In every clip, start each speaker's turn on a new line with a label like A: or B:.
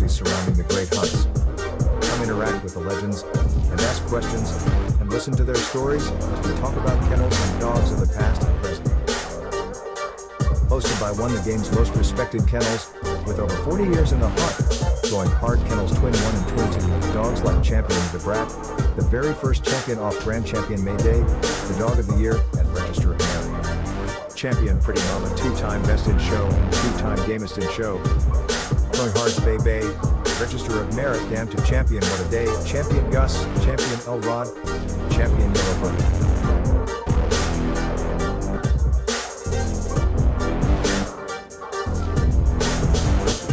A: controversies surrounding the great hunts. Come interact with the legends and ask questions and listen to their stories as we talk about kennels and dogs of the past and present. Hosted by one of the game's most respected kennels, with over 40 years in the hunt, going hard Kennels Twin 1 and Twin 2, dogs like Champion the Brat, the very first champion off-brand champion May Day, the Dog of the Year, and Register of Merit. Champion Pretty Mama, two-time Best in Show and two-time Gamest in Show. Going hard's Bay Bay, Register of Merit, Damn to Champion What a Day, Champion Gus, Champion El Rod, Champion Yellowbird.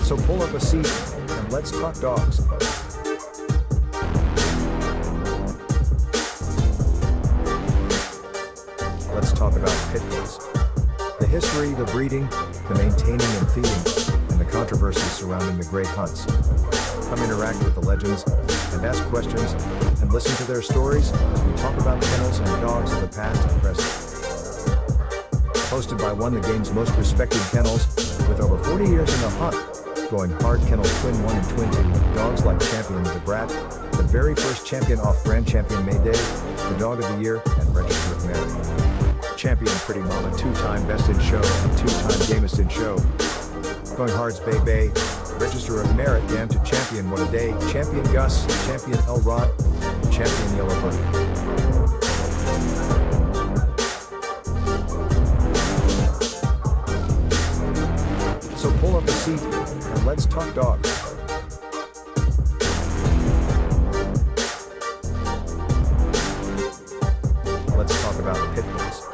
A: So pull up a seat and let's talk dogs. Let's talk about pit bulls. The history, the breeding, the maintaining and feeding, and the controversies surrounding the great hunts. Come interact with the legends and ask questions and listen to their stories as we talk about kennels and dogs of the past and present. Hosted by one of the game's most respected kennels, with over 40 years in the hunt, going hard Kennels Twin 1 and Twin 2, dogs like Champion the Brat, the very first champion off-brand champion May Day, the Dog of the Year, and Register of Merit. Champion Pretty Mama, two-time Best in Show and two-time Gamest in Show. Going hard's Bay Bay, Register of Merit, Damn to Champion What a Day, Champion Gus, Champion El Rod, Champion Yellowbird. So pull up a seat and let's talk dogs. Let's talk about pit bulls.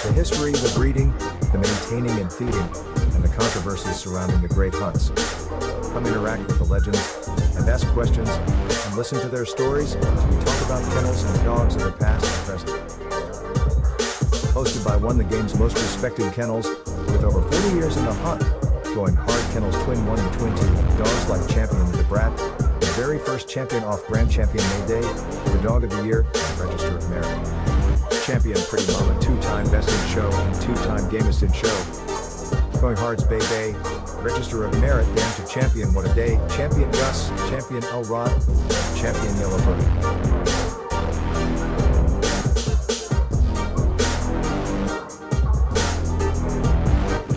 A: The history, the breeding, the maintaining and feeding, and the controversies surrounding the great hunts. Come interact with the legends and ask questions and listen to their stories as we talk about kennels and dogs of the past and present. Hosted by one of the game's most respected kennels, with over 40 years in the hunt, going hard Kennels Twin 1 and Twin 2, dogs like Champion the Brat, the very first champion off-brand champion May Day, the Dog of the Year, and Register of Merit. Champion Pretty Mama, two-time Best in Show and two-time Gamest in Show. Going hard's Bay Bay, Register of Merit, Damn to Champion What a Day, Champion Gus, Champion El Rod, Champion Yellowbird.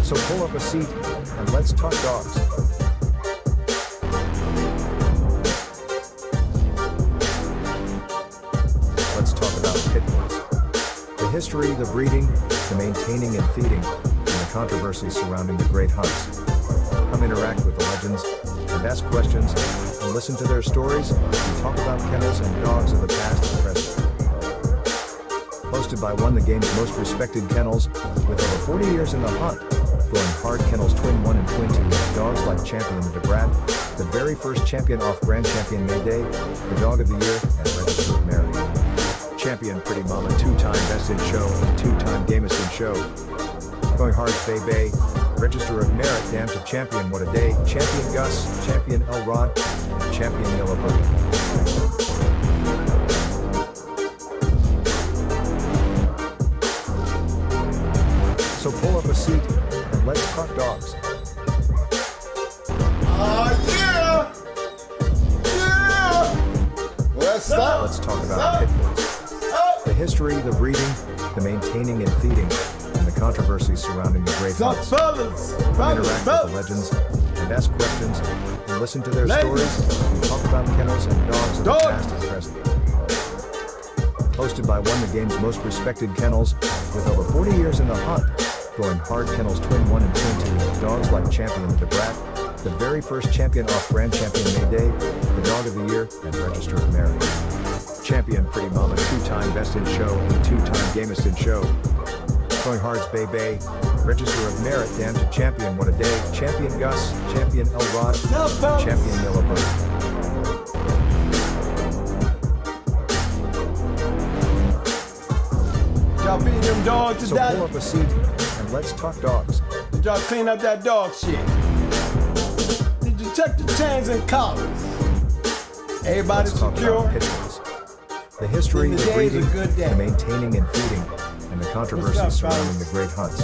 A: So pull up a seat and let's talk dogs. Let's talk about pit bulls. The history, the breeding, the maintaining and feeding, and the controversies surrounding the great hunts. Come interact with the legends and ask questions and listen to their stories as we talk about kennels and dogs of the past and present. Hosted by one of the game's most respected kennels, with over 40 years in the hunt, going hard Kennels Twin 1 and Twin 2, dogs like Champion the Brat, the very first champion off-brand champion May Day, the Dog of the Year, and Register of Merit. Champion Pretty Mama, two-time Best in Show and two-time Gamest in Show. Going hard's Bay Bay, Register of Merit, Damn to Champion What a Day, Champion Gus, Champion El Rod, Champion Yellowbird. So pull up a seat and let's talk dogs.
B: Yeah! Let's
A: talk about pit bulls. The history, the breeding, the maintaining and feeding, and the controversies surrounding the great hunts. Come interact with the legends and ask questions and listen to their stories and talk about kennels and dogs of the past and present. Hosted by one of the game's most respected kennels, with over 40 years in the hunt, going hard Kennels Twin 1 and Twin 2, dogs like Champion the Brat, the very first champion off-brand champion May Day, the Dog of the Year, and Register of Merit. Champion Pretty Mama, two-time Best in Show and two-time Gamest in Show. Going hard's Bay Bay, Register of Merit, Damn to Champion What a Day, Champion Gus, Champion El Rod, Champion Yellowbird.
B: Y'all beat them dogs to
A: So
B: death.
A: pull up a seat and let's talk dogs.
B: Did y'all clean up that dog shit? Did you check the chains and collars? Everybody
A: Let's talk
B: secure?
A: about pit bulls. The history,
B: Then
A: the
B: the day's a
A: breeding,
B: good day.
A: the maintaining and feeding, and the controversies
B: What's up,
A: surrounding the great hunts.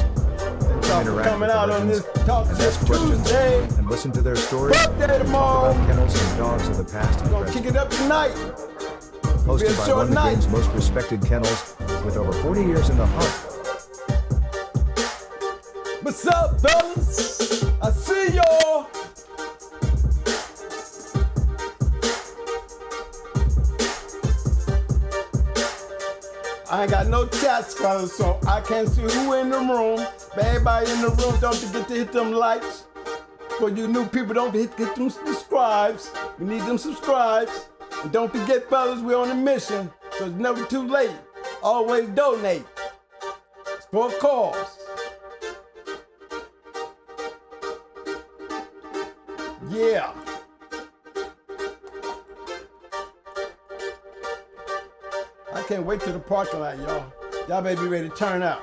A: Come
B: y'all for
A: interact
B: coming
A: with the
B: out on this
A: legends
B: Talk
A: and
B: Shit
A: ask questions
B: Tuesday.
A: and listen to their stories.
B: Birthday
A: Talk
B: tomorrow.
A: about kennels and dogs of the past and
B: We're gonna kick
A: present.
B: it up tonight. Be a
A: Hosted by
B: short
A: one of the
B: night.
A: game's most respected kennels with over 40 years in the hunt.
B: What's up, fellas? I see y'all. I ain't got no chats, fellas, so I can't see who in the room. But everybody in the room, don't forget to hit them likes. For you new people, don't forget to hit them subscribes. We need them subscribes. And don't forget, fellas, we're on a mission, so it's never too late. Always donate. It's for a cause. Yeah. I can't wait till the parking lot, y'all. Y'all may be ready to turn out.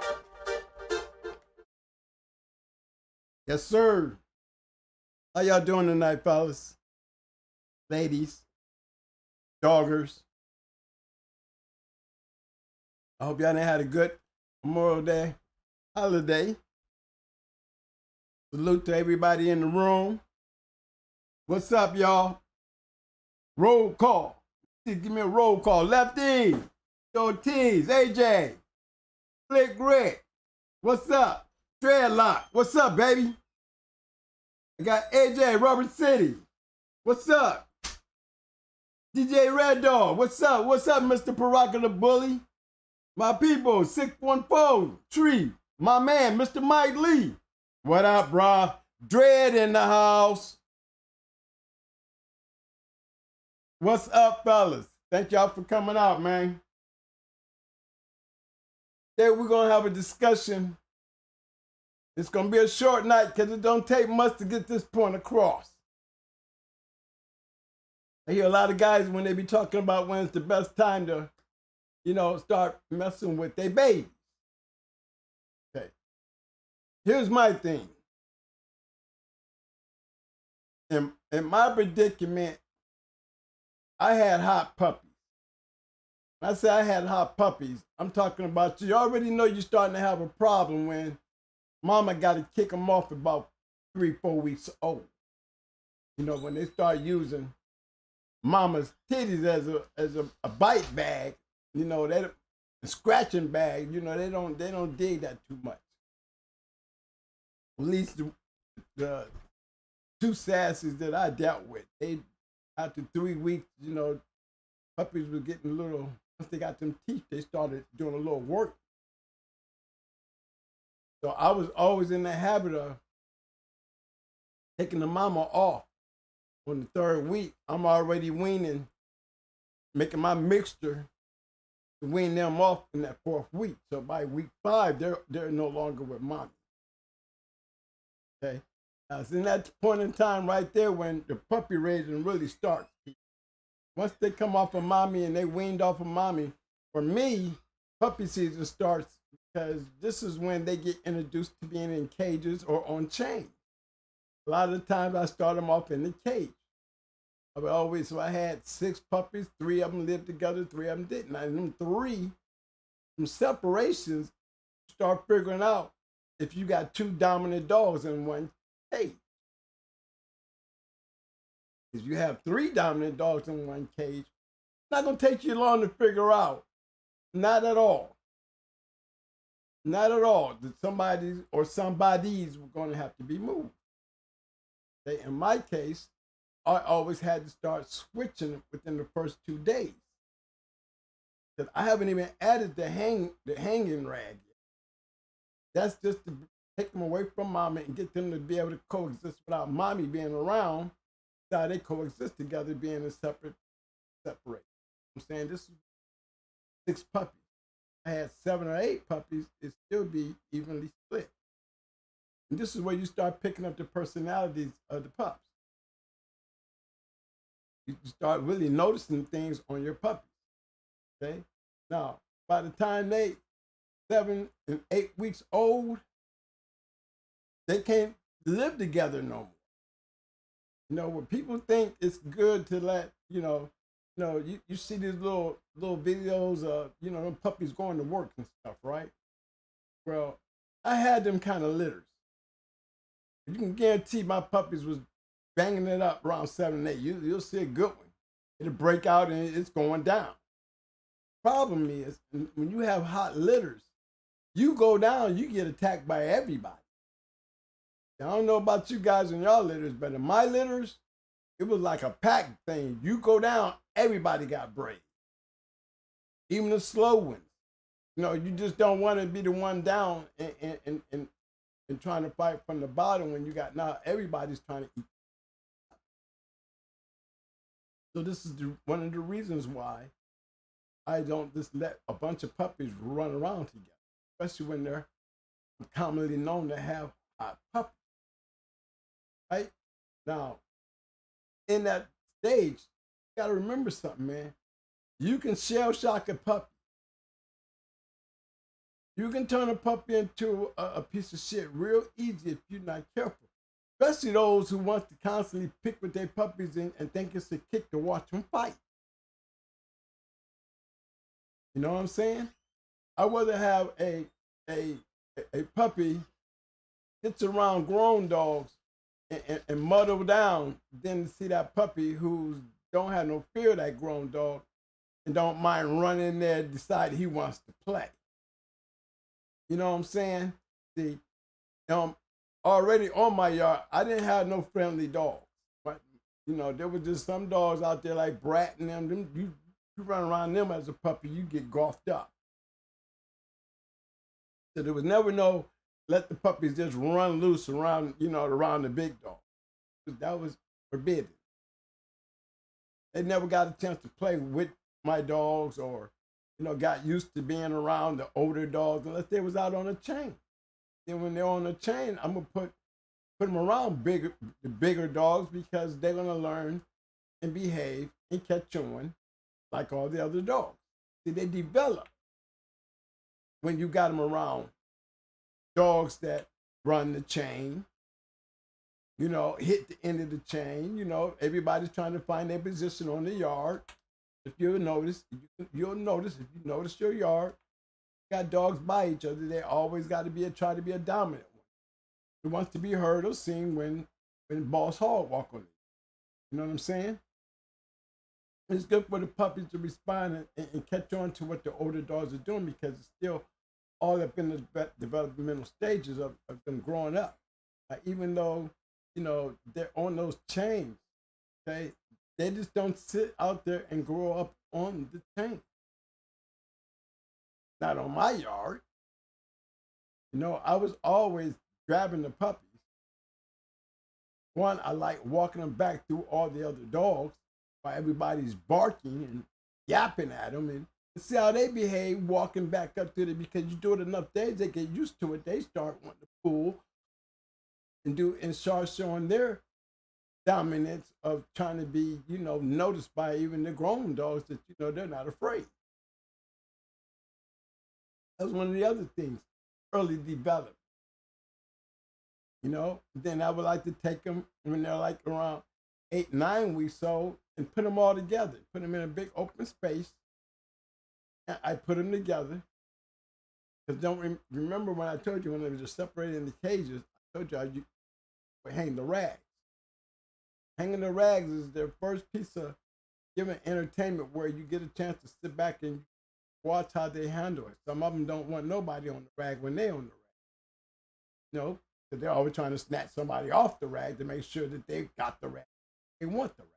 B: Yes, sir. How y'all doing tonight, fellas? Ladies, doggers. I hope y'all done had a good Memorial Day holiday. Salute to everybody in the room. What's up, y'all? Roll call. Give me a roll call. Lefty, Ortiz, AJ, Flick Rick. What's up? Dreadlock. What's up, baby? I got AJ, Rubber City. What's up? DJ Red Dog. What's up? What's up, Mr. Paraka the Bully? My people, 614, Tree. My man, Mr. Mike Lee. What up, brah? Dread in the house. What's up, fellas? Thank y'all for coming out, man. Today we're going to have a discussion. It's going to be a short night because it don't take much to get this point across. I hear a lot of guys when they be talking about when it's the best time to, start messing with their baby. Okay. Here's my thing. In my predicament, I had hot puppies. When I say I had hot puppies, I'm talking about you already know you're starting to have a problem when mama got to kick them off about 3-4 weeks old. When they start using mama's titties as a bite bag, a scratching bag, they don't dig that too much. At least the two sassies that I dealt with, they after 3 weeks, puppies were getting a little, once they got them teeth, they started doing a little work. So I was always in the habit of taking the mama off. On the 3rd week, I'm already weaning, making my mixture to wean them off in that 4th week. So by week 5, they're no longer with mommy. Okay? Now, it's in that point in time right there when the puppy raising really starts. Once they come off of mommy and they weaned off of mommy, for me, puppy season starts because this is when they get introduced to being in cages or on chains. A lot of the times I start them off in the cage. So I had 6 puppies, 3 of them lived together, 3 of them didn't. And them 3, from separations, start figuring out if you got 2 dominant dogs in one cage. If you have 3 dominant dogs in one cage, it's not going to take you long to figure out. Not at all. Not at all. That somebody's were going to have to be moved. Okay? In my case, I always had to start switching within the first 2 days. Because I haven't even added the hanging rag yet. That's just to take them away from mommy and get them to be able to coexist without mommy being around. That's how they coexist together, being in separate. I'm saying this is 6 puppies. I had 7 or 8 puppies, it'd still be evenly split. And this is where you start picking up the personalities of the pups. You start really noticing things on your puppies. Okay? Now, by the time they 7 and 8 weeks old, they can't live together no more. When people think it's good to let, you see these little videos of, them puppies going to work and stuff, right? Well, I had them kind of litters. You can guarantee my puppies was banging it up around 7 8. You'll see a good one. It'll break out and it's going down. Problem is, when you have hot litters, you go down, you get attacked by everybody. I don't know about you guys and y'all litters, but in my litters, it was like a pack thing. You go down, everybody got brave. Even the slow ones. You just don't want to be the one down and trying to fight from the bottom when you got now everybody's trying to eat. So this is one of the reasons why I don't just let a bunch of puppies run around together, especially when they're commonly known to have hot puppies. Right? Now, in that stage, you got to remember something, man. You can shell shock a puppy. You can turn a puppy into a piece of shit real easy if you're not careful. Especially those who want to constantly pick with their puppies and think it's a kick to watch them fight. You know what I'm saying? I'd rather have a puppy hits around grown dogs and muddle down than to see that puppy who don't have no fear of that grown dog and don't mind running in there and decide he wants to play. You know what I'm saying? See, already on my yard, I didn't have no friendly dogs. But, there was just some dogs out there like Brat and them. You run around them as a puppy, you get golfed up. So there was never no let the puppies just run loose around, around the big dog. That was forbidden. They never got a chance to play with my dogs or, got used to being around the older dogs unless they was out on a chain. Then when they're on a chain, I'm gonna put them around the bigger dogs because they're gonna learn and behave and catch on like all the other dogs. See, they develop when you got them around dogs that run the chain, hit the end of the chain. Everybody's trying to find their position on the yard. If you'll notice, if you notice your yard, got dogs by each other, they always got to try to be a dominant one. Who wants to be heard or seen when Boss Hog walk on it. You know what I'm saying? It's good for the puppies to respond and catch on to what the older dogs are doing because it's still all up in the developmental stages of them growing up. Even though, they're on those chains, okay? They just don't sit out there and grow up on the chain. Not on my yard. I was always grabbing the puppies. One, I like walking them back through all the other dogs while everybody's barking and yapping at them and see how they behave walking back up to them because you do it enough days, they get used to it. They start wanting to pull and start showing their dominance of trying to be, noticed by even the grown dogs that, they're not afraid. That's one of the other things, early development. Then I would like to take them when they're like around 8, 9 weeks old and put them all together, put them in a big open space. And I put them together. Because don't remember when I told you when they were just separated in the cages, I told you would hang the rags. Hanging the rags is their first piece of giving entertainment where you get a chance to sit back and watch how they handle it. Some of them don't want nobody on the rag when they're on the rag. Because they're always trying to snatch somebody off the rag to make sure that they've got the rag. They want the rag.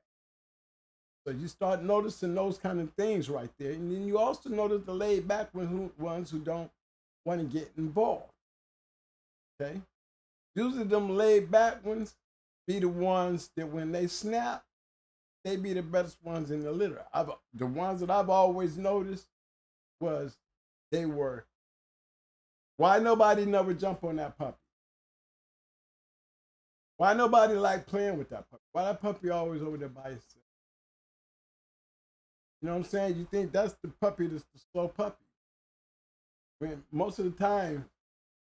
B: So you start noticing those kind of things right there. And then you also notice the laid back ones who don't want to get involved. Okay? Usually them laid back ones be the ones that when they snap, they be the best ones in the litter. The ones that I've always noticed was why nobody never jump on that puppy? Why nobody like playing with that puppy? Why that puppy always over there by itself? You know what I'm saying? You think that's the puppy that's the slow puppy. When most of the time,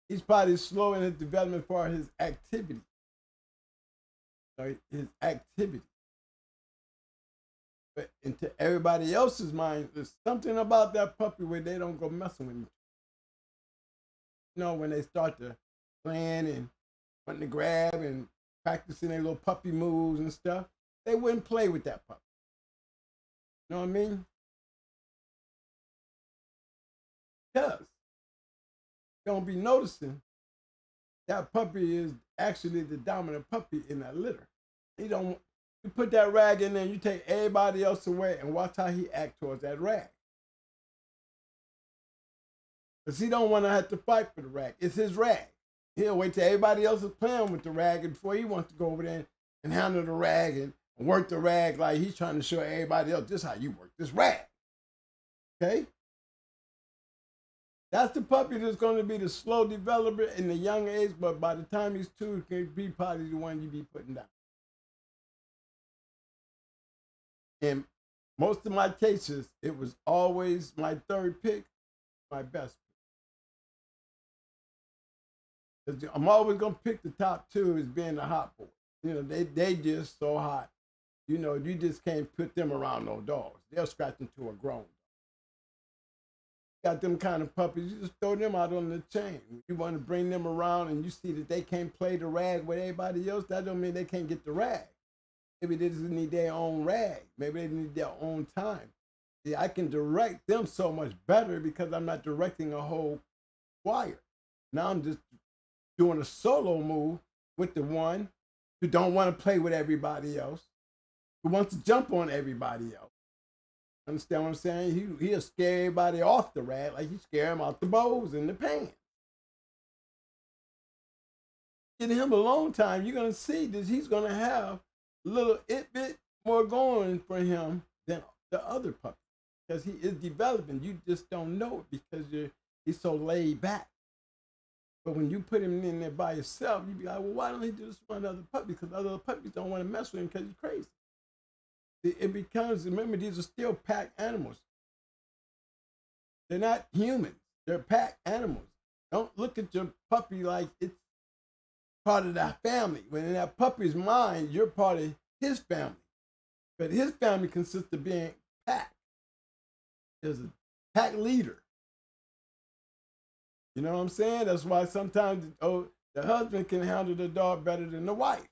B: he's probably slow in his development for his activity. His activity. But into everybody else's mind, there's something about that puppy where they don't go messing with him. When they start to playing and wanting to grab and practicing their little puppy moves and stuff, they wouldn't play with that puppy. You know what I mean? Because you're going to be noticing that puppy is actually the dominant puppy in that litter. You put that rag in there, you take everybody else away, and watch how he act towards that rag. Because he don't want to have to fight for the rag. It's his rag. He'll wait till everybody else is playing with the rag before he wants to go over there and handle the rag and work the rag like he's trying to show everybody else, this is how you work this rag. Okay? That's the puppy that's going to be the slow developer in the young age, but by the time he's 2, he can be probably the one you be putting down. In most of my cases, it was always my third pick, my best pick. I'm always going to pick the top 2 as being the hot boy. You know, they just so hot. You know, you just can't put them around no dogs. They'll scratch into a grown dog. Got them kind of puppies, you just throw them out on the chain. You want to bring them around and you see that they can't play the rag with everybody else, that don't mean they can't get the rag. Maybe they just need their own rag. Maybe they need their own time. See, I can direct them so much better because I'm not directing a whole choir. Now I'm just doing a solo move with the one who don't want to play with everybody else, who wants to jump on everybody else. Understand what I'm saying? He'll scare everybody off the rag like he scare them out the bowls and the pan. Give him a long time, you're going to see that he's going to have a little bit more going for him than the other puppy because he is developing. You just don't know it because he's so laid back. But when you put him in there by yourself, you be like, well, why don't he do this with another puppy? Because other puppies don't want to mess with him because he's crazy. It becomes, remember, these are still pack animals. They're not humans. They're pack animals. Don't look at your puppy like it's part of that family. When in that puppy's mind, you're part of his family. But his family consists of being pack. There's a pack leader. You know what I'm saying? That's why sometimes the husband can handle the dog better than the wife.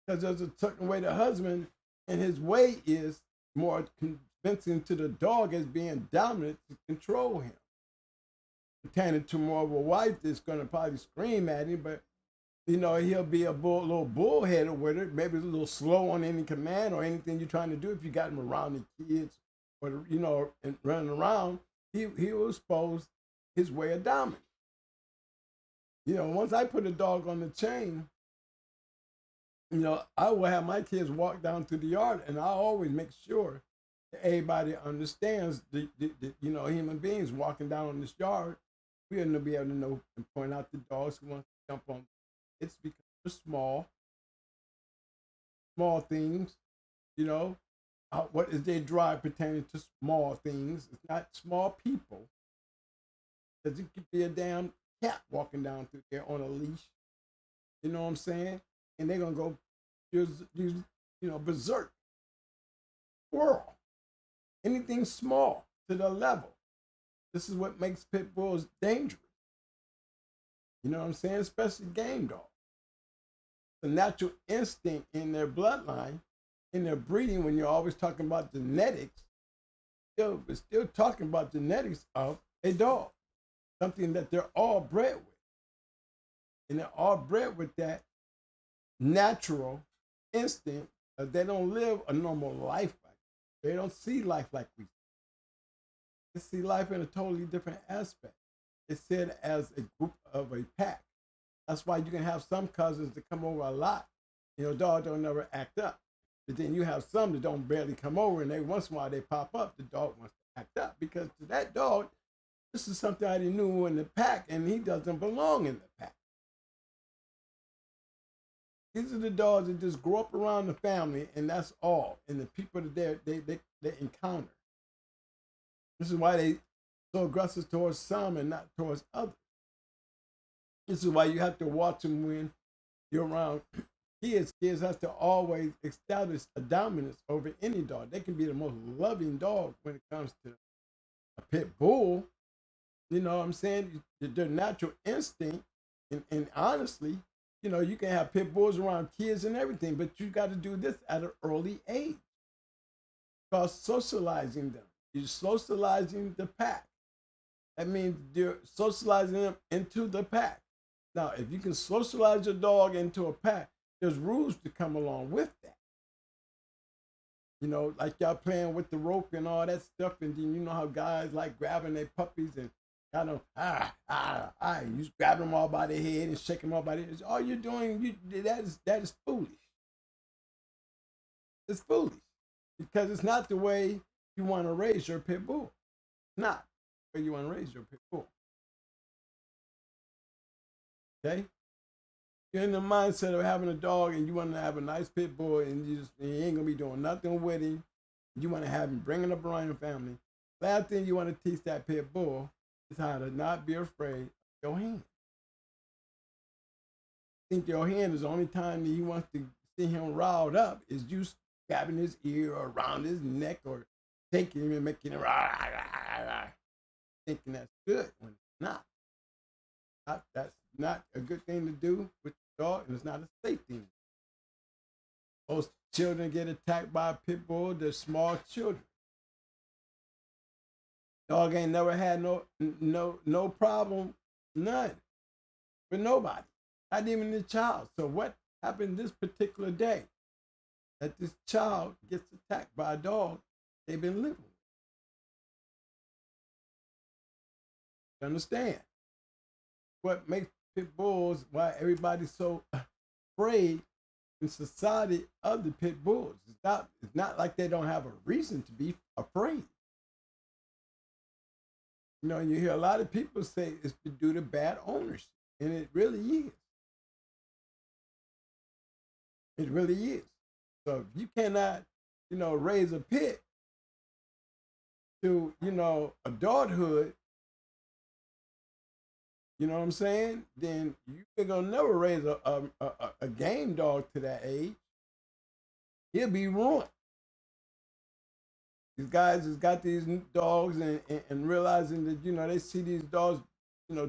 B: Because there's a certain way the husband and his way is more convincing to the dog as being dominant to control him. Pertaining to more of a wife that's going to probably scream at him, but you know, he'll be little bullheaded with it, maybe a little slow on any command or anything you're trying to do. If you got him around the kids or, you know, and running around, he will expose his way of dominance. You know, once I put a dog on the chain, you know, I will have my kids walk down to the yard, and I always make sure that everybody understands the you know, human beings walking down on this yard. We'll be able to know and point out the dogs who want to jump on. It's because they're small things, you know. What is their drive pertaining to small things? It's not small people. Because it could be a damn cat walking down through there on a leash. You know what I'm saying? And they're going to go use, you know, berserk. Squirrel. Anything small to the level. This is what makes pit bulls dangerous. You know what I'm saying? Especially game dogs. The natural instinct in their bloodline, in their breeding, when you're always talking about genetics, we're still talking about genetics of a dog. Something that they're all bred with. And they're all bred with that natural instinct. They don't live a normal life like that. They don't see life like we see. They see life in a totally different aspect. It's said as a group of a pack. That's why you can have some cousins that come over a lot. You know, dog don't never act up. But then you have some that don't barely come over, and every once in a while they pop up. The dog wants to act up because to that dog, this is something I didn't knew in the pack, and he doesn't belong in the pack. These are the dogs that just grow up around the family, and that's all. And the people that they encounter. This is why they so aggressive towards some and not towards others. This is why you have to watch them when you're around kids. Kids have to always establish a dominance over any dog. They can be the most loving dog when it comes to a pit bull. You know what I'm saying? Their natural instinct, and honestly, you can have pit bulls around kids and everything, but you got to do this at an early age. Because socializing them. You're socializing the pack. That means you're socializing them into the pack. Now, if you can socialize your dog into a pack, there's rules to come along with that. Like y'all playing with the rope and all that stuff, and then you know how guys like grabbing their puppies and kind of you just grab them all by the head and shake them all by the head. All you're doing, that is foolish. It's foolish because it's not the way you want to raise your pit bull. It's not the way you want to raise your pit bull. Okay? You're in the mindset of having a dog and you want to have a nice pit bull and you ain't going to be doing nothing with him. You want to have him bringing up around your family. Last thing you want to teach that pit bull is how to not be afraid of your hand. I think your hand is the only time that he wants to see him riled up is you grabbing his ear or around his neck or taking him and making him thinking that's good when it's not. That's not a good thing to do with the dog, and it's not a safe thing. Most children get attacked by a pit bull. They're small children. Dog ain't never had no problem, none, with nobody, not even the child. So what happened this particular day that this child gets attacked by a dog they've been living with? You understand? What makes pit bulls, why everybody's so afraid in society of the pit bulls. It's not like they don't have a reason to be afraid. You hear a lot of people say it's due to bad ownership, and it really is. It really is. So if you cannot, raise a pit to, adulthood, you know what I'm saying? Then you're gonna never raise a game dog to that age. He'll be ruined. These guys has got these dogs and realizing that, they see these dogs,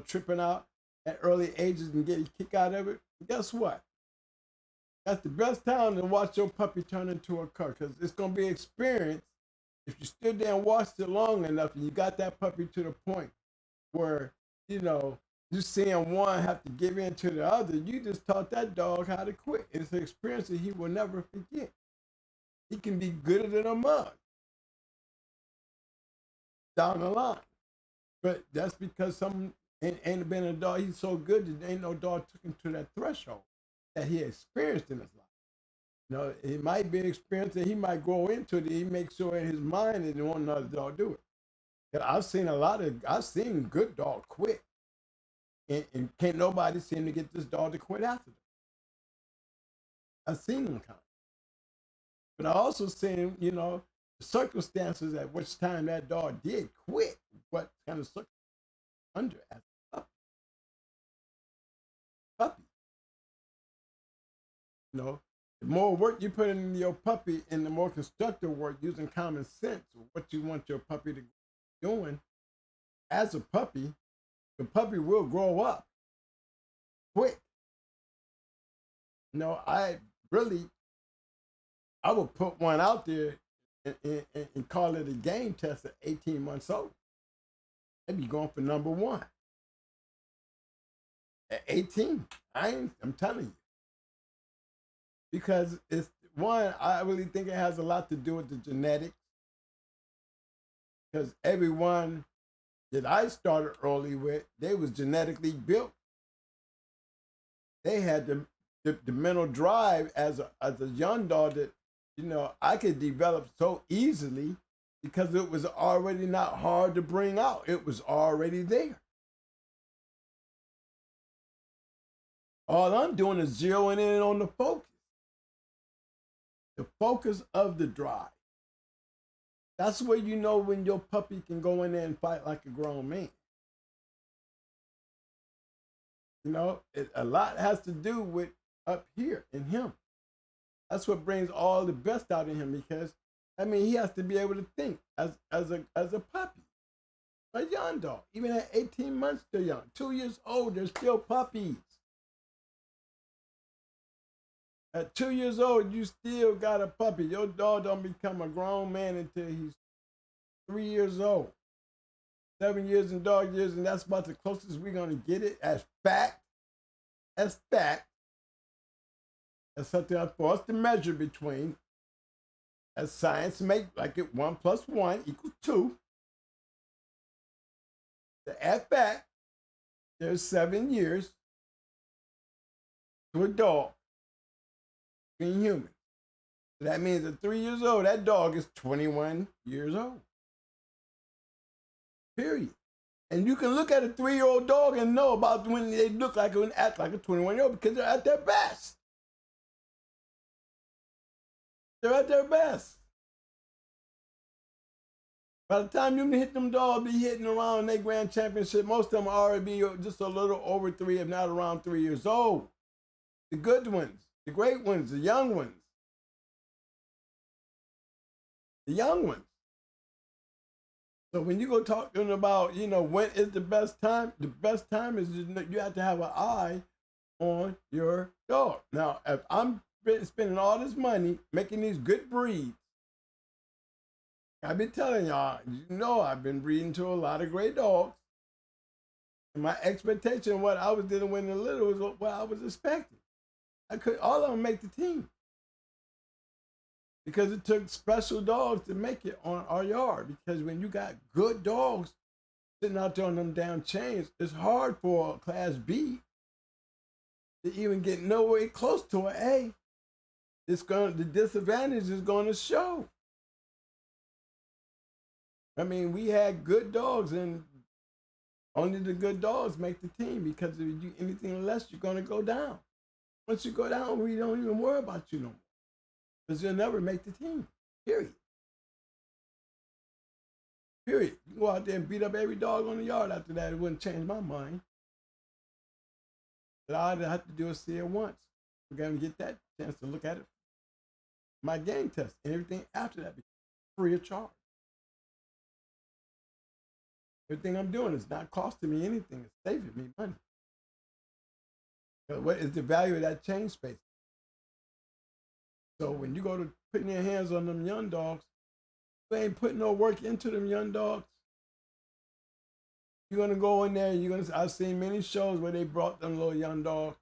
B: tripping out at early ages and get a kick out of it. Guess what? That's the best time to watch your puppy turn into a cur, because it's going to be experience. If you stood there and watched it long enough and you got that puppy to the point where, you seeing one have to give in to the other, you just taught that dog how to quit. It's an experience that he will never forget. He can be gooder than a mug down the line. But that's because ain't been a dog, he's so good that ain't no dog took him to that threshold that he experienced in his life. It might be an experience that he might grow into that he makes sure in his mind that he won't another dog do it. I've seen good dogs quit. And can't nobody seem to get this dog to quit after them. I've seen them come. But I also seen, the circumstances at which time that dog did quit, what kind of circumstances under as a puppy. The more work you put in your puppy and the more constructive work using common sense, what you want your puppy to be doing as a puppy, the puppy will grow up quick. I would put one out there and call it a game test at 18 months old. They'd be going for number one. At 18, I'm telling you. Because it's one, I really think it has a lot to do with the genetics. Because everyone that I started early with, they was genetically built. They had the mental drive as a young dog that, I could develop so easily because it was already not hard to bring out. It was already there. All I'm doing is zeroing in on the focus. The focus of the drive. That's where you know when your puppy can go in there and fight like a grown man. A lot has to do with up here in him. That's what brings all the best out in him because, he has to be able to think as a puppy, a young dog. Even at 18 months, they're young. 2 years old, they're still puppies. At 2 years old, you still got a puppy. Your dog don't become a grown man until he's 3 years old. 7 years in dog years, and that's about the closest we're gonna get it as fact. As fact. That's something for us to measure between. As science make like it 1 + 1 = 2. To add fact, there's 7 years to a dog being human. So that means at 3 years old, that dog is 21 years old. Period. And you can look at a 3-year-old dog and know about when they look like and act like a 21-year-old because they're at their best. They're at their best. By the time you hit them dogs, be hitting around their grand championship, most of them already be just a little over 3, if not around 3 years old. The good ones, the great ones, the young ones. The young ones. So when you go talking about, when is the best time is you have to have an eye on your dog. Now, if I'm spending all this money making these good breeds, I've been telling y'all, I've been breeding to a lot of great dogs. And my expectation, what I was dealing with in the little, was what I was expecting. All of them make the team. Because it took special dogs to make it on our yard. Because when you got good dogs sitting out there on them damn chains, it's hard for a Class B to even get nowhere close to an A. The disadvantage is going to show. I mean, we had good dogs, and only the good dogs make the team, because if you anything less, you're going to go down. Once you go down, we don't even worry about you no more, because you'll never make the team, period. Period. You go out there and beat up every dog on the yard after that, it wouldn't change my mind. But all I have to do is see it once. We're going to get that chance to look at it. My game test, and everything after that becomes free of charge. Everything I'm doing is not costing me anything. It's saving me money. But what is the value of that chain space? So when you go to putting your hands on them young dogs, you ain't putting no work into them young dogs. You're gonna go in there and I've seen many shows where they brought them little young dogs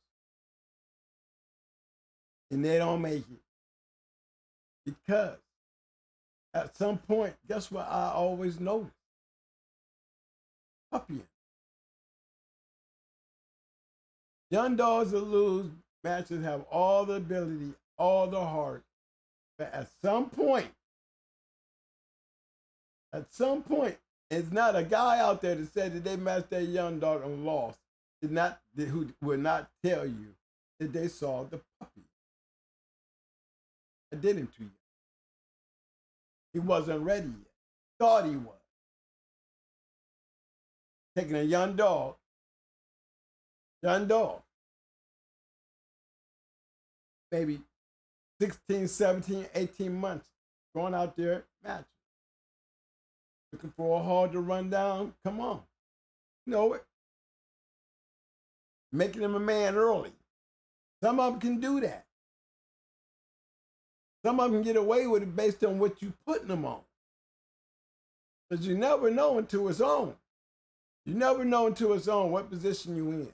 B: and they don't make it. Because at some point, guess what I always notice? Puppying. Young dogs that lose matches have all the ability, all the heart, but at some point, it's not a guy out there that said that they matched their young dog and lost. Who will not tell you that they saw the puppy. I did him to you. He wasn't ready yet. Thought he was. Taking a young dog, maybe 16, 17, 18 months, going out there matching. Looking for a hard to run down, come on. You know it. Making him a man early. Some of them can do that. Some of them can get away with it based on what you're putting them on. Because you never know until it's on. You never know until it's on what position you in.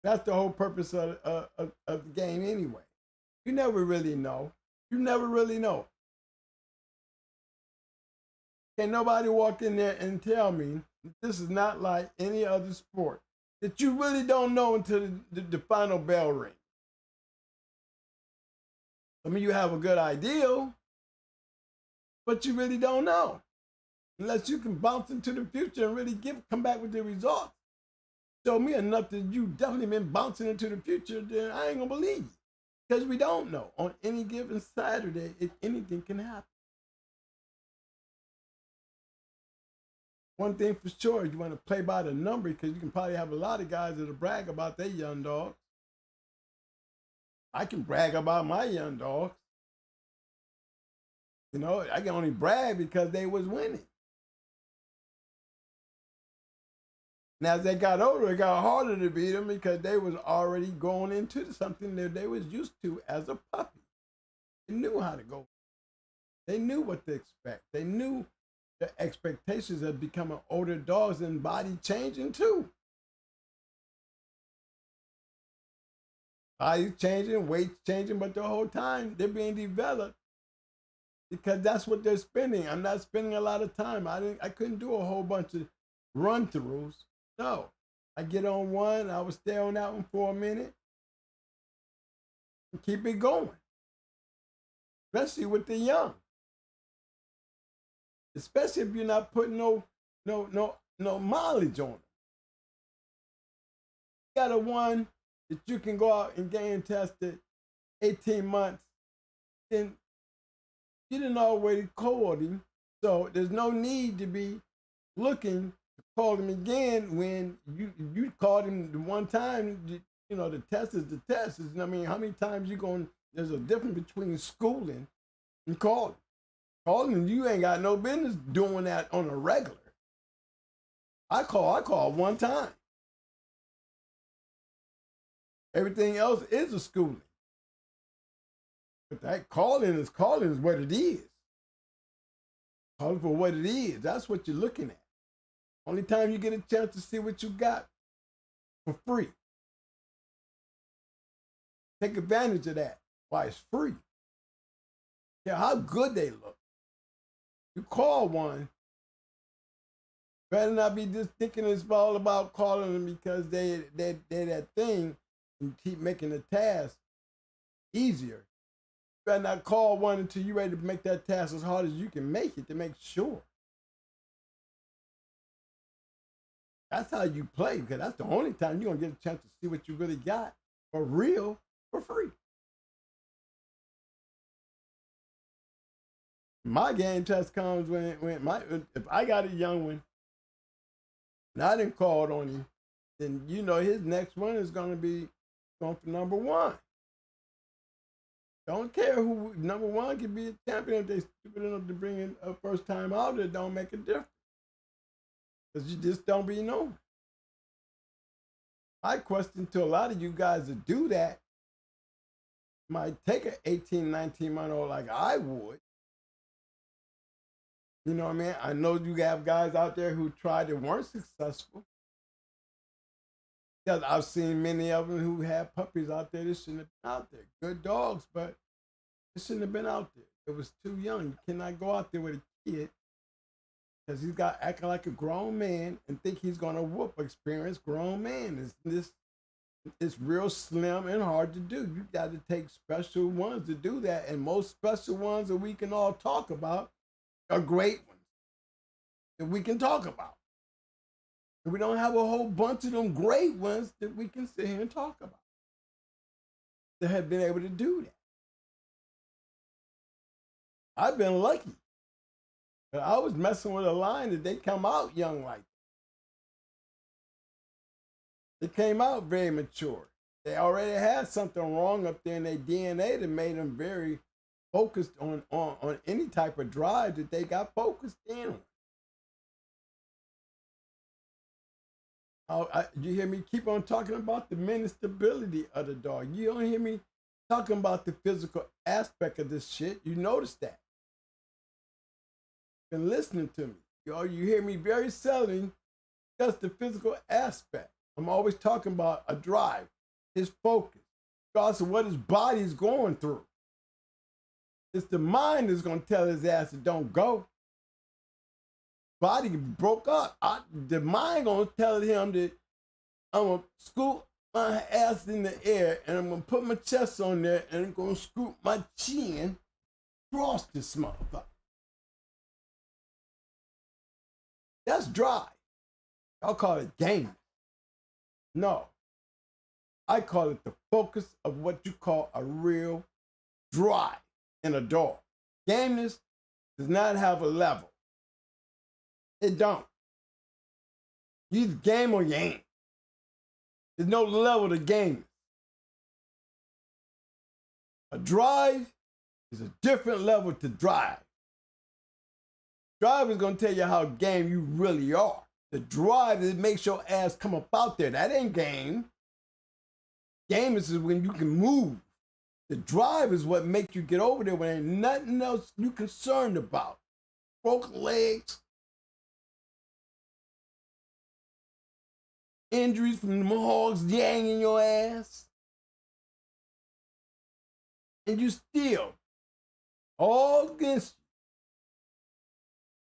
B: That's the whole purpose of the game anyway. You never really know. You never really know. Can't nobody walk in there and tell me that this is not like any other sport, that you really don't know until the final bell rings. I mean, you have a good idea, but you really don't know. Unless you can bounce into the future and really come back with the results. Show me enough that you definitely been bouncing into the future, then I ain't gonna believe you. Because we don't know. On any given Saturday, anything can happen. One thing for sure, you want to play by the number, because you can probably have a lot of guys that'll brag about their young dogs. I can brag about my young dogs. I can only brag because they was winning. And as they got older, it got harder to beat them because they was already going into something that they was used to as a puppy. They knew how to go. They knew what to expect. They knew the expectations of becoming older dogs and body changing too. Body changing, weight changing, but the whole time they're being developed because that's what they're spending. I'm not spending a lot of time. I couldn't do a whole bunch of run throughs. No, I get on one, I would stay on that one for a minute and keep it going, especially with the young. Especially if you're not putting no mileage on them. You got a one that you can go out and gain tested 18 months, then you didn't already call him, so there's no need to be looking to call him again when you called him the one time. You know, the test is the test. I mean, how many times you going? There's a difference between schooling and calling. Calling, you ain't got no business doing that on a regular. I call one time. Everything else is a schooling. But that calling is what it is. Calling for what it is. That's what you're looking at. Only time you get a chance to see what you got for free. Take advantage of that. Why it's free. Yeah, how good they look. You call one, better not be just thinking it's all about calling them because they're that thing and keep making the task easier. You better not call one until you're ready to make that task as hard as you can make it to make sure. That's how you play, because that's the only time you're going to get a chance to see what you really got for real, for free. My game test comes when if I got a young one and I didn't call on him, then you know his next one is going to be going for number one. Don't care who number one can be a champion if they stupid enough to bring in a first time out. It don't make a difference because you just don't be known. My question to a lot of you guys that do that might take an 18, 19-month-old like I would. You know what I mean? I know you have guys out there who tried and weren't successful. Because I've seen many of them who have puppies out there that shouldn't have been out there. Good dogs, but it shouldn't have been out there. It was too young. You cannot go out there with a kid because he's got acting like a grown man and think he's going to whoop experienced grown man. It's real slim and hard to do. You got to take special ones to do that. And most special ones that we can all talk about are great ones that we can talk about. And we don't have a whole bunch of them great ones that we can sit here and talk about that have been able to do that. I've been lucky. But I was messing with a line that they come out young like that. They came out very mature. They already had something wrong up there in their DNA that made them very focused on any type of drive that they got focused in on. You hear me keep on talking about the mental stability of the dog. You don't hear me talking about the physical aspect of this shit. You notice that. Been listening to me. You hear me very seldom discuss the physical aspect. I'm always talking about a drive, his focus, regardless of what his body is going through. It's the mind that's going to tell his ass to don't go. Body broke up. The mind going to tell him that I'm going to scoop my ass in the air and I'm going to put my chest on there and I'm going to scoop my chin across this motherfucker. That's dry. I'll call it game. No. I call it the focus of what you call a real drive in a dog. Gameness does not have a level. It don't. You either game or you ain't. There's no level to game. A drive is a different level to drive. Drive is going to tell you how game you really are. The drive that makes your ass come up out there. That ain't game. Game is when you can move. The drive is what makes you get over there when ain't nothing else you concerned about. Broken legs, injuries from the hogs yanging your ass, and you still, all against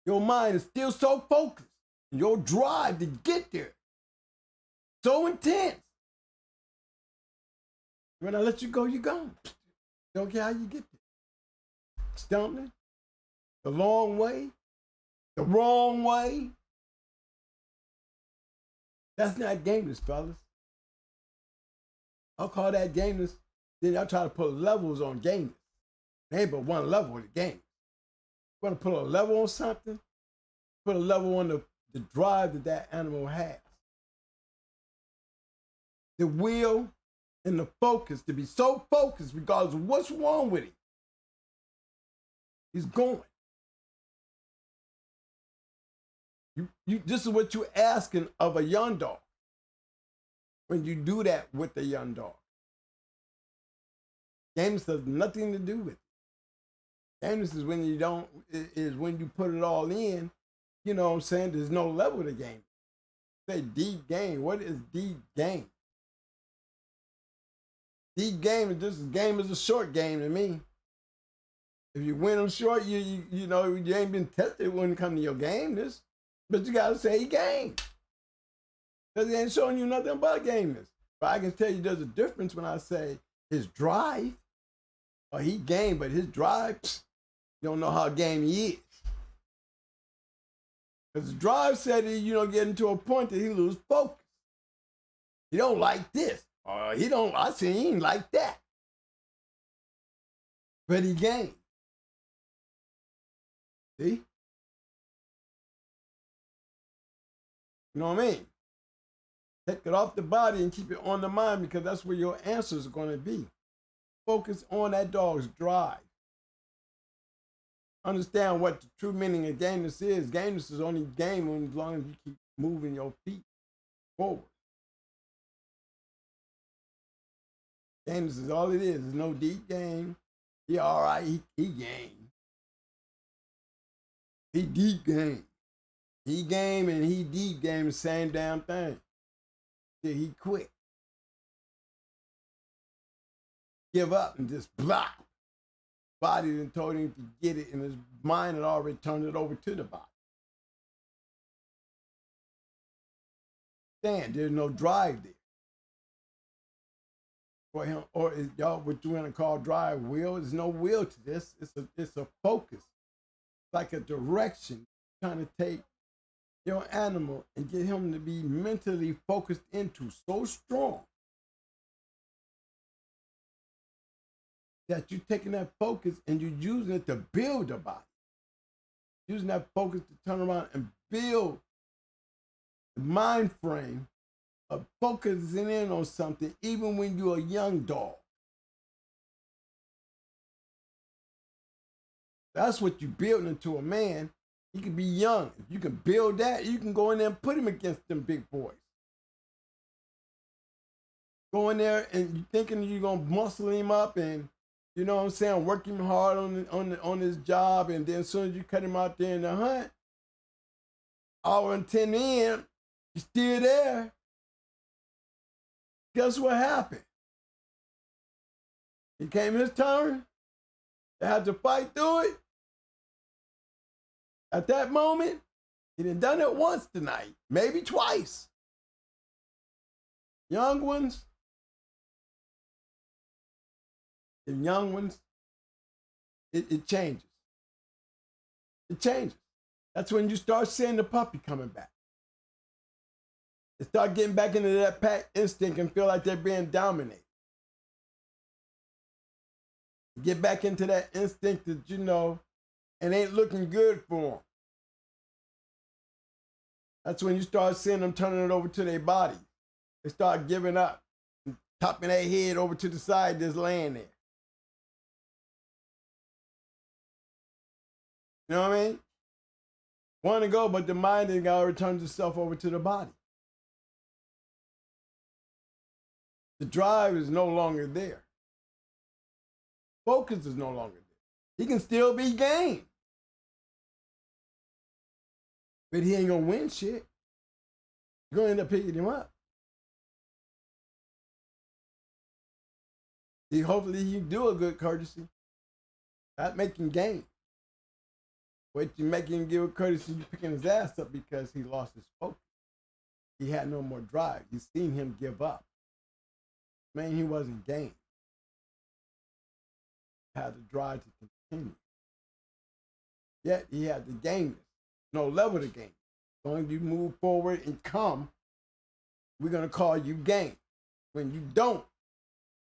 B: you. Your mind is still so focused. Your drive to get there, so intense. When I let you go, you're gone. Don't care how you get there. Stumbling, the long way, the wrong way. That's not gameless, fellas. I'll call that gameless. Then y'all try to put levels on gameless. There ain't but one level of the game. You want to put a level on something? Put a level on the drive that animal has. The will and the focus, to be so focused regardless of what's wrong with him. He's going. This is what you're asking of a young dog when you do that with a young dog. Games has nothing to do with it. Games is when when you put it all in, you know what I'm saying? There's no level to game. Say deep game. What is deep game? Deep game is a short game to me. If you win them short, you know you ain't been tested when it comes to your game. But you gotta say game. Because he ain't showing you nothing but gameness. But I can tell you there's a difference when I say his drive, or he game, but his drive, you don't know how game he is. Because the drive said he, getting to a point that he lose focus. He don't like this. Or he ain't like that. But he game. See? You know what I mean? Take it off the body and keep it on the mind, because that's where your answers are going to be. Focus on that dog's drive. Understand what the true meaning of gameness is. Gameness is only game as long as you keep moving your feet forward. Gameness is all it is. There's no deep game. He all right, he game. He deep game. He game and he deep game the same damn thing. Till he quit. Give up and just block. Body then told him to get it, and his mind had already turned it over to the body. There's no drive there for him, or is y'all what you want to call drive will? There's no will to this. It's a focus, like a direction, trying to take your animal and get him to be mentally focused into so strong that you're taking that focus and you're using it to build a body. Using that focus to turn around and build the mind frame of focusing in on something, even when you're a young dog. That's what you build into a man. He can be young. If you can build that, you can go in there and put him against them big boys. Go in there and you thinking you're gonna muscle him up and, you know what I'm saying, work him hard on his job, and then as soon as you cut him out there in the hunt, hour and 10 in, he's still there. Guess what happened? It came his turn. They had to fight through it. At that moment, he done it once tonight, maybe twice. Young ones, the young ones, it changes. It changes. That's when you start seeing the puppy coming back. They start getting back into that pack instinct and feel like they're being dominated. Get back into that instinct that, it ain't looking good for them. That's when you start seeing them turning it over to their body. They start giving up, topping their head over to the side, just laying there. You know what I mean? Want to go, but the mind ain't got to return itself over to the body. The drive is no longer there. Focus is no longer there. He can still be game, but he ain't gonna win shit. You're gonna end up picking him up. Hopefully he do a good courtesy. Not making game. But you making him give a courtesy, you picking his ass up because he lost his focus. He had no more drive. You seen him give up. Man, he wasn't game. He had the drive to continue. Yet he had the gameness. No level to game. As long as you move forward and come, we're gonna call you game. When you don't,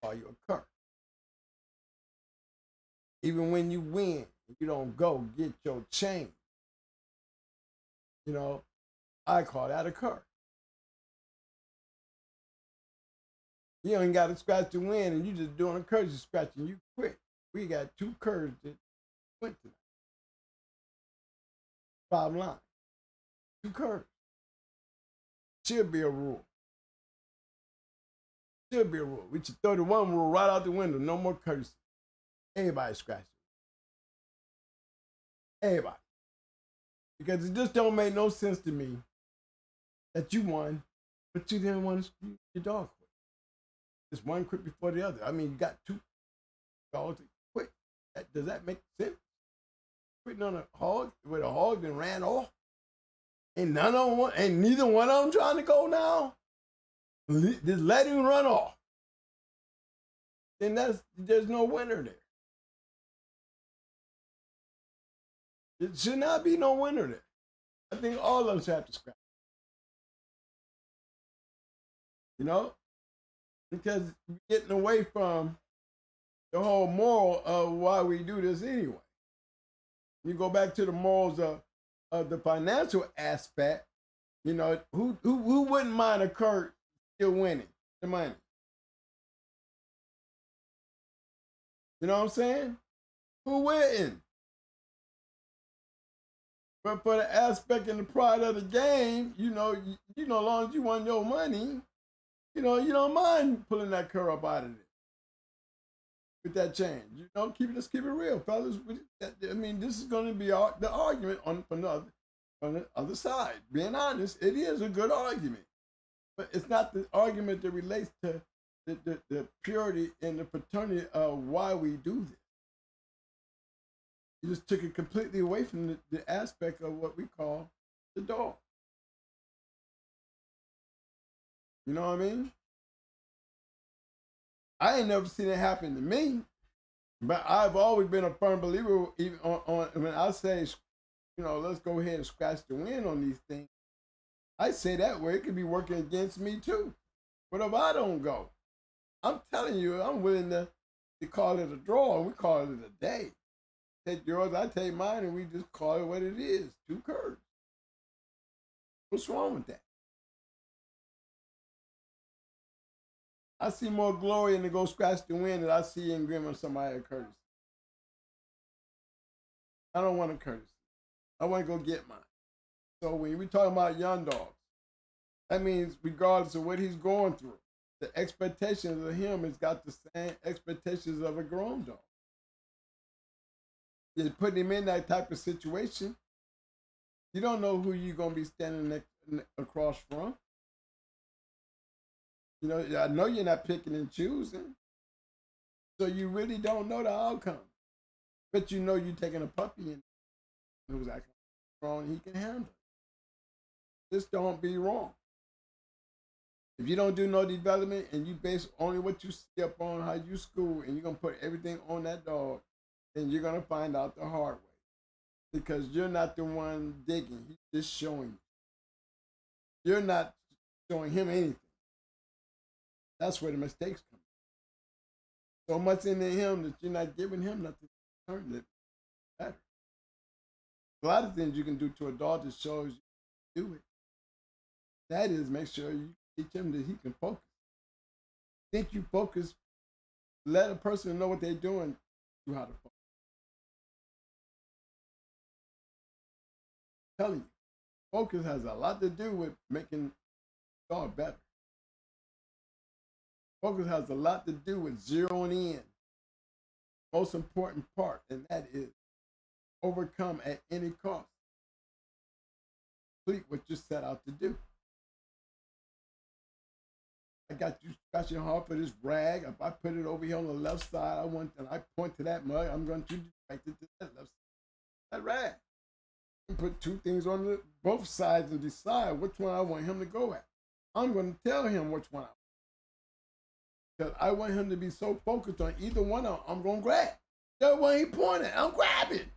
B: call you a curse. Even when you win, you don't go get your change. You know, I call that a curse. You ain't got to scratch to win, and you just doing a curse, you scratching, you quit. We got 2 curves that went tonight. Bottom line, 2 curves. Should be a rule. Should be a rule. We should throw the 1 rule right out the window. No more courtesy. Everybody scratch. Everybody. Because it just don't make no sense to me that you won, but you didn't want to screw your dog quit. Just one quit before the other. I mean, you got 2 dogs that quit. Does that make sense? Quitting on a hog with a hog that ran off, and neither one of them trying to go now. Just let him run off. Then there's no winner there. It should not be no winner there. I think all of us have to scrap. You know? Because we're getting away from the whole moral of why we do this anyway. You go back to the morals of the financial aspect, you know, who wouldn't mind a Kurt still winning the money? You know what I'm saying? Who wouldn't? But for the aspect and the pride of the game, you know, as long as you won your money, you know, you don't mind pulling that cur up out of it with that change. You know, let's keep it real, fellas. I mean, this is going to be the argument on the other side. Being honest, it is a good argument, but it's not the argument that relates to the purity and the paternity of why we do this. You just took it completely away from the aspect of what we call the dog. You know what I mean? I ain't never seen it happen to me, but I've always been a firm believer, even on when I say, you know, let's go ahead and scratch the win on these things. I say that way it could be working against me too. But if I don't go, I'm telling you, I'm willing to call it a draw, and we call it a day. Take yours, I take mine, and we just call it what it is, 2 curves. What's wrong with that? I see more glory in the go scratch the win than I see in grim on somebody at courtesy. I don't want a courtesy. I want to go get mine. So when we talking about young dogs, that means regardless of what he's going through, the expectations of him has got the same expectations of a grown dog. You're putting him in that type of situation. You don't know who you're going to be standing across from. You know, I know you're not picking and choosing. So you really don't know the outcome. But you know you're taking a puppy in who's acting strong, he can handle it. Just don't be wrong. If you don't do no development and you base only what you see up on how you school and you're going to put everything on that dog, then you're going to find out the hard way. Because you're not the one digging. He's just showing you. You're not showing him anything. That's where the mistakes come. So much into him that you're not giving him nothing to turn it better. A lot of things you can do to a dog that shows you do it. That is, make sure you teach him that he can focus. Think you focus, let a person know what they're doing, you how to focus. telling you, focus has a lot to do with making the dog better. Focus has a lot to do with zeroing in. Most important part, and that is overcome at any cost. Complete what you set out to do. I got your heart for this rag. If I put it over here on the left side, and I point to that mug, I'm going to direct it to that left side. That rag. You put two things on both sides and decide which one I want him to go at. I'm going to tell him which one I want. Because I want him to be so focused on either one of them, I'm going to grab. The one he pointed, I'm grabbing.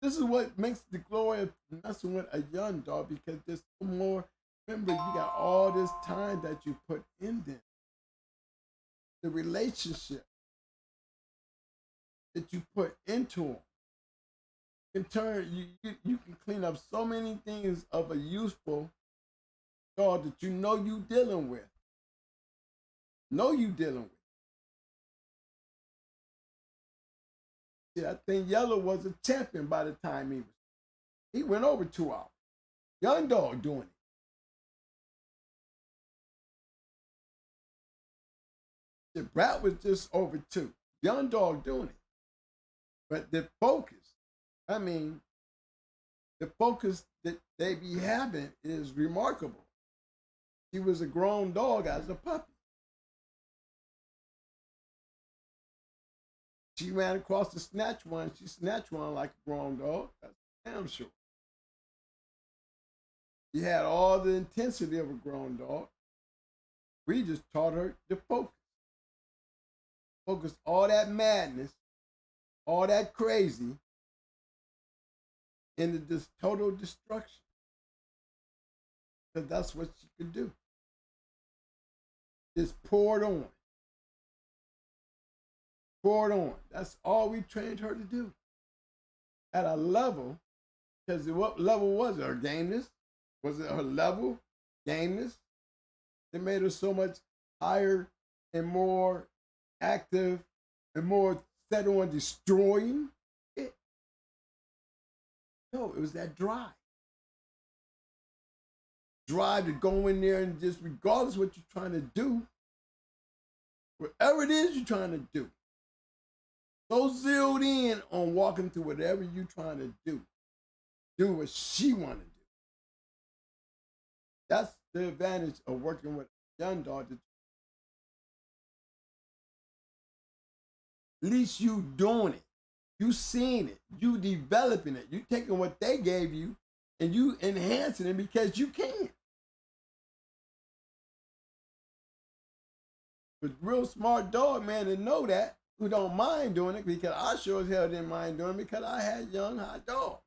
B: This is what makes the glory of messing with a young dog, because there's more. Remember, you got all this time that you put in them. The relationship that you put into them can turn, you can clean up so many things of a useful dog that you know you dealing with. See, I think Yellow was a champion by the time he went over 2 hours. Young dog doing it. The Brat was just over 2. Young dog doing it. But the focus that they be having is remarkable. He was a grown dog as a puppy. She ran across the snatch one. She snatched one like a grown dog. That's damn sure. She had all the intensity of a grown dog. We just taught her to focus. Focus all that madness, all that crazy into this total destruction. Because that's what she could do. Just pour it on. Pour it on. That's all we trained her to do. At a level, because what level was it? Her gameness? Was it her level? Gameness? It made her so much higher and more active and more set on destroying it. No, it was that drive. Drive to go in there and just, regardless of what you're trying to do, whatever it is you're trying to do, so zeroed in on walking through whatever you're trying to do. Do what she want to do. That's the advantage of working with a young dog. At least you doing it. You seeing it. You developing it. You taking what they gave you and you enhancing it because you can. But real smart dog, man, to know that, who don't mind doing it, because I sure as hell didn't mind doing it because I had young, hot dogs.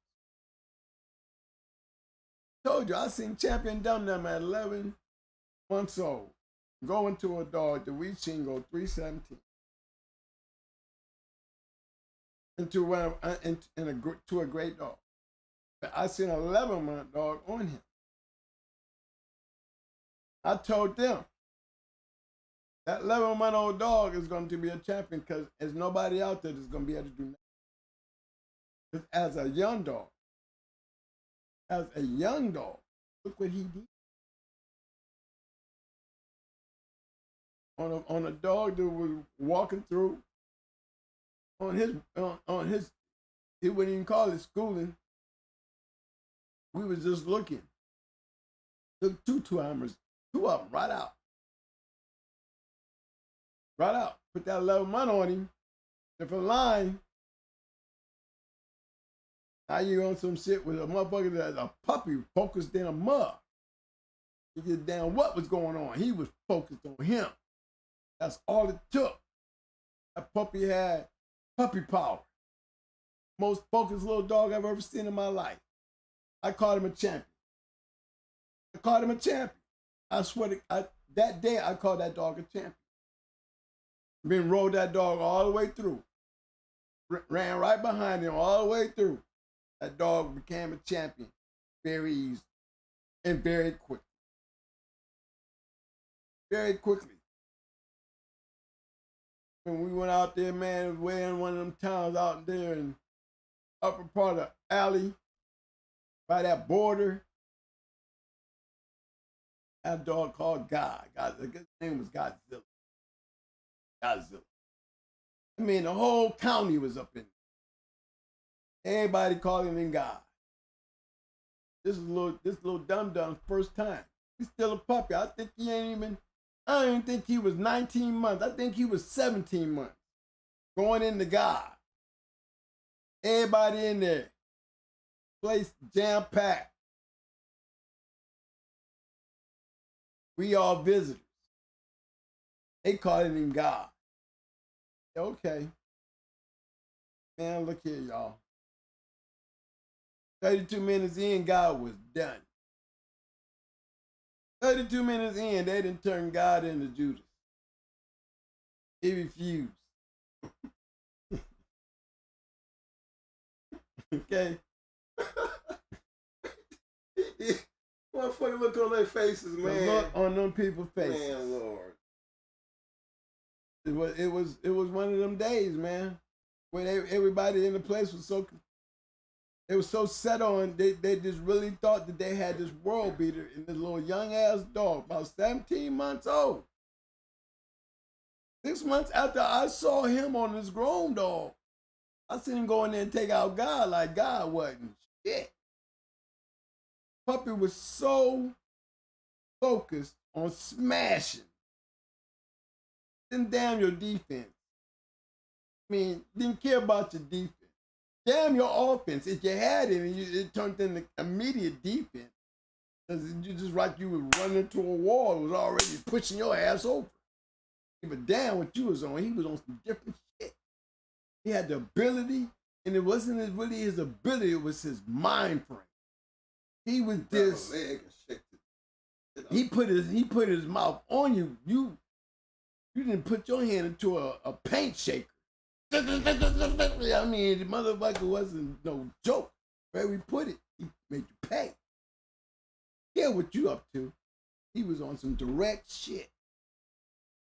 B: Told you, I seen Champion done them at 11 months old. Going to a dog that we seen go 317. To a great dog. But I seen an 11-month dog on him. I told them, that 11-month-old dog is going to be a champion because there's nobody out there that's going to be able to do nothing. As a young dog, look what he did. On a dog that was walking through, on his, he wouldn't even call it schooling. We was just looking. Took two of them right out. Right out. Put that 11-month on him. Different line. Now you on some shit with a motherfucker that's a puppy focused in a mug. You get down what was going on. He was focused on him. That's all it took. That puppy had puppy power. Most focused little dog I've ever seen in my life. I called him a champion. I swear that day I called that dog a champion. Been rode that dog all the way through. Ran right behind him all the way through. That dog became a champion very easy and very quick. Very quickly. When we went out there, man, way in one of them towns out there in upper part of Alley, by that border. That dog called God. His name was Godzilla. Godzilla. I mean, the whole county was up in there. Everybody calling him God. This little dum-dum first time. He's still a puppy. I don't even think he was 19 months. I think he was 17 months. Going into God. Everybody in there. Place jam-packed. We all visitors. They calling him God. Okay. Man, look here, y'all. 32 minutes in, God was done. 32 minutes in, they didn't turn God into Judas. He refused. Okay?
C: Motherfucker, look on their faces, man.
B: The look on them people's faces.
C: Man, Lord.
B: It was one of them days, man, where everybody in the place was so set on, they just really thought that they had this world beater in this little young ass dog, about 17 months old. 6 months after I saw him on this grown dog, I seen him go in there and take out God like God wasn't shit. Puppy was so focused on smashing. Then damn your defense. I mean, didn't care about your defense. Damn your offense. If you had it, and it turned into immediate defense. Because you just like you were running into a wall. It was already pushing your ass over. But damn what you was on. He was on some different shit. He had the ability, and it wasn't really his ability, it was his mind frame. He was this. He put his mouth on you. You didn't put your hand into a paint shaker. I mean, the motherfucker wasn't no joke. Where we put it, he made you pay. Yeah, what you up to? He was on some direct shit.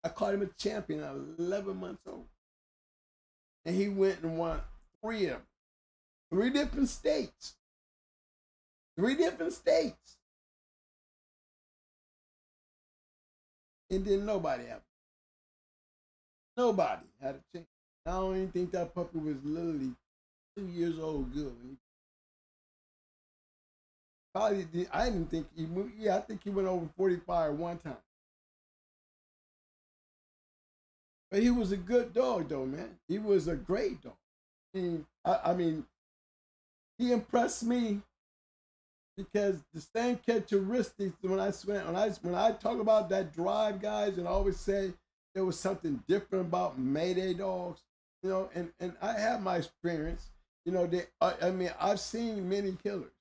B: I called him a champion at 11 months old. And he went and won 3 of them. 3 different states. 3 different states. And then nobody had. Nobody had a chance. I don't even think that puppy was literally 2 years old good. Probably, I didn't think he moved. Yeah, I think he went over 45 one time. But he was a good dog, though, man. He was a great dog. I mean, he impressed me because the same characteristics when I talk about that drive, guys, and I always say there was something different about Mayday dogs, you know, and I have my experience, you know. I've seen many killers.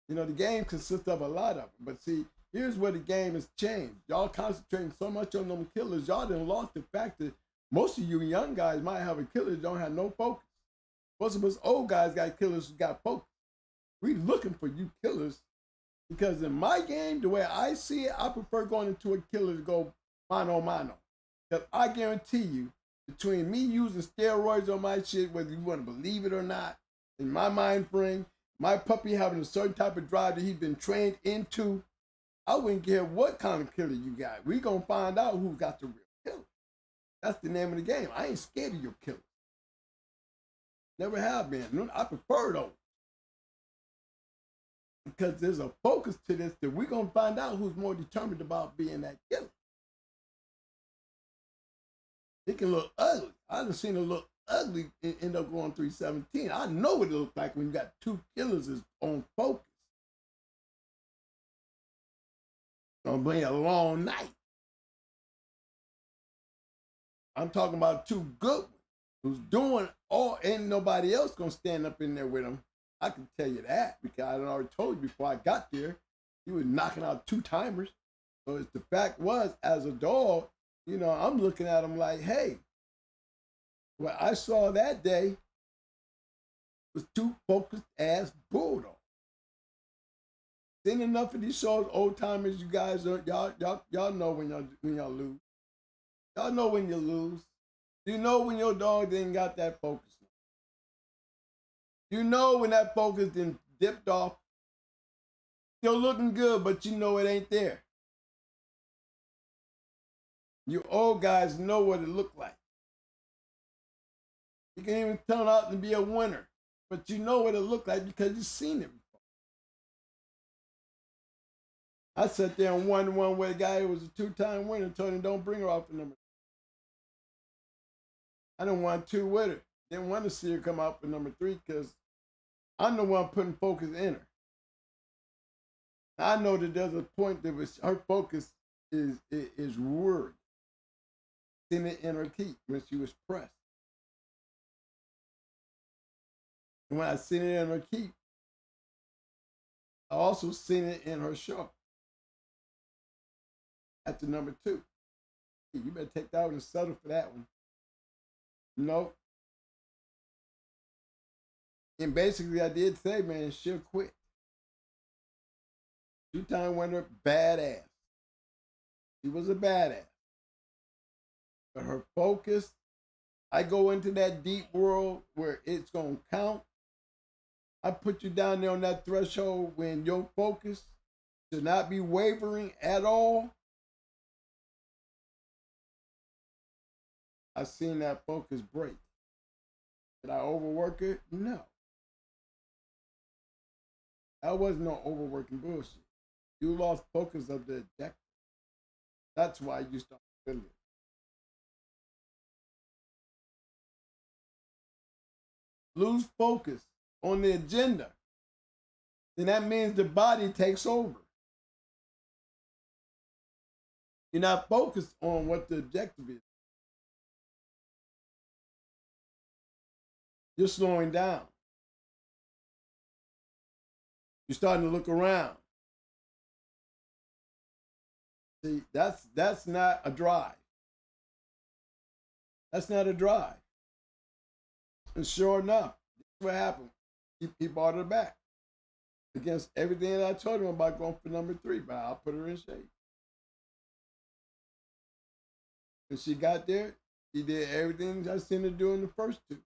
B: You know, the game consists of a lot of them, but see, here's where the game has changed. Y'all concentrating so much on them killers, y'all done lost the fact that most of you young guys might have a killer that don't have no focus. Most of us old guys got killers who got focus. We looking for you killers because in my game, the way I see it, I prefer going into a killer to go mano a mano. Because I guarantee you, between me using steroids on my shit, whether you want to believe it or not, in my mind frame, my puppy having a certain type of drive that he's been trained into, I wouldn't care what kind of killer you got. We gonna find out who got the real killer. That's the name of the game. I ain't scared of your killer. Never have been. I prefer those. Because there's a focus to this that we're gonna find out who's more determined about being that killer. It can look ugly. I done seen it look ugly and end up going 317. I know what it looks like when you got 2 killers is on focus. Gonna bring a long night. I'm talking about 2 good ones who's doing all, ain't nobody else gonna stand up in there with them. I can tell you that because I already told you before I got there, he was knocking out 2 timers. So the fact was, as a dog, you know, I'm looking at him like, hey, what I saw that day was 2 focused ass bulldogs. Seen enough of these shows, old timers, you guys, y'all know when y'all lose. Y'all know when you lose. You know when your dog didn't got that focus. You know when that focus then dipped off Still looking good, but you know it ain't there. You old guys know what it looked like. You can even turn out to be a winner, but you know what it looked like because you've seen it before. I sat there and won one with a guy who was a 2-time winner, told him don't bring her off the number. I didn't want 2 with her. Didn't want to see her come out for number 3 because I'm the one putting focus in her. I know that there's a point that her focus is word. Seen it in her teeth when she was pressed. And when I seen it in her keep, I also seen it in her show. At the number 2. Hey, you better take that one and settle for that one. No. And basically I did say, man, she'll quit. 2-time winner, badass. She was a badass. But her focus, I go into that deep world where it's going to count. I put you down there on that threshold when your focus should not be wavering at all. I've seen that focus break. Did I overwork it? No. That was no overworking bullshit. You lost focus of the objective. That's why you start feeling it. Lose focus on the agenda, then that means the body takes over. You're not focused on what the objective is. You're slowing down. You're starting to look around. See, that's not a drive. That's not a drive. And sure enough, what happened? He brought her back against everything that I told him about going for number 3, but I'll put her in shape. When she got there, she did everything I seen her do in the first 2.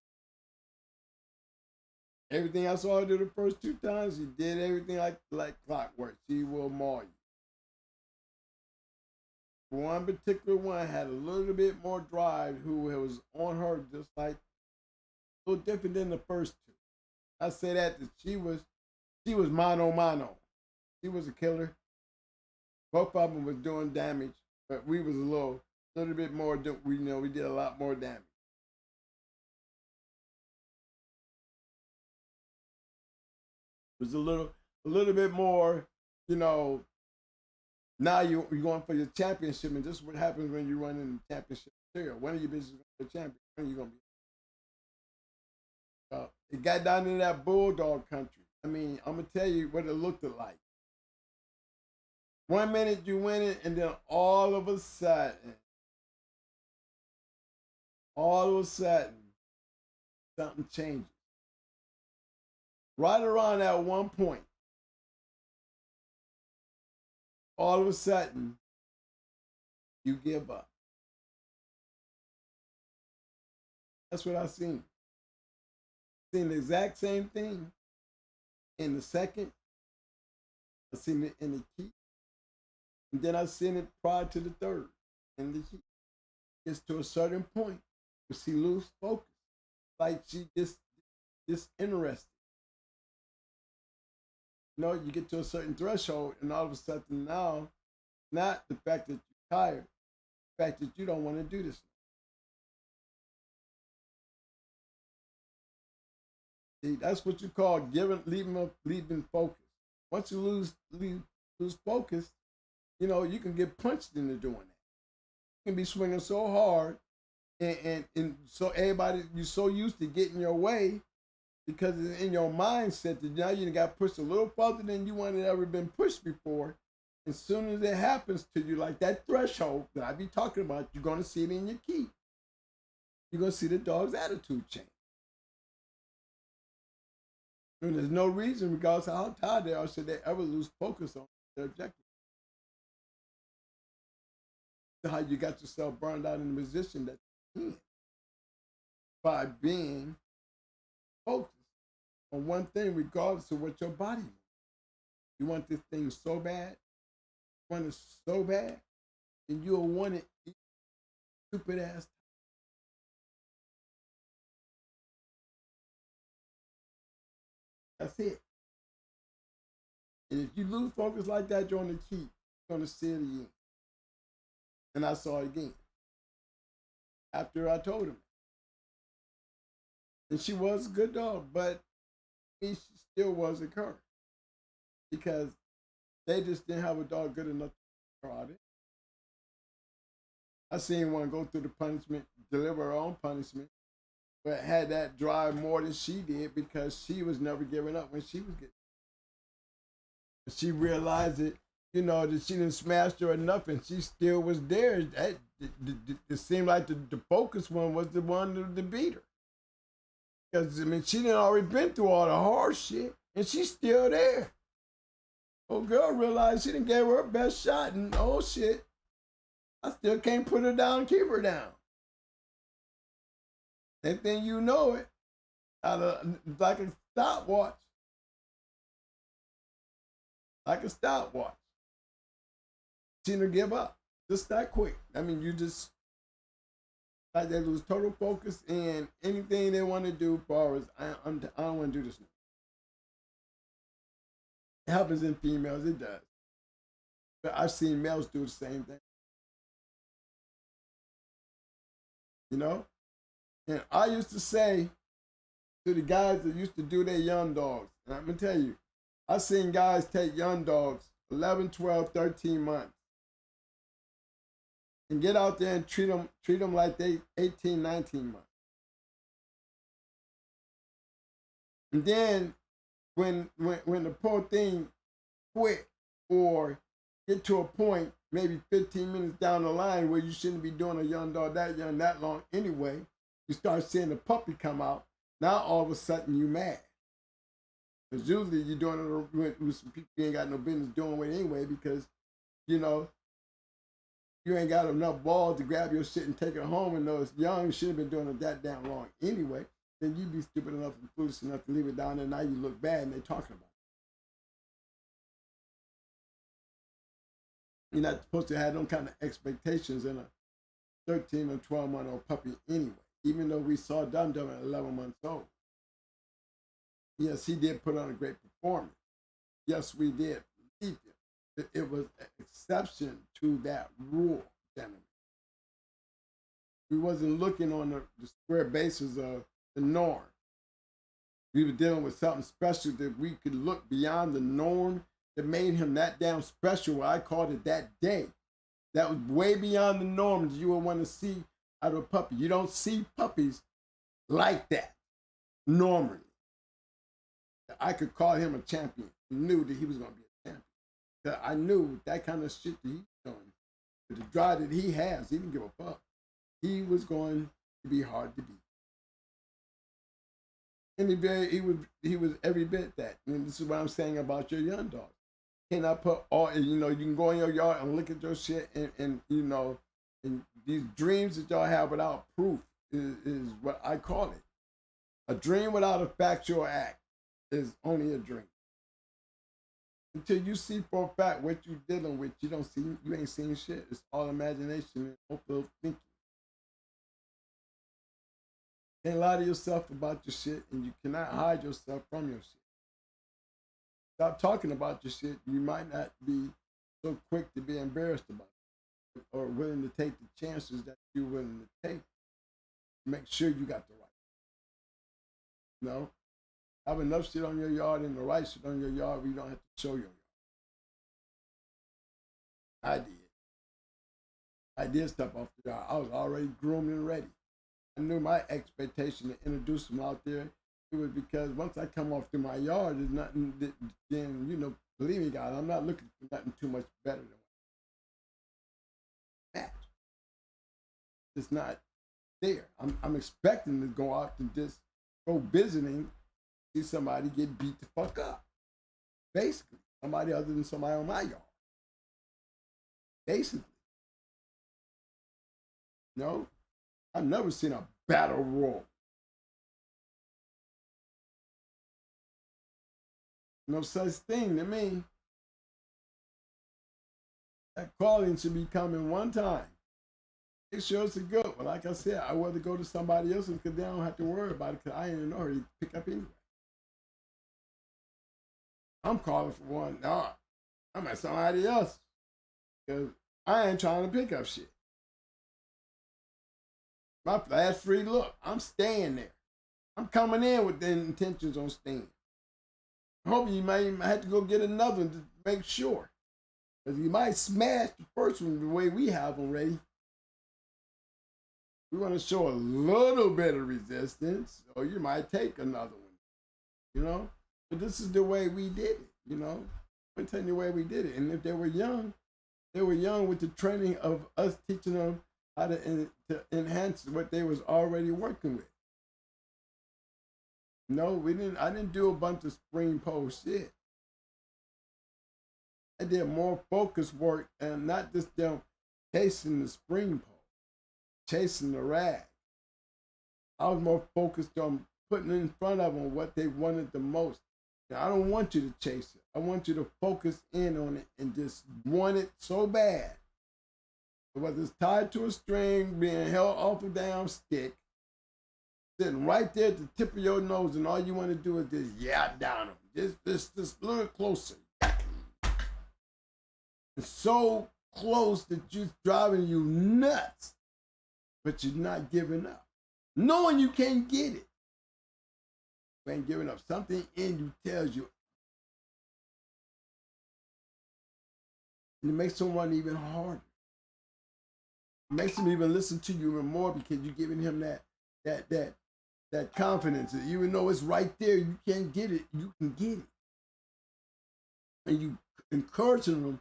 B: Everything I saw her do the first 2 times, she did everything like clockwork. She will maul you. One particular one had a little bit more drive, who was on her just like a little different than the first 2. I say that she was mano mano. She was a killer. Both of them was doing damage, but we was a little bit more. We did a lot more damage. It was a little bit more. Now you're going for your championship, and this is what happens when you run in the championship material. One of your bitches is going to be a champion. When are you going to be? It got down in that bulldog country. I mean, I'm going to tell you what it looked like. 1 minute you win it, and then all of a sudden, something changes. Right around that one point, all of a sudden, you give up. That's what I seen. Seen the exact same thing in the second. I seen it in the heat. And then I seen it prior to the third in the heat. It's to a certain point where she lose focus. Like she just disinterested. You get to a certain threshold and all of a sudden now, not the fact that you're tired, the fact that you don't want to do this. See, that's what you call leaving focus. Once you lose focus, you can get punched into doing that. You can be swinging so hard, and so everybody, you're so used to getting your way because it's in your mindset that now you got pushed a little farther than you wanted ever been pushed before. As soon as it happens to you, like that threshold that I be talking about, you're going to see it in your key. You're going to see the dog's attitude change. And there's no reason, regardless of how tired they are, should they ever lose focus on their objective. How you got yourself burned out in the position that you're in by being focused on one thing, regardless of what your body wants. You want this thing so bad, you want it so bad, and you'll want it stupid ass. That's it. And if you lose focus like that, you're on the key. You're going to see it again. And I saw it again. After I told him. And she was a good dog, but she still wasn't her. Because they just didn't have a dog good enough to draw it. I seen one go through the punishment, deliver her own punishment, but had that drive more than she did because she was never giving up when she was getting. She realized it, you know, that she didn't smash her or nothing. She still was there. It seemed like the focus one was the one to beat her. Because, I mean, she didn't already been through all the hard shit, and she's still there. Old girl realized she didn't give her best shot, and oh shit, I still can't put her down and keep her down. Next thing you know it, like a stopwatch. Like a stopwatch. Seen her give up. Just that quick. I mean, you just, like they lose total focus in anything they want to do as far as, I don't want to do this now. It happens in females, it does. But I've seen males do the same thing. You know? And I used to say to the guys that used to do their young dogs, and I'm going to tell you, I've seen guys take young dogs 11, 12, 13 months and get out there and treat them like they 18, 19 months. And then when the poor thing quit or get to a point, maybe 15 minutes down the line where you shouldn't be doing a young dog that young, that long anyway, you start seeing the puppy come out. Now all of a sudden you mad. Because usually you're doing it with some people you ain't got no business doing with anyway because, you know, you ain't got enough balls to grab your shit and take it home and know it's young. You should have been doing it that damn long anyway. Then you'd be stupid enough and foolish enough to leave it down there. Now you look bad and they're talking about it. You're not supposed to have them kind of expectations in a 13 or 12-month-old puppy anyway, even though we saw Dum Dum at 11 months old. Yes, he did put on a great performance. Yes, we did believe him. It was an exception to that rule, gentlemen. We wasn't looking on the square basis of the norm. We were dealing with something special that we could look beyond the norm that made him that damn special. I called it that day. That was way beyond the norm that you would want to see out of a puppy. You don't see puppies like that normally. I could call him a champion. I knew that he was going to be a champion. I knew that kind of shit that he's doing, with the drive that he has, he didn't give a fuck. He was going to be hard to beat. And he was every bit that. And this is what I'm saying about your young dog. Can I put all, you know, you can go in your yard and look at your shit and you know, and these dreams that y'all have without proof is what I call it. A dream without a factual act is only a dream. Until you see for a fact what you're dealing with, you ain't seeing shit. It's all imagination and hopeful thinking. You can't lie to yourself about your shit, and you cannot hide yourself from your shit. Stop talking about your shit. You might not be so quick to be embarrassed about it or willing to take the chances that you're willing to take. Make sure you got the right. You know? Have enough shit on your yard and the right shit on your yard where you don't have to show your yard. I did step off the yard. I was already groomed and ready. I knew my expectation to introduce them out there. It was because once I come off through my yard, there's nothing that, then, you know, believe me, God, I'm not looking for nothing too much better than that. It's not there. I'm expecting to go out and just go visiting, see somebody get beat the fuck up. Basically, somebody other than somebody on my yard. Basically. No, I've never seen a battle royal. No such thing to me. That calling should be coming one time. Make sure it's a good one. Like I said, I rather go to somebody else's because they don't have to worry about it because I ain't in a hurry to pick up anyway. I'm calling for one. No, I'm at somebody else because I ain't trying to pick up shit. My last free look, I'm staying there. I'm coming in with the intentions on staying. I hope you might have to go get another one to make sure. Because you might smash the first one the way we have already. We want to show a little bit of resistance, or you might take another one, you know? But this is the way we did it, you know? I'm telling you the way we did it. And if they were young with the training of us teaching them how to enhance what they was already working with. No, I didn't do a bunch of spring pole shit. I did more focused work and not just them chasing the spring pole, chasing the rag. I was more focused on putting in front of them what they wanted the most. Now, I don't want you to chase it. I want you to focus in on it and just want it so bad. Whether it's tied to a string, being held off a damn stick, sitting right there at the tip of your nose, and all you want to do is just yap down them. Just a little closer. It's so close that you're driving you nuts, but you're not giving up. Knowing you can't get it. You ain't giving up. Something in you tells you. And it makes someone even harder. It makes them even listen to you even more because you're giving him that confidence. That even though it's right there, you can't get it, you can get it. And you encouraging them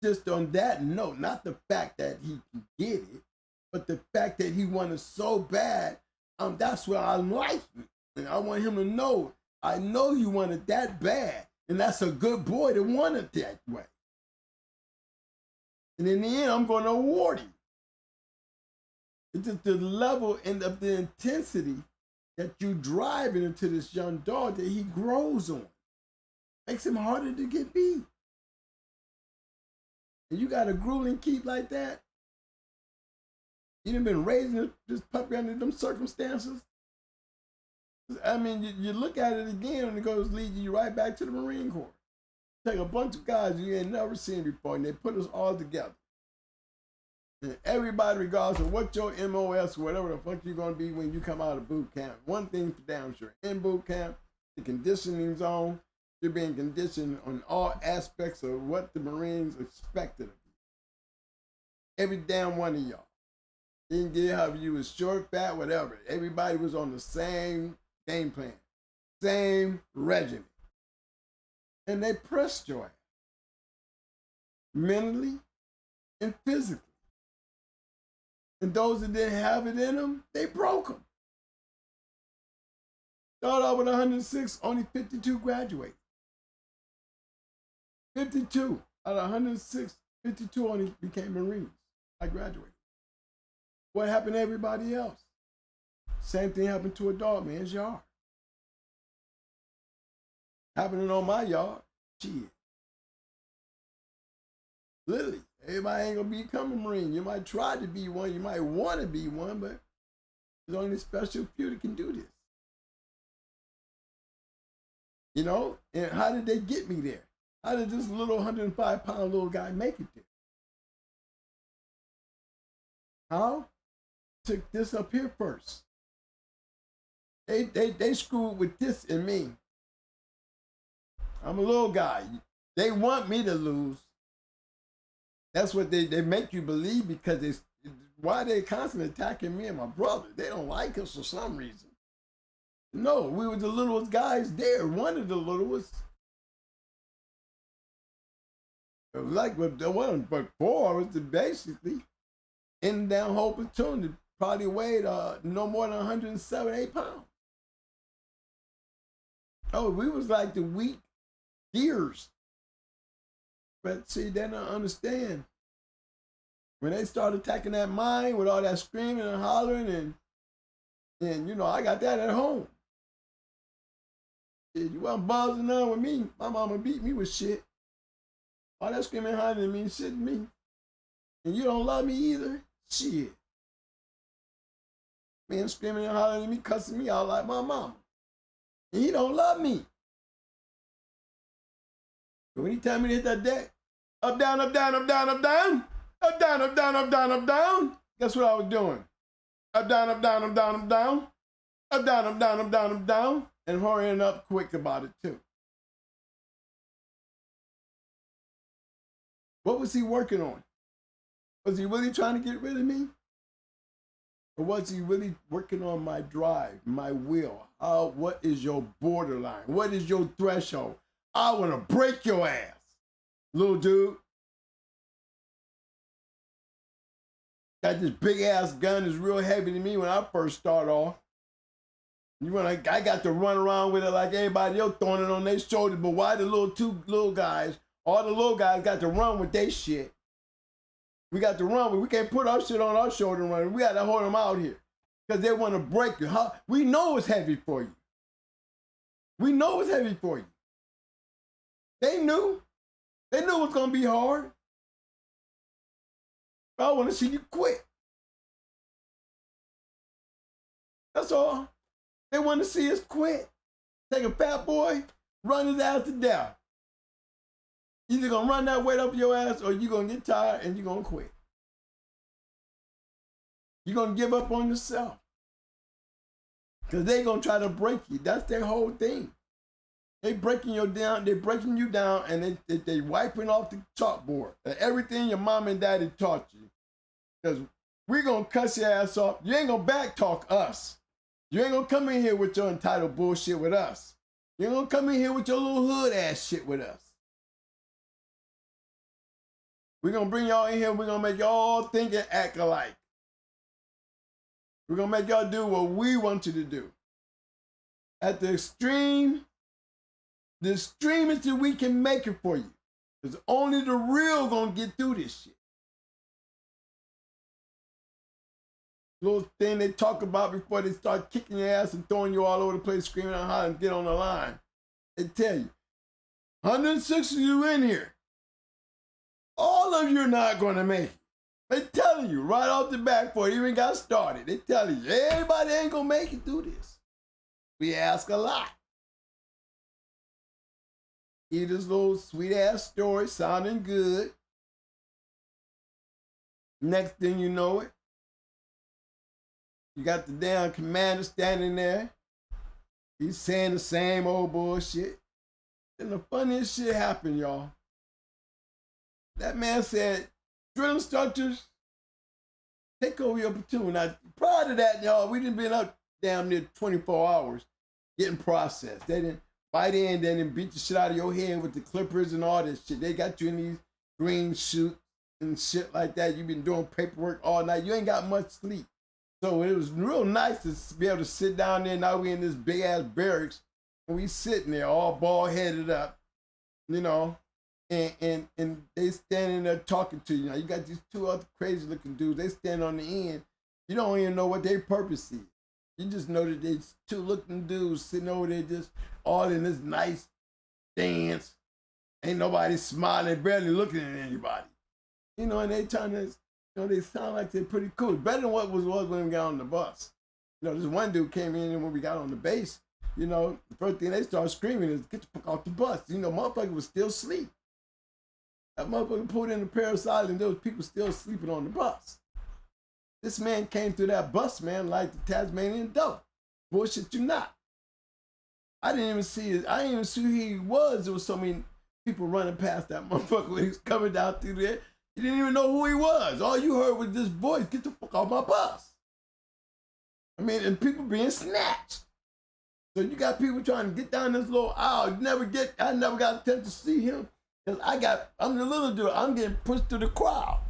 B: just on that note, not the fact that he can get it, but the fact that he wanted so bad. That's where I like it. And I want him to know, I know you want it that bad. And that's a good boy to want it that way. And in the end, I'm going to award him. It's just the level and of the intensity that you driving into this young dog that he grows on. Makes him harder to get beat. And you got a grueling keep like that. You done been raising this puppy under them circumstances. I mean, you look at it again and it goes lead you right back to the Marine Corps. Take a bunch of guys you ain't never seen before and they put us all together. And everybody, regardless of what your MOS, whatever the fuck you're going to be when you come out of boot camp, one thing for damn sure, in boot camp, the conditioning zone, you're being conditioned on all aspects of what the Marines expected of you. Every damn one of y'all. You didn't get how you was short, fat, whatever. Everybody was on the same game plan, same regimen. And they pressed your ass. Mentally and physically. And those that didn't have it in them, they broke them. Started out with 106, only 52 graduated. 52 out of 106, 52 only became Marines. I graduated. What happened to everybody else? Same thing happened to a dog man's yard. Happening on my yard, shit. Literally, everybody ain't gonna become a Marine. You might try to be one, you might want to be one, but there's only a special few that can do this. You know, and how did they get me there? How did this little 105-pound little guy make it there? How? Took this up here first. They screwed with this in me. I'm a little guy. They want me to lose. That's what they make you believe because why they constantly attacking me and my brother. They don't like us for some reason. No, we were the littlest guys there. One of the littlest. It was like the one, but four was basically in that whole platoon that probably weighed no more than 107, 8 pounds. Oh, we was like the weak deers. But see, they don't understand. When they start attacking that mine with all that screaming and hollering and you know, I got that at home. You wasn't bothering none with me. My mama beat me with shit. All that screaming and hollering didn't mean shit to me. And you don't love me either? Shit. Man screaming and hollering at me, cussing me out like my mama. And he don't love me. But when he tell me to hit that deck, up, down, up, down, up, down, up, down, up, down, up, down, up, down, up, down, guess what I was doing? Up, down, up, down, up, down, up, down, up, down, up, down, up, down, up, down, and hurrying up quick about it too. What was he working on? Was he really trying to get rid of me? Or was he really working on my drive, my will? What is your borderline? What is your threshold? I want to break your ass, little dude. Got this big ass gun that's real heavy to me when I first start off. I got to run around with it like everybody else throwing it on their shoulders, but why the two little guys, all the little guys got to run with their shit? We got to run with, we can't put our shit on our shoulder and run. We got to hold them out here because they want to break you. We know it's heavy for you. We know it's heavy for you. They knew it was going to be hard. I want to see you quit. That's all. They want to see us quit. Take a fat boy, run his ass to death. Either going to run that weight up your ass or you're going to get tired and you're going to quit. You're going to give up on yourself. Because they're going to try to break you. That's their whole thing. They're breaking you down, and they wiping off the chalkboard. Everything your mom and daddy taught you. Because we're going to cuss your ass off. You ain't going to backtalk us. You ain't going to come in here with your entitled bullshit with us. You ain't going to come in here with your little hood ass shit with us. We're going to bring y'all in here. We're going to make y'all think and act alike. We're going to make y'all do what we want you to do. At the extreme is that we can make it for you. Because only the real going to get through this shit. Little thing they talk about before they start kicking your ass and throwing you all over the place, screaming and hollering, get on the line. They tell you, 106 of you in here. All of you are not going to make it. They telling you right off the bat before it even got started. They telling you, everybody ain't going to make it through this. We ask a lot. Hear this little sweet-ass story sounding good. Next thing you know it, you got the damn commander standing there. He's saying the same old bullshit. And the funniest shit happened, y'all. That man said, drill instructors, take over your platoon. Now, prior to that, y'all, we didn't been up damn near 24 hours getting processed. They didn't fight in, they didn't beat the shit out of your head with the clippers and all this shit. They got you in these green suits and shit like that. You've been doing paperwork all night. You ain't got much sleep. So it was real nice to be able to sit down there. Now we in this big ass barracks and we sitting there all bald headed up, you know, and they standing there talking to you. Now you got these two other crazy looking dudes. They stand on the end. You don't even know what their purpose is. You just know that there's two looking dudes sitting over there just all in this nice dance. Ain't nobody smiling, barely looking at anybody. You know, and they trying to, they sound like they're pretty cool. Better than what was when we got on the bus. You know, this one dude came in and when we got on the base, you know, the first thing they started screaming is, get the fuck off the bus. You know, motherfucker was still asleep. That motherfucker pulled in the parasite and there was people still sleeping on the bus. This man came through that bus, man, like the Tasmanian devil. Bullshit you not. I didn't even see who he was. There was so many people running past that motherfucker when he was coming down through there. You didn't even know who he was. All you heard was this voice, get the fuck off my bus. I mean, and people being snatched. So you got people trying to get down this little aisle. I never got a chance to see him. Because I'm the little dude. I'm getting pushed through the crowd.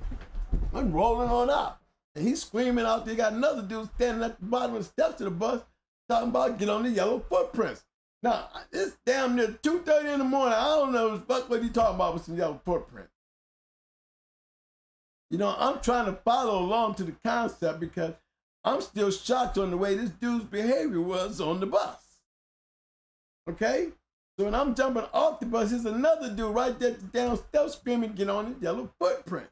B: I'm rolling on out. And he's screaming out there. Got another dude standing at the bottom of the steps of the bus talking about get on the yellow footprints. Now, it's damn near 2:30 in the morning. I don't know what he talking about with some yellow footprints. You know, I'm trying to follow along to the concept because I'm still shocked on the way this dude's behavior was on the bus. Okay? So when I'm jumping off the bus, there's another dude right there down steps screaming, get on the yellow footprint.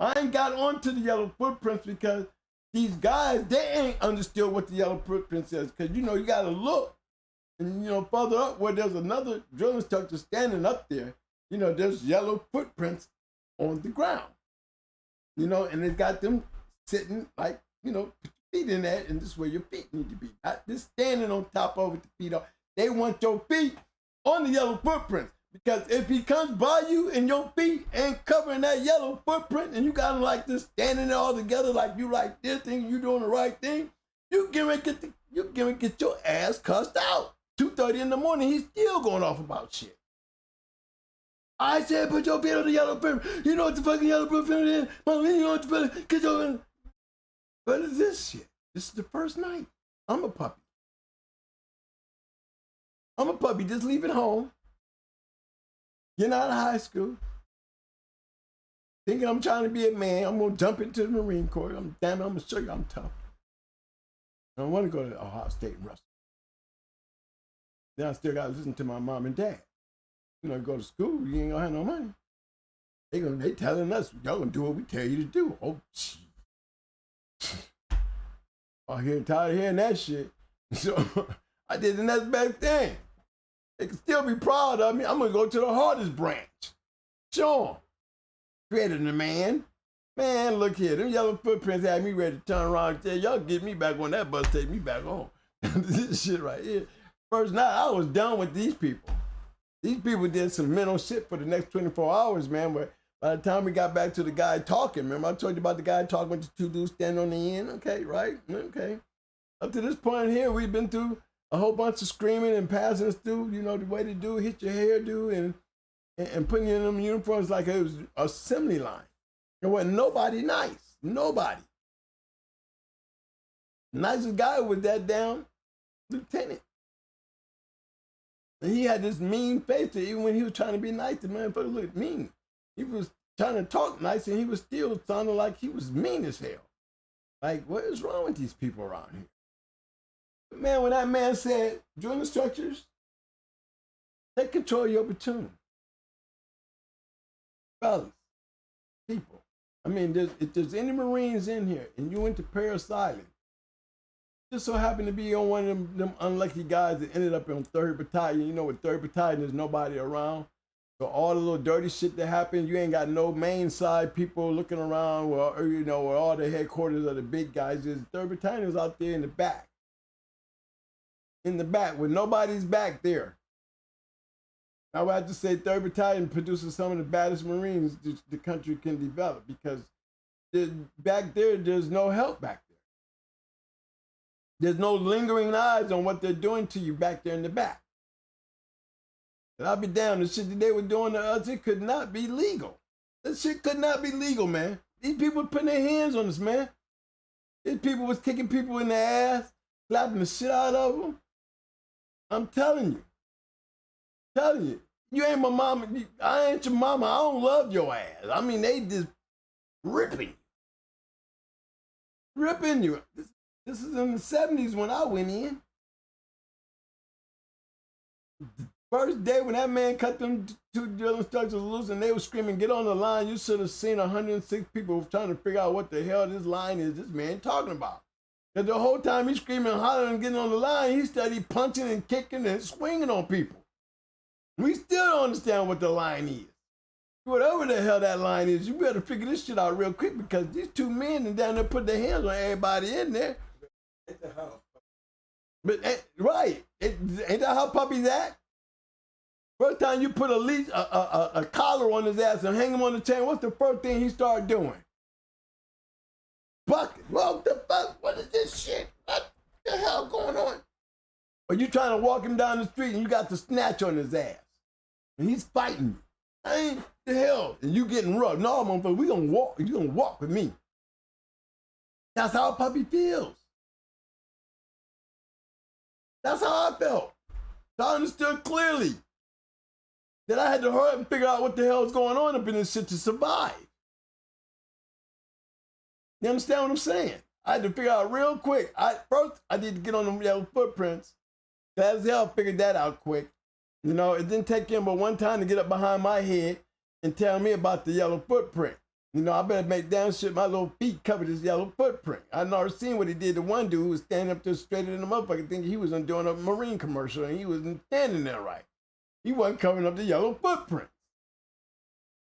B: I ain't got onto the yellow footprints because these guys, they ain't understood what the yellow footprint is. Because, you know, you got to look. And, you know, further up where there's another drill instructor standing up there, you know, there's yellow footprints on the ground. You know, and it's got them sitting like, you know, put your feet in that, and this is where your feet need to be. Not just standing on top of it, the feet up. They want your feet on the yellow footprints. Because if he comes by you and your feet ain't covering that yellow footprint and you got him like this standing there all together like you like this thing, you doing the right thing, you gonna get your ass cussed out. 2:30 in the morning, he's still going off about shit. I said put your feet on the yellow footprint. You know what the fucking yellow footprint is? Mom, you know what the fucking, get your... What is this shit? This is the first night. I'm a puppy. Just leaving home. Getting out of high school, thinking I'm trying to be a man. I'm gonna jump into the Marine Corps. I'm gonna show you I'm tough. I don't want to go to Ohio State and wrestle. Then I still gotta listen to my mom and dad. You know, go to school, you ain't gonna have no money. They telling us, y'all gonna do what we tell you to do. Oh, shit. I'm tired of hearing that shit. So I did the next best thing. They can still be proud of me. I'm gonna go to the hardest branch. Sure. Created a man. Man, look here. Them yellow footprints had me ready to turn around and tell y'all get me back on that bus, take me back home. This shit right here. First night, I was done with these people. These people did some mental shit for the next 24 hours, man. But by the time we got back to the guy talking, remember I told you about the guy talking with the two dudes standing on the end? Okay, right? Okay. Up to this point here, we've been through a whole bunch of screaming and passing us through, you know, the way to do, hit your hair, dude, and putting you in them uniforms like it was an assembly line. There wasn't nobody nice. Nobody. The nicest guy was that damn lieutenant. And he had this mean face to even when he was trying to be nice, the motherfucker looked mean. He was trying to talk nice and he was still sounding like he was mean as hell. Like, what is wrong with these people around here? But man, when that man said, drill instructors, take control of your platoon. Fellas, people. I mean, if there's any Marines in here and you went to Paris Island, just so happened to be on one of them unlucky guys that ended up in 3rd Battalion. You know, with 3rd Battalion, there's nobody around. So all the little dirty shit that happened, you ain't got no main side people looking around where, you know, where all the headquarters of the big guys is. 3rd Battalion is out there in the back. In the back, where nobody's back there. I would have to say 3rd Battalion produces some of the baddest Marines the country can develop because back there, there's no help back there. There's no lingering eyes on what they're doing to you back there in the back. And I'll be damned, the shit that they were doing to us, it could not be legal. That shit could not be legal, man. These people were putting their hands on us, man. These people was kicking people in the ass, slapping the shit out of them. I'm telling you. You ain't my mama. I ain't your mama. I don't love your ass. I mean, they just ripping you. This is in the 70s when I went in. The first day when that man cut them two drill instructors loose and they were screaming, get on the line, you should have seen 106 people trying to figure out what the hell this line is this man talking about. Because the whole time he's screaming, hollering, and getting on the line, he started punching and kicking and swinging on people. We still don't understand what the line is. Whatever the hell that line is, you better figure this shit out real quick because these two men are down there put their hands on everybody in there.
C: At the house.
B: But right, ain't that how puppies act? First time you put a collar on his ass and hang him on the chain, what's the first thing he start doing? Bucket. What the fuck? What is this shit? What the hell going on? Or you trying to walk him down the street and you got the snatch on his ass. And he's fighting you. Ain't the hell? And you getting rough. No, motherfucker, we gonna walk. You gonna walk with me. That's how a puppy feels. That's how I felt. So I understood clearly that I had to hurry up and figure out what the hell is going on up in this shit to survive. You understand what I'm saying? I had to figure out real quick. First, I need to get on them yellow footprints. Fast as hell, figured that out quick. You know, it didn't take him but one time to get up behind my head and tell me about the yellow footprint. You know, I better make damn sure my little feet cover this yellow footprint. I never seen what he did to one dude who was standing up there straighter than a motherfucker thinking he was doing a Marine commercial and he wasn't standing there right. He wasn't covering up the yellow footprint.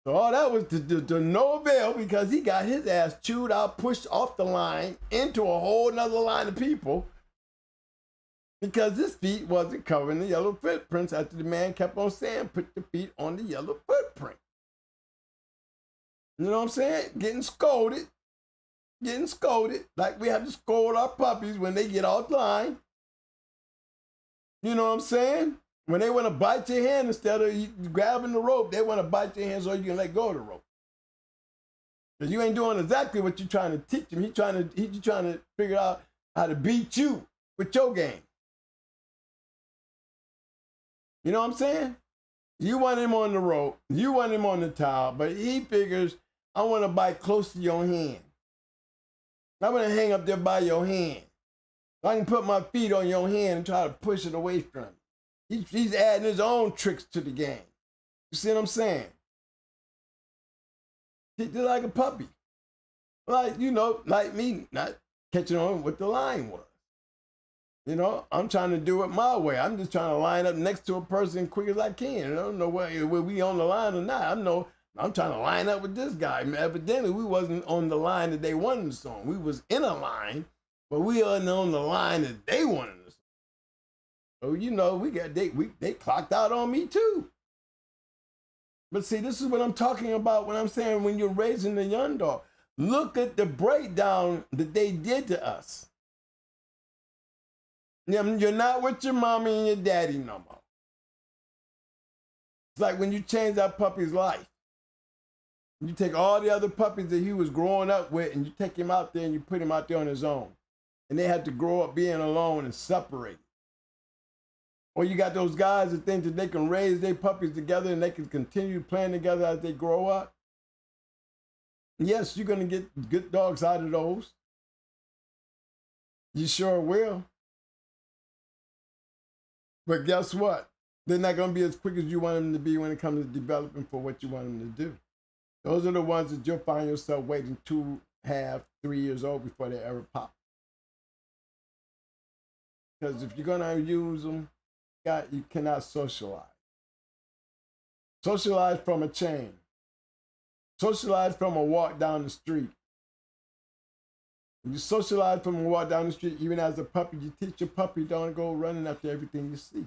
B: So all that was to no avail because he got his ass chewed out, pushed off the line into a whole nother line of people because his feet wasn't covering the yellow footprints after the man kept on saying, put the feet on the yellow footprint. You know what I'm saying? Getting scolded like we have to scold our puppies when they get off the line. You know what I'm saying? When they want to bite your hand instead of grabbing the rope, they want to bite your hand so you can let go of the rope. Because you ain't doing exactly what you're trying to teach him. He's trying to figure out how to beat you with your game. You know what I'm saying? You want him on the rope, you want him on the towel, but he figures, I want to bite close to your hand. I want to hang up there by your hand. I can put my feet on your hand and try to push it away from you. He's adding his own tricks to the game. You see what I'm saying? He's like a puppy. Like, you know, like me, not catching on what the line was. You know, I'm trying to do it my way. I'm just trying to line up next to a person quick as I can. I don't know whether we on the line or not. I'm trying to line up with this guy. Evidently, we wasn't on the line that they wanted us on. We was in a line, but we wasn't on the line that they wanted us on. So, you know, they clocked out on me too. But see, this is what I'm talking about when I'm saying when you're raising the young dog. Look at the breakdown that they did to us. You're not with your mommy and your daddy no more. It's like when you change that puppy's life. You take all the other puppies that he was growing up with and you take him out there and you put him out there on his own. And they had to grow up being alone and separated. Or you got those guys that think that they can raise their puppies together and they can continue playing together as they grow up. Yes, you're going to get good dogs out of those. You sure will. But guess what? They're not going to be as quick as you want them to be when it comes to developing for what you want them to do. Those are the ones that you'll find yourself waiting 2.5, 3 years old before they ever pop. Because if you're going to use them, you cannot socialize. Socialize from a chain. Socialize from a walk down the street. When you socialize from a walk down the street, even as a puppy, you teach your puppy don't go running after everything you see.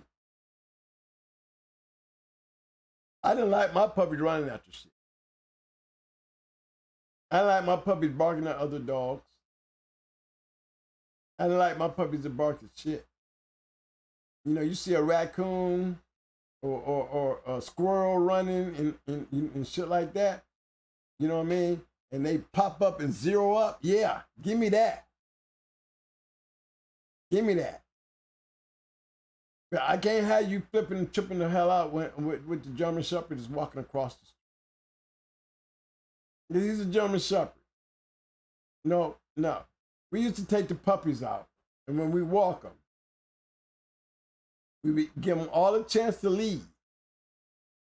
B: I didn't like my puppy running after shit. I didn't like my puppies barking at other dogs. I didn't like my puppies that bark at shit. You know, you see a raccoon or a squirrel running and shit like that. You know what I mean? And they pop up and zero up. Yeah, give me that. Give me that. But I can't have you flipping and tripping the hell out with the German Shepherd is walking across the street. He's a German Shepherd. No. We used to take the puppies out, and when we walk them, we give them all a chance to lead.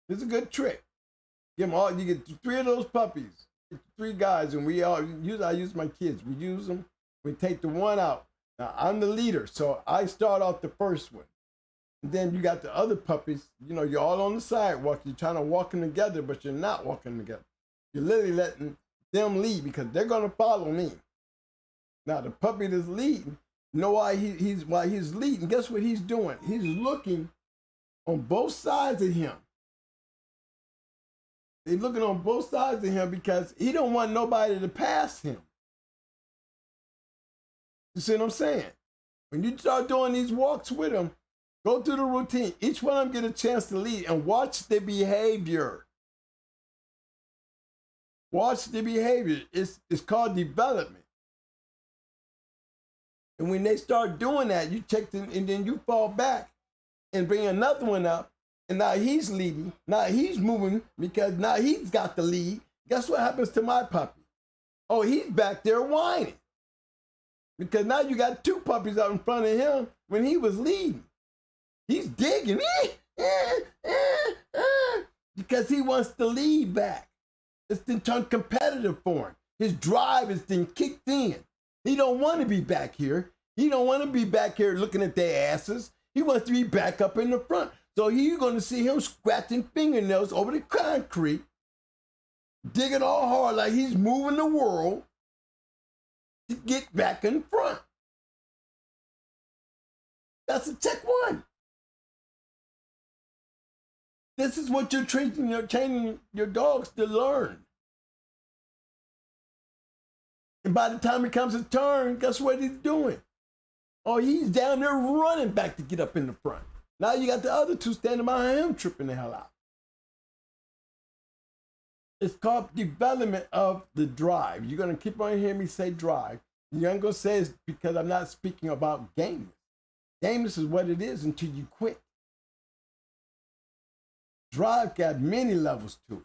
B: It's a good trick. Give them all. You get 3 of those puppies, 3 guys, and I use my kids. We use them. We take the one out. Now I'm the leader, so I start off the first one. And then you got the other puppies. You know, you're all on the sidewalk. You're trying to walk them together, but you're not walking together. You're literally letting them lead because they're gonna follow me. Now the puppy that's leading, you know why he's leading? Guess what he's doing? He's looking on both sides of him. He's looking on both sides of him because he don't want nobody to pass him. You see what I'm saying? When you start doing these walks with him, go through the routine. Each one of them get a chance to lead and watch their behavior. Watch the behavior. It's called development. And when they start doing that, you check them and then you fall back and bring another one up. And now he's leading. Now he's moving because now he's got the lead. Guess what happens to my puppy? Oh, he's back there whining. Because now you got 2 puppies out in front of him when he was leading. He's digging because he wants to lead back. It's then turned competitive for him. His drive is then kicked in. He don't want to be back here. He don't want to be back here looking at their asses. He wants to be back up in the front. So you're going to see him scratching fingernails over the concrete, digging all hard like he's moving the world to get back in front. That's a check one. This is what you're training your dogs to learn. And by the time it comes his turn, guess what he's doing? Oh, he's down there running back to get up in the front. Now you got the other two standing behind him tripping the hell out. It's called development of the drive. You're going to keep on hearing me say drive. You're going to say it's because I'm not speaking about gameness. Gameness is what it is until you quit. Drive got many levels to it.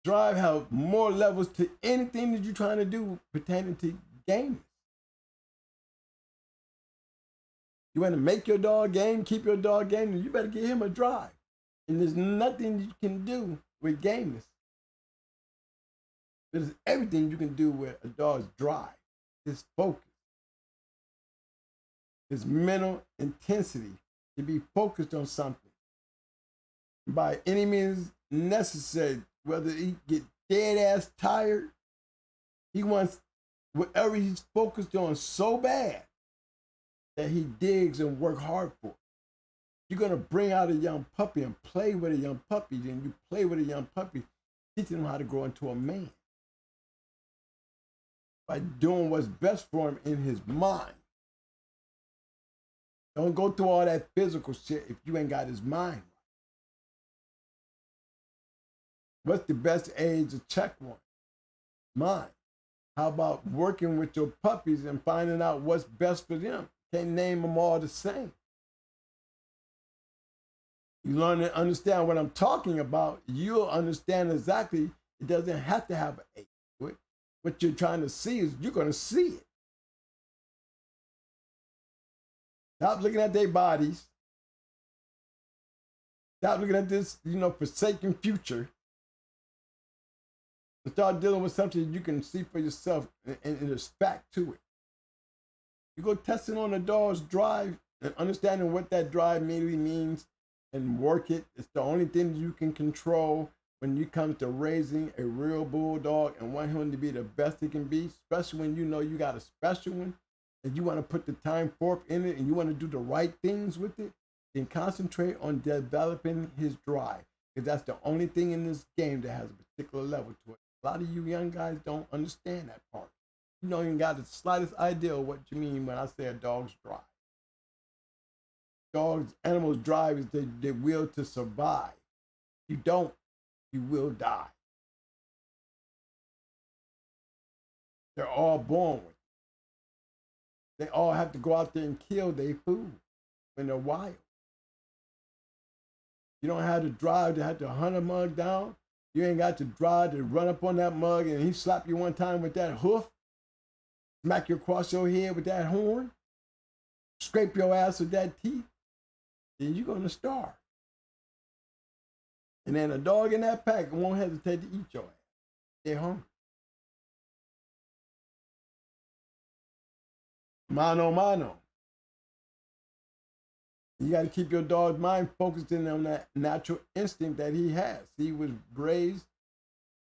B: Drive has more levels to anything that you're trying to do pertaining to gameness. You want to make your dog game, keep your dog game, then you better give him a drive. And there's nothing you can do with gameness. There's everything you can do with a dog's drive, his focus, his mental intensity, to be focused on something. By any means necessary, whether he get dead ass tired, he wants whatever he's focused on so bad that he digs and work hard for. You're going to bring out a young puppy and play with a young puppy. Then you play with a young puppy, teaching him how to grow into a man by doing what's best for him in his mind. Don't go through all that physical shit if you ain't got his mind right. What's the best age to check one? Mind. How about working with your puppies and finding out what's best for them? Can't name them all the same. You learn to understand what I'm talking about, you'll understand exactly it doesn't have to have an age to it. What you're trying to see is you're going to see it. Stop looking at their bodies. Stop looking at this, forsaken future. And start dealing with something you can see for yourself and there's fact to it. You go testing on a dog's drive and understanding what that drive really means and work it. It's the only thing you can control when you come to raising a real bulldog and want him to be the best he can be, especially when you know you got a special one and you want to put the time forth in it and you want to do the right things with it, then concentrate on developing his drive, because that's the only thing in this game that has a particular level to it. A lot of you young guys don't understand that part. You don't even got the slightest idea of what you mean when I say a dog's drive. Animals' drive is their will to survive. You don't, you will die. They're all born with it. They all have to go out there and kill their food when they're wild. You don't have the drive to have to hunt a mug down. You ain't got the drive to run up on that mug and he slap you one time with that hoof, smack you across your head with that horn, scrape your ass with that teeth, then you're going to starve. And then a dog in that pack won't hesitate to eat your ass. They're hungry. Mano, mano. You got to keep your dog's mind focused in on that natural instinct that he has. He was raised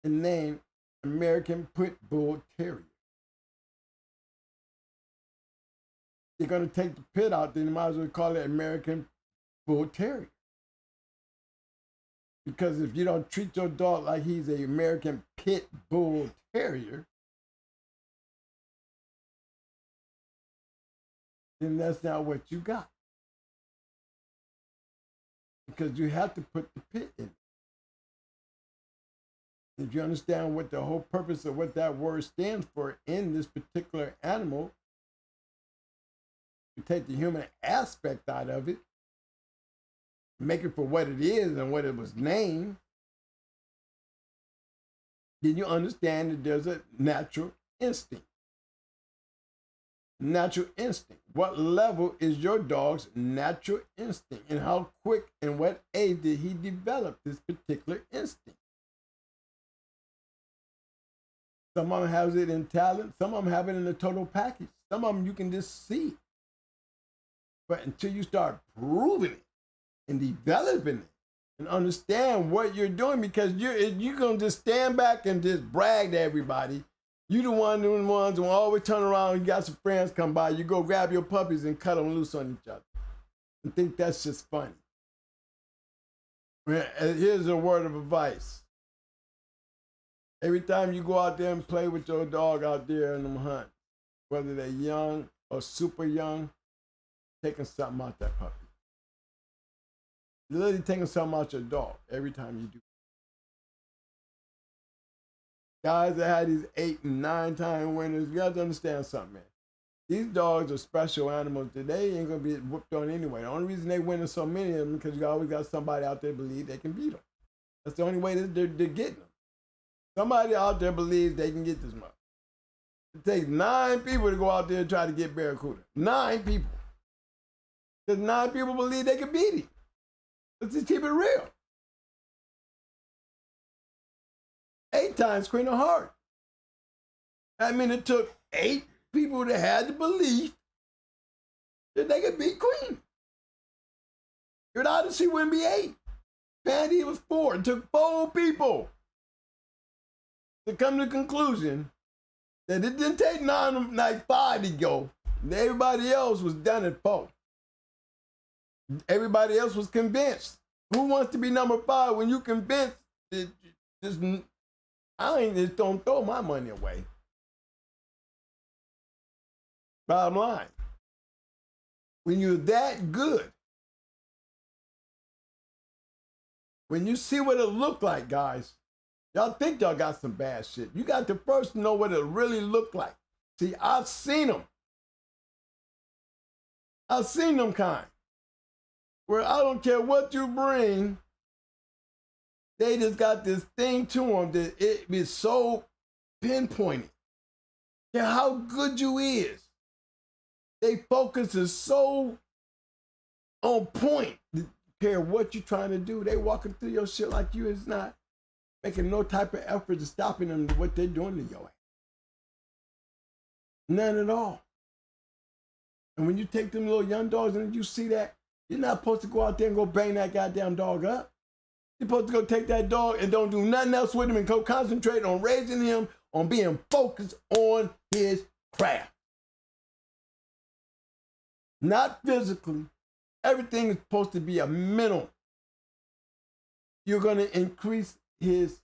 B: and named American Pit Bull Terrier. You're going to take the pit out, then you might as well call it American Bull Terrier. Because if you don't treat your dog like he's an American Pit Bull Terrier, then that's not what you got. Because you have to put the pit in. If you understand what the whole purpose of what that word stands for in this particular animal, you take the human aspect out of it, make it for what it is and what it was named, then you understand that there's a natural instinct. natural instinct. What level is your dog's natural instinct, and how quick and what age did he develop this particular instinct? Some of them have it in talent. Some of them have it in the total package. Some of them you can just see. But until you start proving it and developing it and understand what you're doing, because you're going to just stand back and just brag to everybody. You the ones who always turn around, you got some friends come by, you go grab your puppies and cut them loose on each other and think that's just funny. Here's a word of advice. Every time you go out there and play with your dog out there in them hunts, whether they're young or super young, taking something out that puppy. You're literally taking something out your dog every time you do. Guys that had these 8 and 9 time winners, you have to understand something, man. These dogs are special animals that they ain't gonna be whooped on anyway. The only reason they winning so many of them is because you always got somebody out there believe they can beat them. That's the only way that they're getting them. Somebody out there believes they can get this much. It takes 9 people to go out there and try to get Barracuda. 9 people. Because 9 people believe they can beat him. Let's just keep it real. 8 times Queen of Hearts. I mean, it took 8 people that had the belief that they could beat Queen. Your Odyssey wouldn't be 8. Pandy was 4. It took 4 people to come to the conclusion that it didn't take 5 to go. Everybody else was done at 4. Everybody else was convinced. Who wants to be number 5 when you convinced? I just don't throw my money away. Bottom line, when you're that good, when you see what it looked like, guys, y'all think y'all got some bad shit. You got to first know what it really looked like. See, I've seen them. I've seen them kind. Where I don't care what you bring, they just got this thing to them that it is so pinpointed. Yeah, how good you is. They focus is so on point. Care what you're trying to do. They walking through your shit like you is not making no type of effort to stopping them to what they're doing to your ass. None at all. And when you take them little young dogs and you see that, you're not supposed to go out there and go bang that goddamn dog up. You're supposed to go take that dog and don't do nothing else with him and go concentrate on raising him, on being focused on his craft. Not physically. Everything is supposed to be a mental. You're going to increase his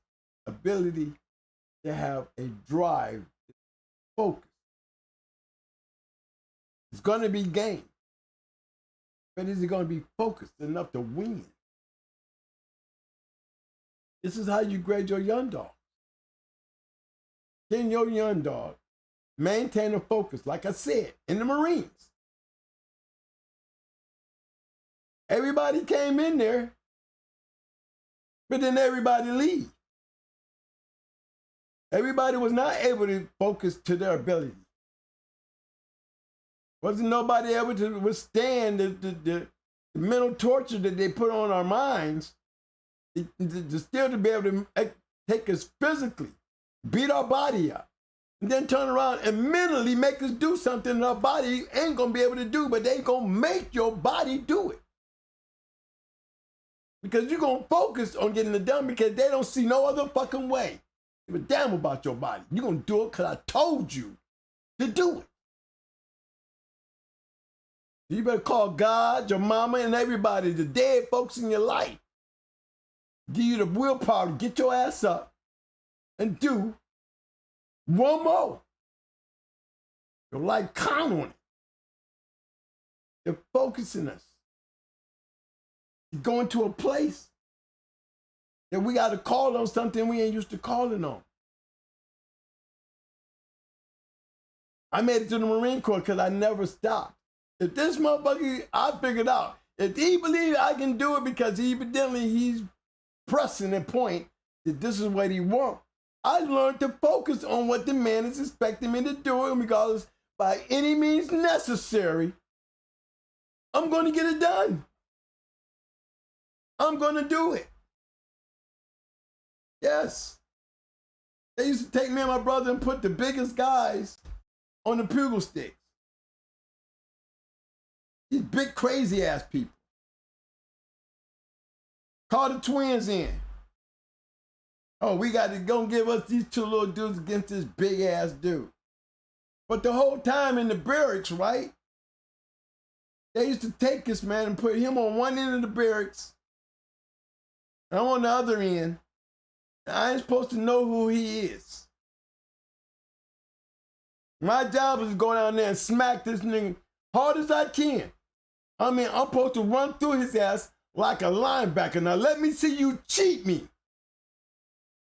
B: ability to have a drive, focus. It's going to be game. But is he going to be focused enough to win? This is how you grade your young dog. Can your young dog maintain a focus, like I said, in the Marines? Everybody came in there, but then everybody leave. Everybody was not able to focus to their ability. Wasn't nobody able to withstand the mental torture that they put on our minds to still to be able to take us physically, beat our body up, and then turn around and mentally make us do something that our body ain't gonna be able to do, but they gonna make your body do it. Because you're gonna focus on getting it done because they don't see no other fucking way. Give a damn about your body. You're gonna do it because I told you to do it. You better call God, your mama, and everybody, the dead folks in your life. Give you the willpower to get your ass up and do one more. Your life count on it. They're focusing us. You're going to a place that we got to call on something we ain't used to calling on. I made it to the Marine Corps because I never stopped. If this motherfucker, I figured out, if he believes I can do it because evidently he's pressing a point that this is what he wants, I learned to focus on what the man is expecting me to do, regardless if by any means necessary, I'm going to get it done. I'm going to do it. Yes. They used to take me and my brother and put the biggest guys on the bugle sticks. These big crazy ass people. Call the twins in. Oh, we got to go give us these two little dudes against this big ass dude. But the whole time in the barracks, right? They used to take this man and put him on one end of the barracks, and I'm on the other end. And I ain't supposed to know who he is. My job is to go down there and smack this nigga hard as I can. I mean, I'm supposed to run through his ass like a linebacker. Now let me see you cheat me.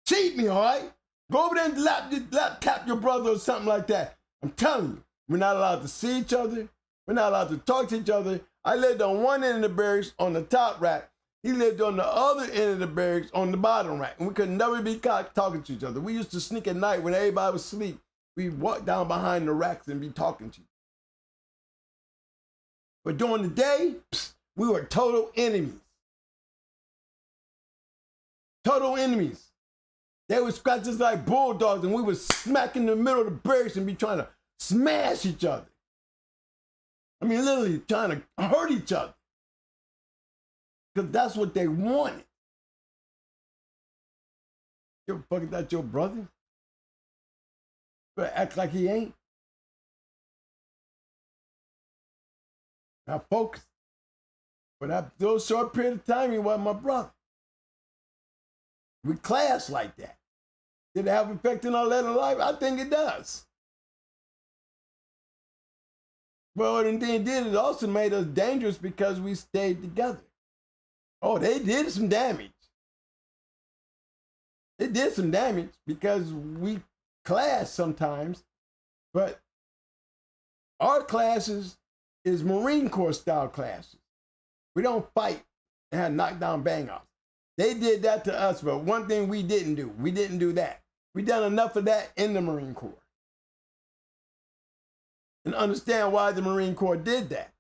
B: Cheat me, all right? Go over there and lap tap your brother or something like that. I'm telling you, we're not allowed to see each other. We're not allowed to talk to each other. I lived on one end of the barracks on the top rack. He lived on the other end of the barracks on the bottom rack. And we could never be caught talking to each other. We used to sneak at night when everybody was asleep. We'd walk down behind the racks and be talking to you. But during the day, we were total enemies. Total enemies. They would scratch us like bulldogs, and we would smack in the middle of the barracks and be trying to smash each other. I mean, literally trying to hurt each other. Because that's what they wanted. You ever fucking that your brother? But act like he ain't. Now focus. For that little short period of time, he wasn't my brother. We clash like that. Did it have an effect in our later life? I think it does. Well, and then it did, it also made us dangerous because we stayed together. Oh, they did some damage. It did some damage because we clash sometimes, but our classes is Marine Corps style classes. We don't fight and have knockdown bang-offs. They did that to us, but one thing we didn't do that. We done enough of that in the Marine Corps. And understand why the Marine Corps did that.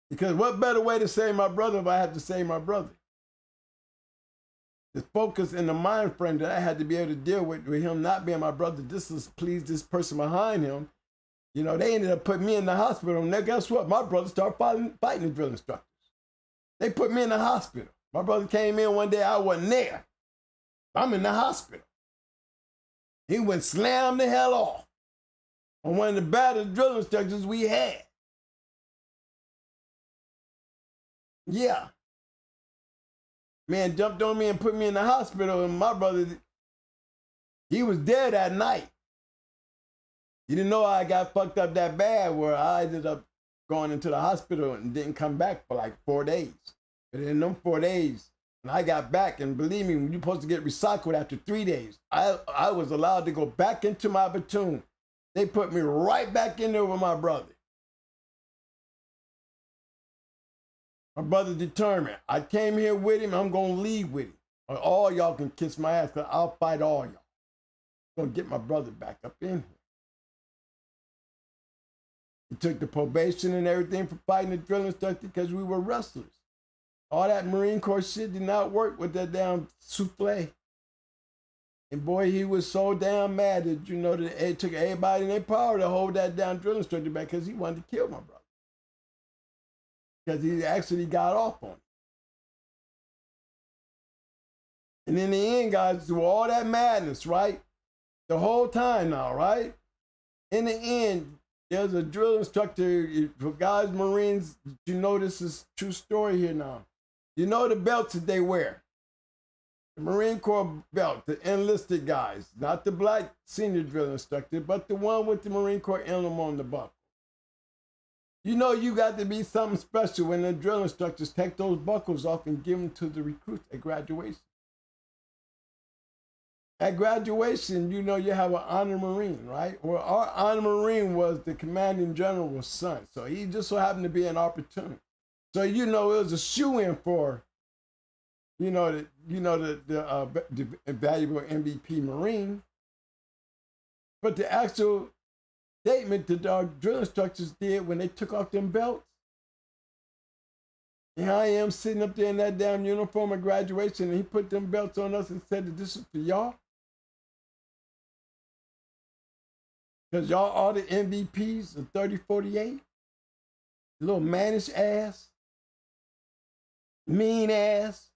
B: Because what better way to save my brother if I have to save my brother? The focus and the mind frame that I had to be able to deal with him not being my brother, this is please this person behind him. You know, they ended up putting me in the hospital. And then guess what? My brother started fighting the drill instructors. They put me in the hospital. My brother came in one day, I wasn't there. I'm in the hospital. He went slam the hell off on one of the baddest drill instructors we had. Yeah. Man jumped on me and put me in the hospital, and my brother, he was dead that night. He didn't know I got fucked up that bad where I ended up going into the hospital and didn't come back for like 4 days. But in them 4 days, when I got back, and believe me, when you're supposed to get recycled after 3 days, I was allowed to go back into my platoon. They put me right back in there with my brother. My brother determined, I came here with him, I'm gonna leave with him. Or all y'all can kiss my ass, because I'll fight all y'all. I'm gonna get my brother back up in here. He took the probation and everything for fighting the drill instructor because we were wrestlers. All that Marine Corps shit did not work with that damn souffle. And boy, he was so damn mad that, you know, that it took everybody in their power to hold that damn drill instructor back because he wanted to kill my brother. Because he actually got off on it. And in the end, guys, through all that madness, right? The whole time now, right? In the end, there's a drill instructor for guys, Marines. You know this is true story here now. You know the belts that they wear. The Marine Corps belt, the enlisted guys, not the black senior drill instructor, but the one with the Marine Corps emblem on the buckle. You know you got to be something special when the drill instructors take those buckles off and give them to the recruits at graduation. At graduation, you know you have an honor Marine, right? Well, our honor Marine was the commanding general's son, so he just so happened to be an opportunity. So you know it was a shoe-in for, the valuable MVP Marine, but the actual statement that our drill instructors did when they took off them belts. And here I am sitting up there in that damn uniform at graduation, and he put them belts on us and said that this is for y'all. Because y'all are the MVPs of 3048. Little mannish ass, mean ass,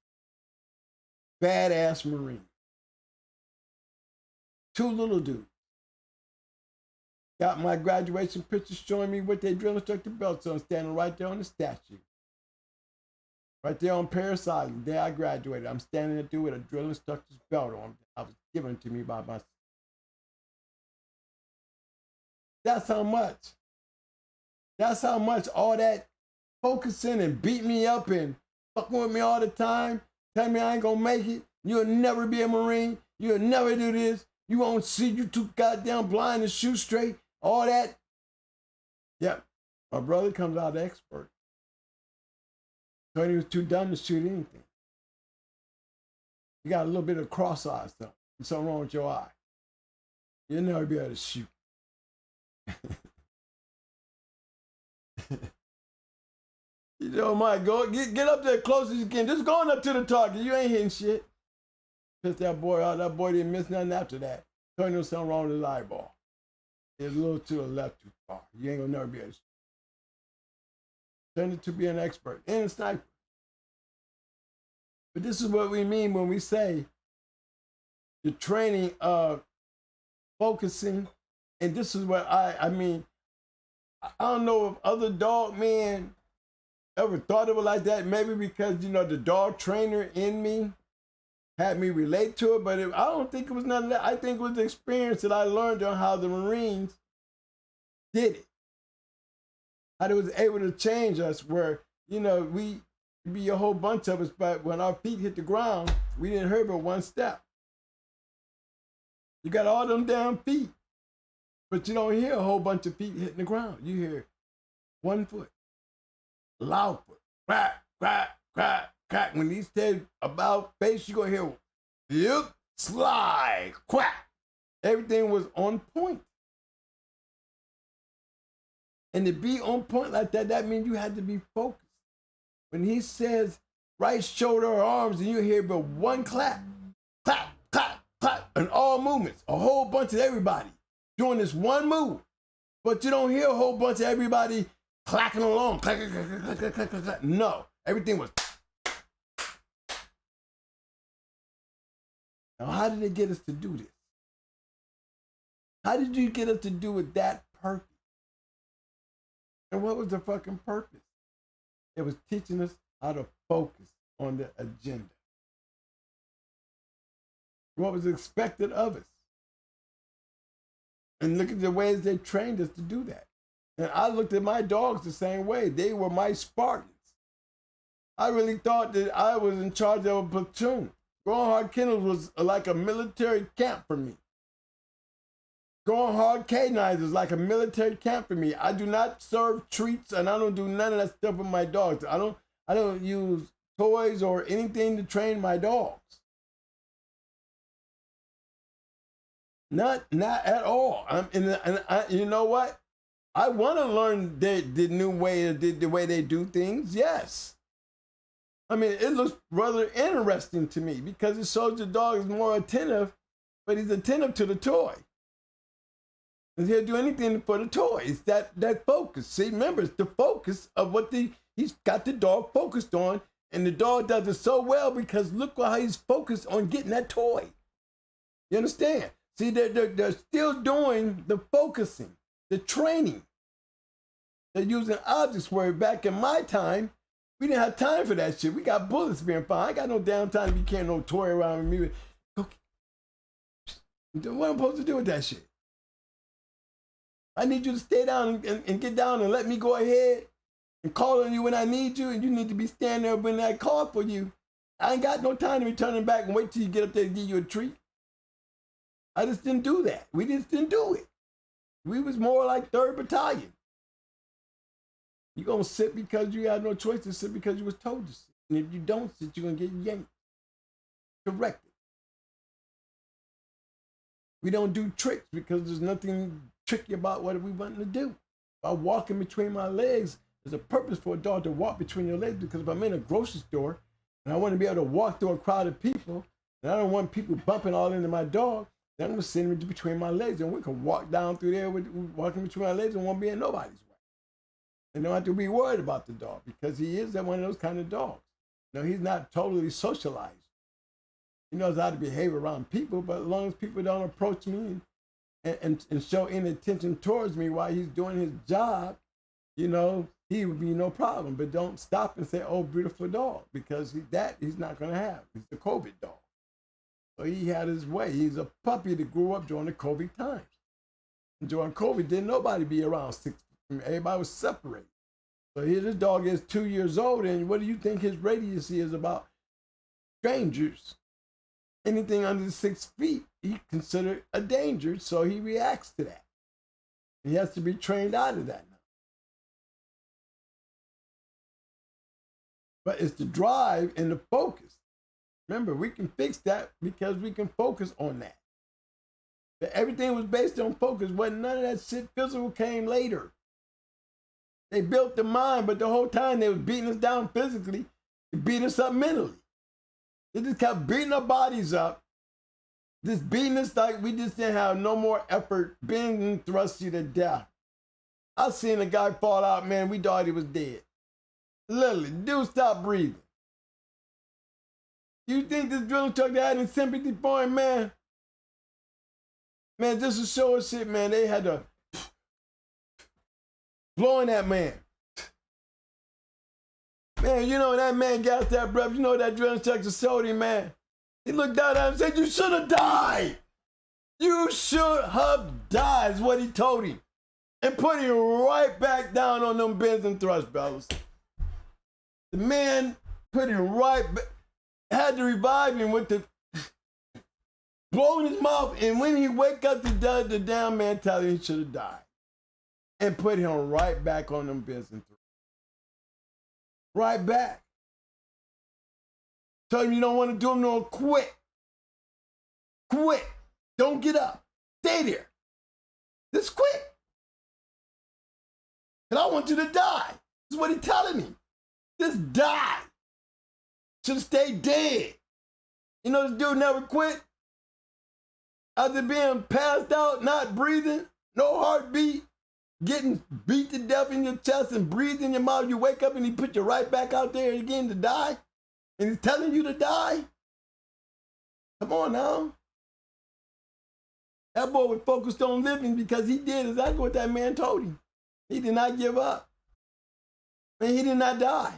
B: badass Marine. Two little dudes. Got my graduation pictures showing me what they drill instructor belts on, standing right there on the statue. Right there on Paris Island, the day I graduated. I'm standing there with a drill instructor's belt on. I was given to me by my. That's how much all that focusing and beat me up and fucking with me all the time, tell me I ain't gonna make it. You'll never be a Marine. You'll never do this. You won't see, you too goddamn blind to shoot straight. All that. Yep. My brother comes out expert. So he was too dumb to shoot anything. You got a little bit of cross-eye stuff. There's something wrong with your eye. You'll never be able to shoot. You know, Mike, go get up there close as you can. Just going up to the target. You ain't hitting shit. Pissed that boy out. That boy didn't miss nothing after that. Told him something wrong with his eyeball. It's a little to the left too far. You ain't gonna never be able to shoot. Turned it to be an expert and a sniper. But this is what we mean when we say the training of focusing. And this is what I mean, I don't know if other dog men ever thought of it like that. Maybe because, you know, the dog trainer in me had me relate to it, but I don't think it was none of that. I think it was the experience that I learned on how the Marines did it. How they was able to change us where, you know, we be a whole bunch of us, but when our feet hit the ground, we didn't hurt but one step. You got all them damn feet, but you don't hear a whole bunch of feet hitting the ground. You hear 1 foot, loud foot, crack, crack, crack, crack. When he said about face, you're gonna hear, yep, slide, quack. Everything was on point. And to be on point like that, that means you had to be focused. When he says right shoulder or arms, and you hear but one clap, clap, clap, clap, and all movements, a whole bunch of everybody doing this one move. But you don't hear a whole bunch of everybody clacking along, clack, clack, clack, clack, clack, clack, clack, clack. No, everything was. Now, how did they get us to do this? How did you get us to do it that purpose? And what was the fucking purpose? It was teaching us how to focus on the agenda. What was expected of us. And look at the ways they trained us to do that. And I looked at my dogs the same way. They were my Spartans. I really thought that I was in charge of a platoon. Going Hard Kennels was like a military camp for me. Going Hard K9s is like a military camp for me. I do not serve treats, and I don't do none of that stuff with my dogs. I don't use toys or anything to train my dogs. Not at all. You know what? I want to learn the new way, the way they do things. Yes. I mean, it looks rather interesting to me because it shows the dog is more attentive, but he's attentive to the toy. And he'll do anything for the toy. It's that focus. See, remember, it's the focus of what he's got the dog focused on, and the dog does it so well because look how he's focused on getting that toy. You understand? See, they're still doing the focusing, the training. They're using objects where back in my time, we didn't have time for that shit. We got bullets being fired. I ain't got no damn time to be carrying no toy around with me. Okay. What am I supposed to do with that shit? I need you to stay down and get down and let me go ahead and call on you when I need you, and you need to be standing there when I call for you. I ain't got no time to be turning back and wait till you get up there to give you a treat. I just didn't do that. We just didn't do it. We was more like 3rd Battalion. You're going to sit because you had no choice to sit because you was told to sit. And if you don't sit, you're going to get yanked. Corrected. We don't do tricks because there's nothing tricky about what we want to do. By walking between my legs, there's a purpose for a dog to walk between your legs, because if I'm in a grocery store and I want to be able to walk through a crowd of people, and I don't want people bumping all into my dog, then I'm going to send him between my legs, and we can walk down through there walking between my legs and won't be in nobody's way. And don't have to be worried about the dog, because he is one of those kind of dogs. No, he's not totally socialized. He knows how to behave around people, but as long as people don't approach me and show any attention towards me while he's doing his job, he would be no problem. But don't stop and say, oh, beautiful dog, because he's not going to have. He's the COVID dog. So he had his way. He's a puppy that grew up during the COVID times. And during COVID, didn't nobody be around 6. Everybody was separated. So here this dog is 2 years old, and what do you think his radius is about strangers? Anything under 6 feet, he considered a danger, so he reacts to that. He has to be trained out of that now. But it's the drive and the focus. Remember, we can fix that because we can focus on that. But everything was based on focus. None of that shit physical came later. They built the mind, but the whole time they was beating us down physically to beat us up mentally. They just kept beating our bodies up, just beating us like we just didn't have no more effort, being thrust you to death. I seen a guy fall out, man, we thought he was dead. Literally, dude stopped breathing. You think this drilling truck that had any sympathy for him, man? Man, just to show us shit, man, they had to blowing that man. Man, that man got that breath. That drilling truck showed him, man. He looked down at him and said, you should have died. You should have died, is what he told him. And put him right back down on them bends and thrust bellows. The man put him right back, had to revive him with the blowing his mouth. And when he wake up, the damn man tell him he should have died. And put him right back on them bends and thrusts. Right back. Tell him you don't want to do him no quit. Quit. Don't get up. Stay there. Just quit. And I want you to die. This is what he's telling me. Just die. Should have stayed dead. This dude never quit. After being passed out, not breathing, no heartbeat, getting beat to death in your chest and breathe in your mouth, you wake up and he put you right back out there again to die? And he's telling you to die? Come on now. That boy was focused on living because he did exactly what that man told him. He did not give up. And he did not die.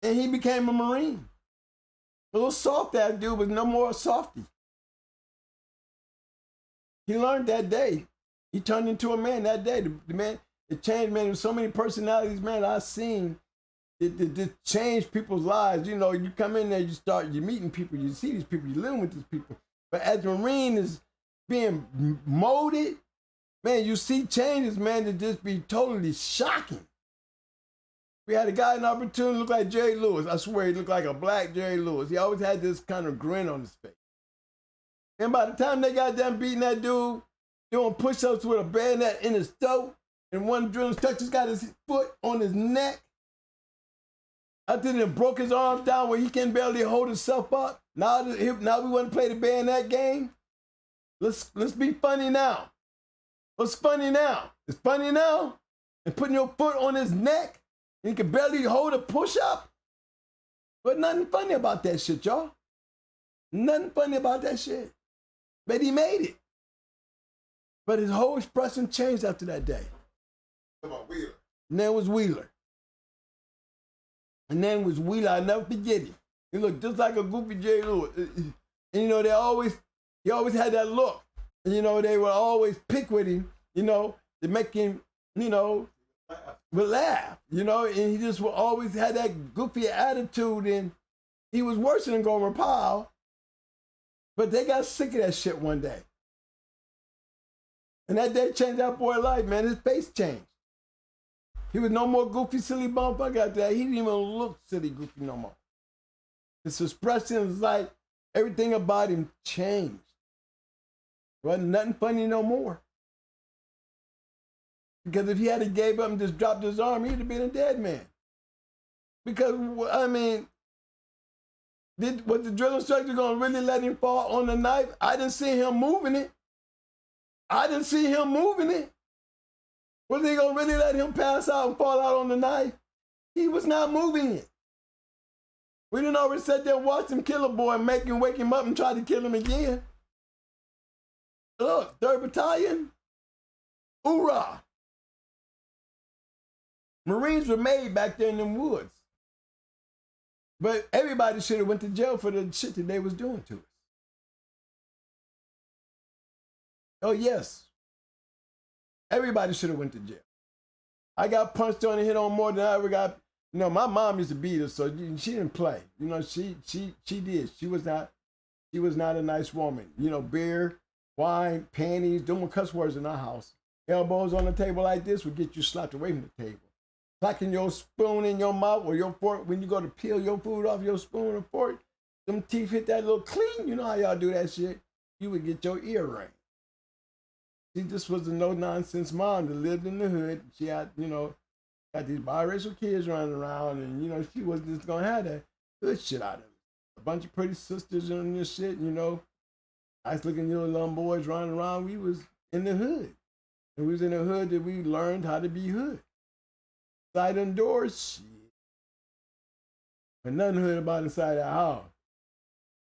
B: And he became a Marine. A little soft ass dude was no more a softy. He learned that day. He turned into a man that day. The man, it changed, man. There's so many personalities, man, I've seen. It changed people's lives. You come in there, you're meeting people, you see these people, you're living with these people. But as a Marine is being molded, man, you see changes, man, that just be totally shocking. We had a guy in opportunity look like Jerry Lewis. I swear he looked like a black Jerry Lewis. He always had this kind of grin on his face. And by the time they got done beating that dude, doing push-ups with a bayonet in his throat, and one drilling instructor's got his foot on his neck. After he broke his arms down where he can barely hold himself up. Now we want to play the bayonet game. Let's be funny now. What's funny now? It's funny now? And putting your foot on his neck and he can barely hold a push-up? But nothing funny about that shit, y'all. Nothing funny about that shit. But he made it. But his whole expression changed after that day.
C: Come on, Wheeler.
B: And then was Wheeler. And then was Wheeler. I'll never forget him. He looked just like a goofy Jerry Lewis. And he always had that look. And they would always pick with him, to make him, would laugh, and he just would always had that goofy attitude, and he was worse than Gomer Pyle. But they got sick of that shit one day. And that day changed that boy's life, man. His face changed. He was no more goofy, silly motherfucker after that. He didn't even look silly, goofy no more. His expression was like everything about him changed. Wasn't nothing funny no more. Because if he had gave up and just dropped his arm, he'd have been a dead man. Because, I mean, was the drill instructor going to really let him fall on the knife? I didn't see him moving it. Was he going to really let him pass out and fall out on the knife? He was not moving it. We didn't already sit there and watch him kill a boy and wake him up and try to kill him again. Look, 3rd Battalion, hoorah. Marines were made back there in them woods. But everybody should have went to jail for the shit that they was doing to us. Oh, yes. Everybody should have went to jail. I got punched on and hit on more than I ever got. You know, my mom used to beat us, so she didn't play. You know, she did. She was not a nice woman. You know, beer, wine, panties, doing cuss words in our house. Elbows on the table like this would get you slapped away from the table. Clacking your spoon in your mouth or your fork when you go to peel your food off your spoon or fork, them teeth hit that little clean. You know how y'all do that shit. You would get your ear ring. She just was a no-nonsense mom that lived in the hood. She had, you know, got these biracial kids running around, and, you know, she was just going to have that good shit out of it. A bunch of pretty sisters and this shit, you know, nice-looking little boys running around. We was in the hood. And we was in the hood that we learned how to be hood. Side and doors, shit. But nothing hood about inside the house.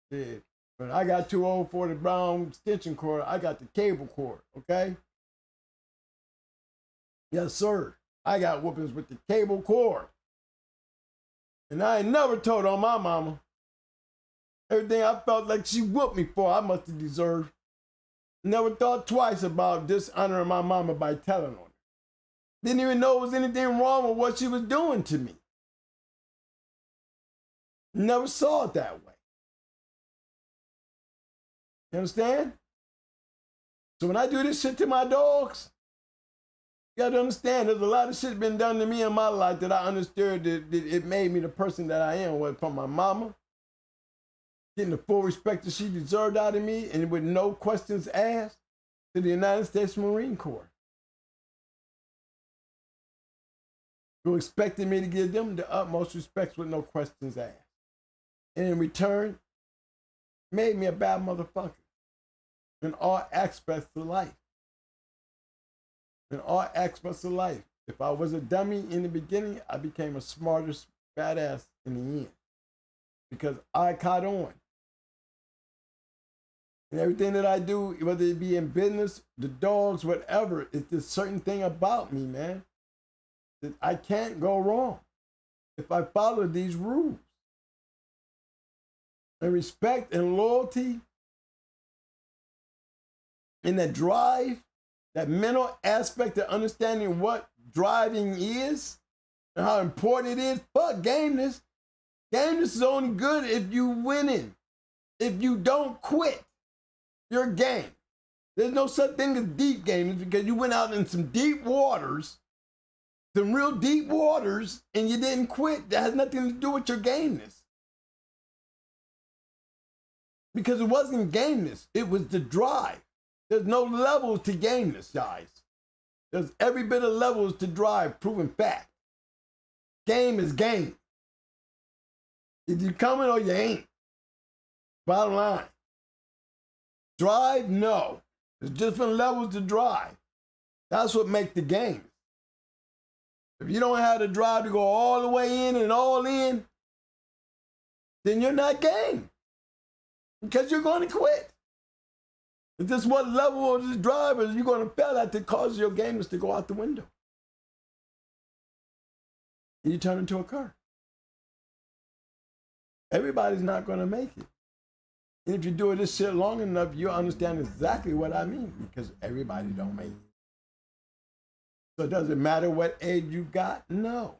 B: Yeah. But I got too old for the brown extension cord. I got the cable cord, okay? Yes, sir. I got whoopings with the cable cord. And I ain't never told on my mama. Everything I felt like she whooped me for, I must have deserved. Never thought twice about dishonoring my mama by telling on her. Didn't even know there was anything wrong with what she was doing to me. Never saw it that way. You understand? So when I do this shit to my dogs, you gotta understand there's a lot of shit been done to me in my life that I understood that it made me the person that I am. Whether from my mama, getting the full respect that she deserved out of me and with no questions asked, to the United States Marine Corps, who expected me to give them the utmost respect with no questions asked. And in return, made me a bad motherfucker in all aspects of life. In all aspects of life. If I was a dummy in the beginning, I became a smarter badass in the end. Because I caught on. And everything that I do, whether it be in business, the dogs, whatever, it's this certain thing about me, man, that I can't go wrong if I follow these rules. And respect and loyalty and that drive, that mental aspect of understanding what driving is and how important it is. Fuck gameness. Gameness is only good if you winning. If you don't quit your game. There's no such thing as deep gameness because you went out in some deep waters, some real deep waters, and you didn't quit. That has nothing to do with your gameness. Because it wasn't gameness, it was the drive. There's no levels to gameness, guys. There's every bit of levels to drive, proven fact. Game is game. Either you coming or you ain't. Bottom line. Drive, no. There's different levels to drive. That's what makes the game. If you don't have the drive to go all the way in and all in, then you're not game. Because you're going to quit. If this what level of this drive is you're going to fail at that causes your gamers to go out the window. And you turn into a car. Everybody's not going to make it. And if you do this shit long enough, you'll understand exactly what I mean, because everybody don't make it. So does it matter what age you got? No.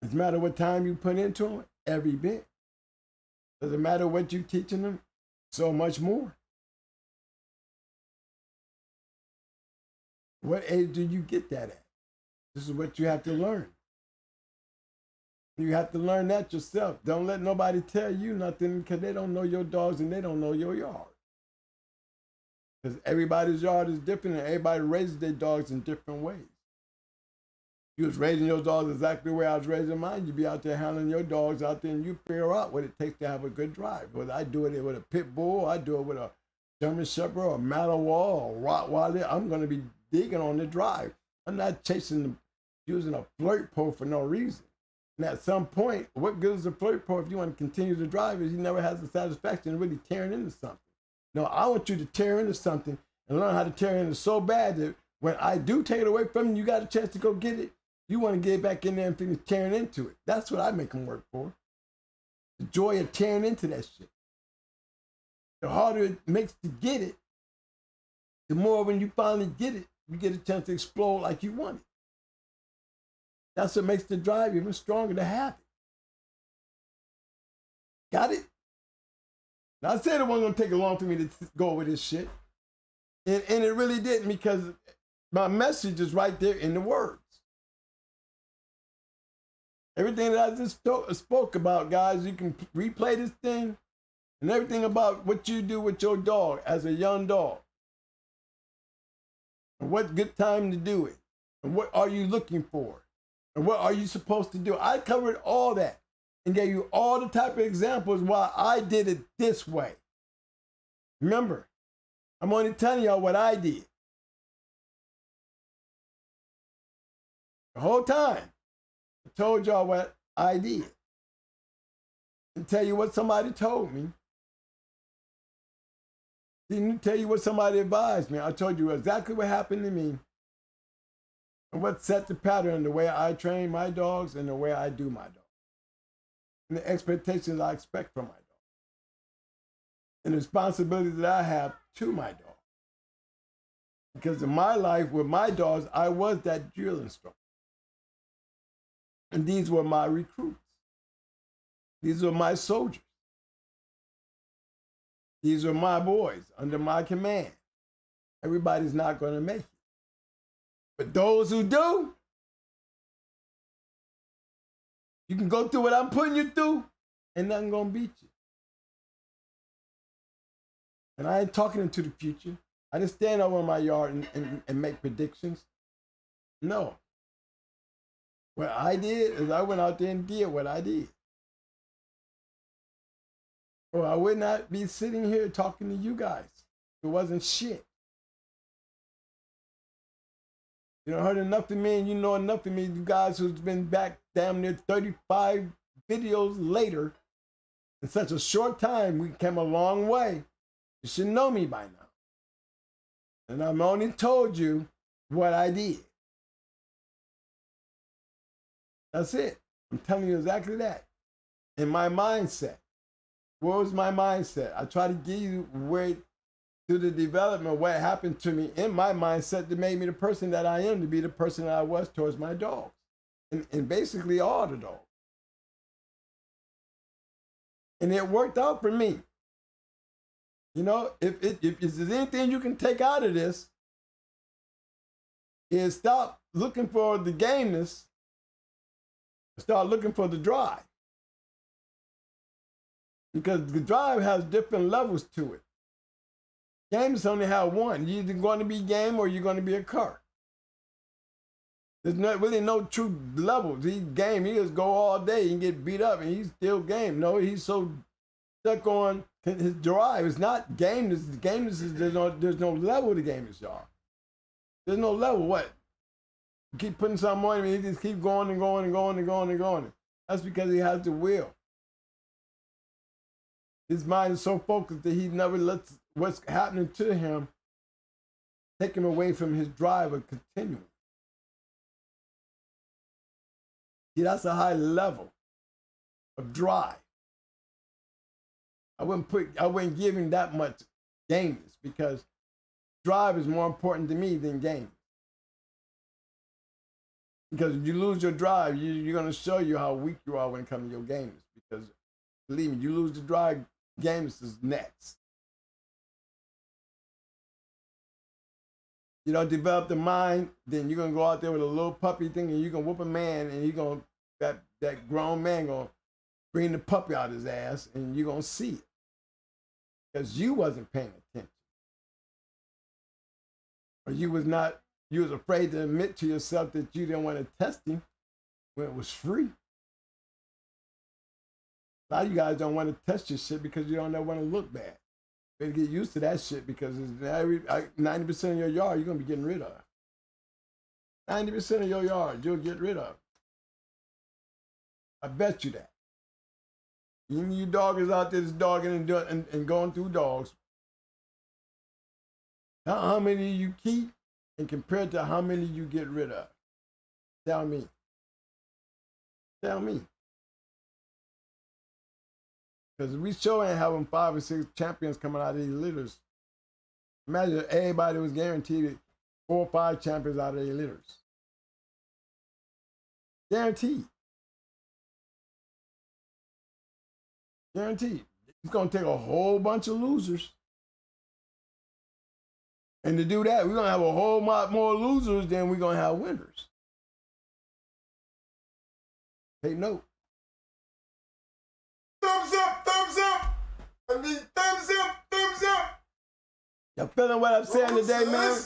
B: Does it matter what time you put into them? Every bit. Does it matter what you're teaching them? So much more. What age do you get that at? This is what you have to learn. You have to learn that yourself. Don't let nobody tell you nothing because they don't know your dogs and they don't know your yard. Because everybody's yard is different and everybody raises their dogs in different ways. You was raising your dogs exactly the way I was raising mine. You'd be out there handling your dogs out there and you figure out what it takes to have a good drive. Whether I do it with a pit bull, I do it with a German Shepherd or a Malinois or a Rottweiler, I'm going to be digging on the drive. I'm not using a flirt pole for no reason. And at some point, what good is a flirt pole if you want to continue to drive is he never has the satisfaction of really tearing into something. No, I want you to tear into something and learn how to tear into so bad that when I do take it away from you, you got a chance to go get it. You want to get back in there and finish tearing into it. That's what I make them work for. The joy of tearing into that shit. The harder it makes to get it, the more when you finally get it, you get a chance to explode like you want it. That's what makes the drive even stronger to have it. Got it? Now, I said it wasn't going to take long for me to go over this shit. And it really didn't, because my message is right there in the words. Everything that I just spoke about, guys, you can replay this thing, and everything about what you do with your dog as a young dog. And what good time to do it. And what are you looking for? And what are you supposed to do? I covered all that and gave you all the type of examples why I did it this way. Remember, I'm only telling y'all what I did. The whole time, I told y'all what I did. And tell you what somebody told me. Didn't tell you what somebody advised me. I told you exactly what happened to me and what set the pattern, the way I train my dogs and the way I do my dogs. And the expectations I expect from my dog. And the responsibilities that I have to my dog. Because in my life with my dogs, I was that drill instructor. And these were my recruits. These were my soldiers. These are my boys under my command. Everybody's not going to make it. But those who do, you can go through what I'm putting you through, and nothing going to beat you. And I ain't talking into the future. I just stand over in my yard and make predictions. No. What I did is I went out there and did what I did. Or I would not be sitting here talking to you guys. It wasn't shit. You know, heard enough of me and you know enough of me, you guys who's been back damn near 35 videos later. In such a short time, we came a long way. You should know me by now. And I've only told you what I did. That's it. I'm telling you exactly that. In my mindset. What was my mindset? I try to give you where to the development, what happened to me in my mindset that made me the person that I am, to be the person that I was towards my dogs. And basically all the dogs. And it worked out for me. You know, if there's anything you can take out of this, is stop looking for the gameness, start looking for the drive. Because the drive has different levels to it. Games only have one. You're either going to be game or you're going to be a cur. There's not really no true levels. He's game. He just go all day and get beat up and he's still game. No, he's so stuck on his drive. It's not gameness. Gameness is there's no level to gameness, y'all. There's no level. What? You keep putting something on him and he just keep going and going and going and going and going. That's because he has the will. His mind is so focused that he never lets what's happening to him take him away from his drive of continuing. See, that's a high level of drive. I wouldn't give him that much gameness because drive is more important to me than game. Because if you lose your drive, you're going to show you how weak you are when it comes to your gameness. Because believe me, you lose the drive, gameness is next. You don't develop the mind, then you're gonna go out there with a little puppy thing and you're gonna whoop a man and you're gonna, that grown man gonna bring the puppy out his ass and you're gonna see it. Because you wasn't paying attention. Or you was afraid to admit to yourself that you didn't want to test him when it was free. A lot of you guys don't want to test your shit because you don't want to look bad. You better get used to that shit because 90% of your yard you're going to be getting rid of. 90% of your yard you'll get rid of. I bet you that. Even you doggers out there that's dogging and going through dogs, how many you keep and compared to how many you get rid of? Tell me. Tell me. Because we sure ain't having 5 or 6 champions coming out of these litters. Imagine if everybody was guaranteed 4 or 5 champions out of their litters. Guaranteed. Guaranteed. It's going to take a whole bunch of losers. And to do that, we're going to have a whole lot more losers than we're going to have winners. Take note.
C: Thumbs up, thumbs up. I need thumbs up, thumbs up.
B: Y'all feeling what I'm saying today, man?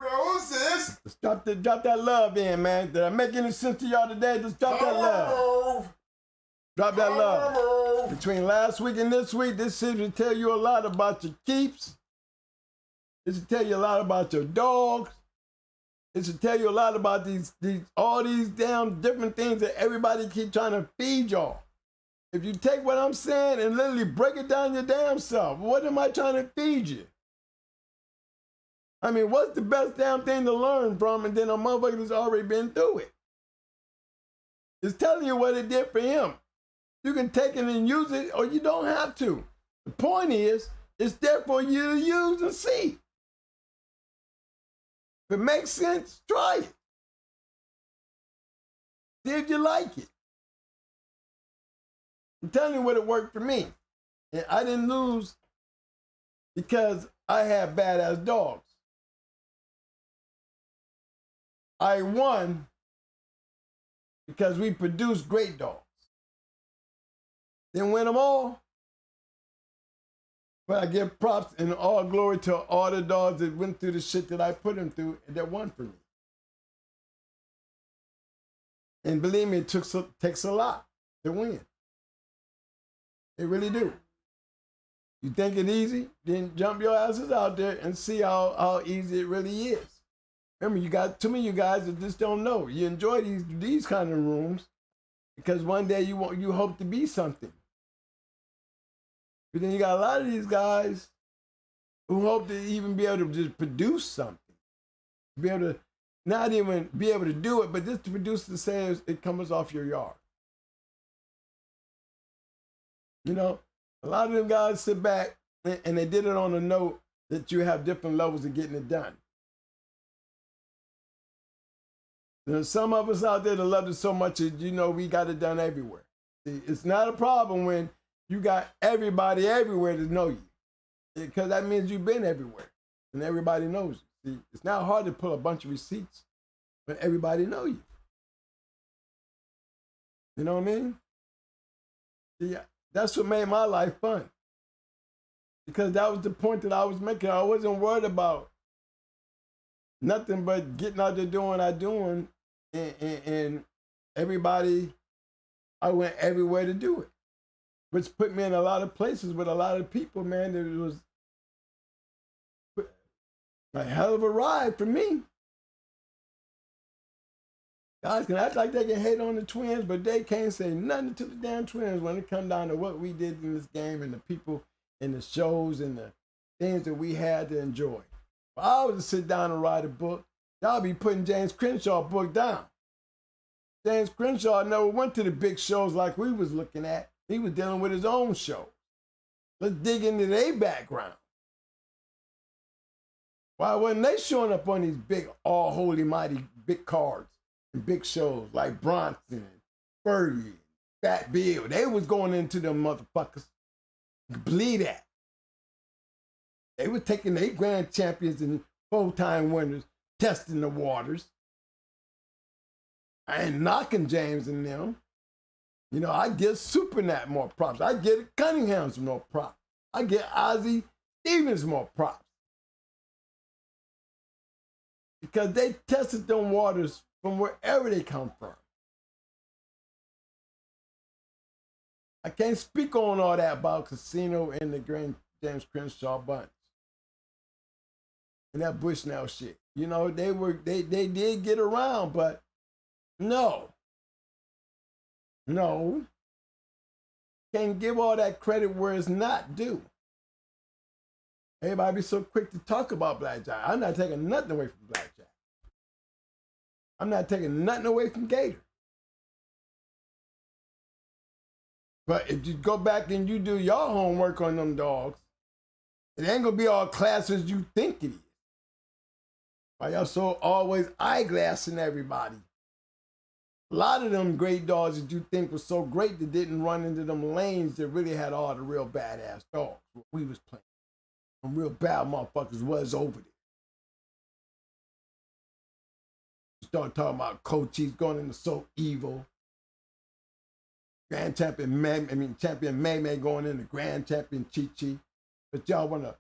C: Roses.
B: Let's drop that love in, man. Did I make any sense to y'all today? Just drop that love. Drop that love. Between last week and this week, this seems to tell you a lot about your keeps. It should tell you a lot about your dogs. It should tell you a lot about all these damn different things that everybody keep trying to feed y'all. If you take what I'm saying and literally break it down your damn self, what am I trying to feed you? I mean, what's the best damn thing to learn from and then a motherfucker that's already been through it? It's telling you what it did for him. You can take it and use it or you don't have to. The point is, it's there for you to use and see. If it makes sense, try it. See if you like it. I'm telling you what it worked for me. And I didn't lose because I had badass dogs. I won because we produced great dogs. Didn't win them all, but I give props and all glory to all the dogs that went through the shit that I put them through and that won for me. And believe me, it takes a lot to win. It really do. You think it easy? Then jump your asses out there and see how easy it really is. Remember, you got too many of you guys that just don't know. You enjoy these kind of rooms because one day you hope to be something. But then you got a lot of these guys who hope to even be able to just produce something. Be able to not even be able to do it, but just to produce the sales, it comes off your yard. You know, a lot of them guys sit back and they did it on a note that you have different levels of getting it done. There's some of us out there that love it so much that, you know, we got it done everywhere. See, it's not a problem when you got everybody everywhere to know you, because that means you've been everywhere and everybody knows you. See, it's not hard to pull a bunch of receipts when everybody know you. You know what I mean? See, that's what made my life fun, because that was the point that I was making. I wasn't worried about nothing but getting out there doing what I'm doing, and everybody, I went everywhere to do it, which put me in a lot of places with a lot of people, man. It was a hell of a ride for me. Guys can act like they can hate on the twins, but they can't say nothing to the damn twins when it comes down to what we did in this game and the people and the shows and the things that we had to enjoy. If I was to sit down and write a book, y'all be putting James Crenshaw's book down. James Crenshaw never went to the big shows like we was looking at. He was dealing with his own show. Let's dig into their background. Why wasn't they showing up on these big, all holy mighty big cards and big shows like Bronson and Fergie, Fat Bill? They was going into them motherfuckers. Believe that. They were taking 8 grand champions and 4-time winners, testing the waters. I ain't knocking James and them. You know, I give Supernat more props. I give Cunningham's more props. I give Ozzie Stevens more props. Because they tested them waters from wherever they come from. I can't speak on all that about Casino and the Grand James Crenshaw bunch. And that Bushnell shit. You know, they did get around, but no. Can't give all that credit where it's not due. Everybody be so quick to talk about Blackjack. I'm not taking nothing away from Blackjack. I'm not taking nothing away from Gator. But if you go back and you do your homework on them dogs, it ain't gonna be all classes you think it is. Why y'all so always eyeglassing everybody? A lot of them great dogs that you think was so great that didn't run into them lanes that really had all the real badass dogs. We was playing. Some real bad motherfuckers was over there. You start talking about Cochise going into So Evil. Champion May going into Grand Champion Chi. But y'all want to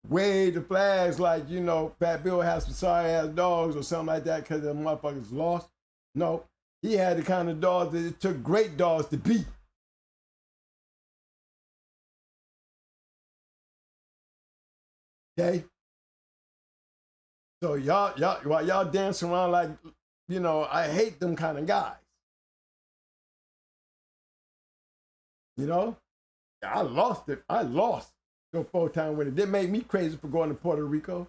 B: wave the flags like, you know, Fat Bill has some sorry-ass dogs or something like that because the motherfuckers lost. No, he had the kind of dogs that it took great dogs to beat. Okay? So while y'all dance around like, you know, I hate them kind of guys. You know? I lost it. I lost the 4-time winner. That made me crazy for going to Puerto Rico.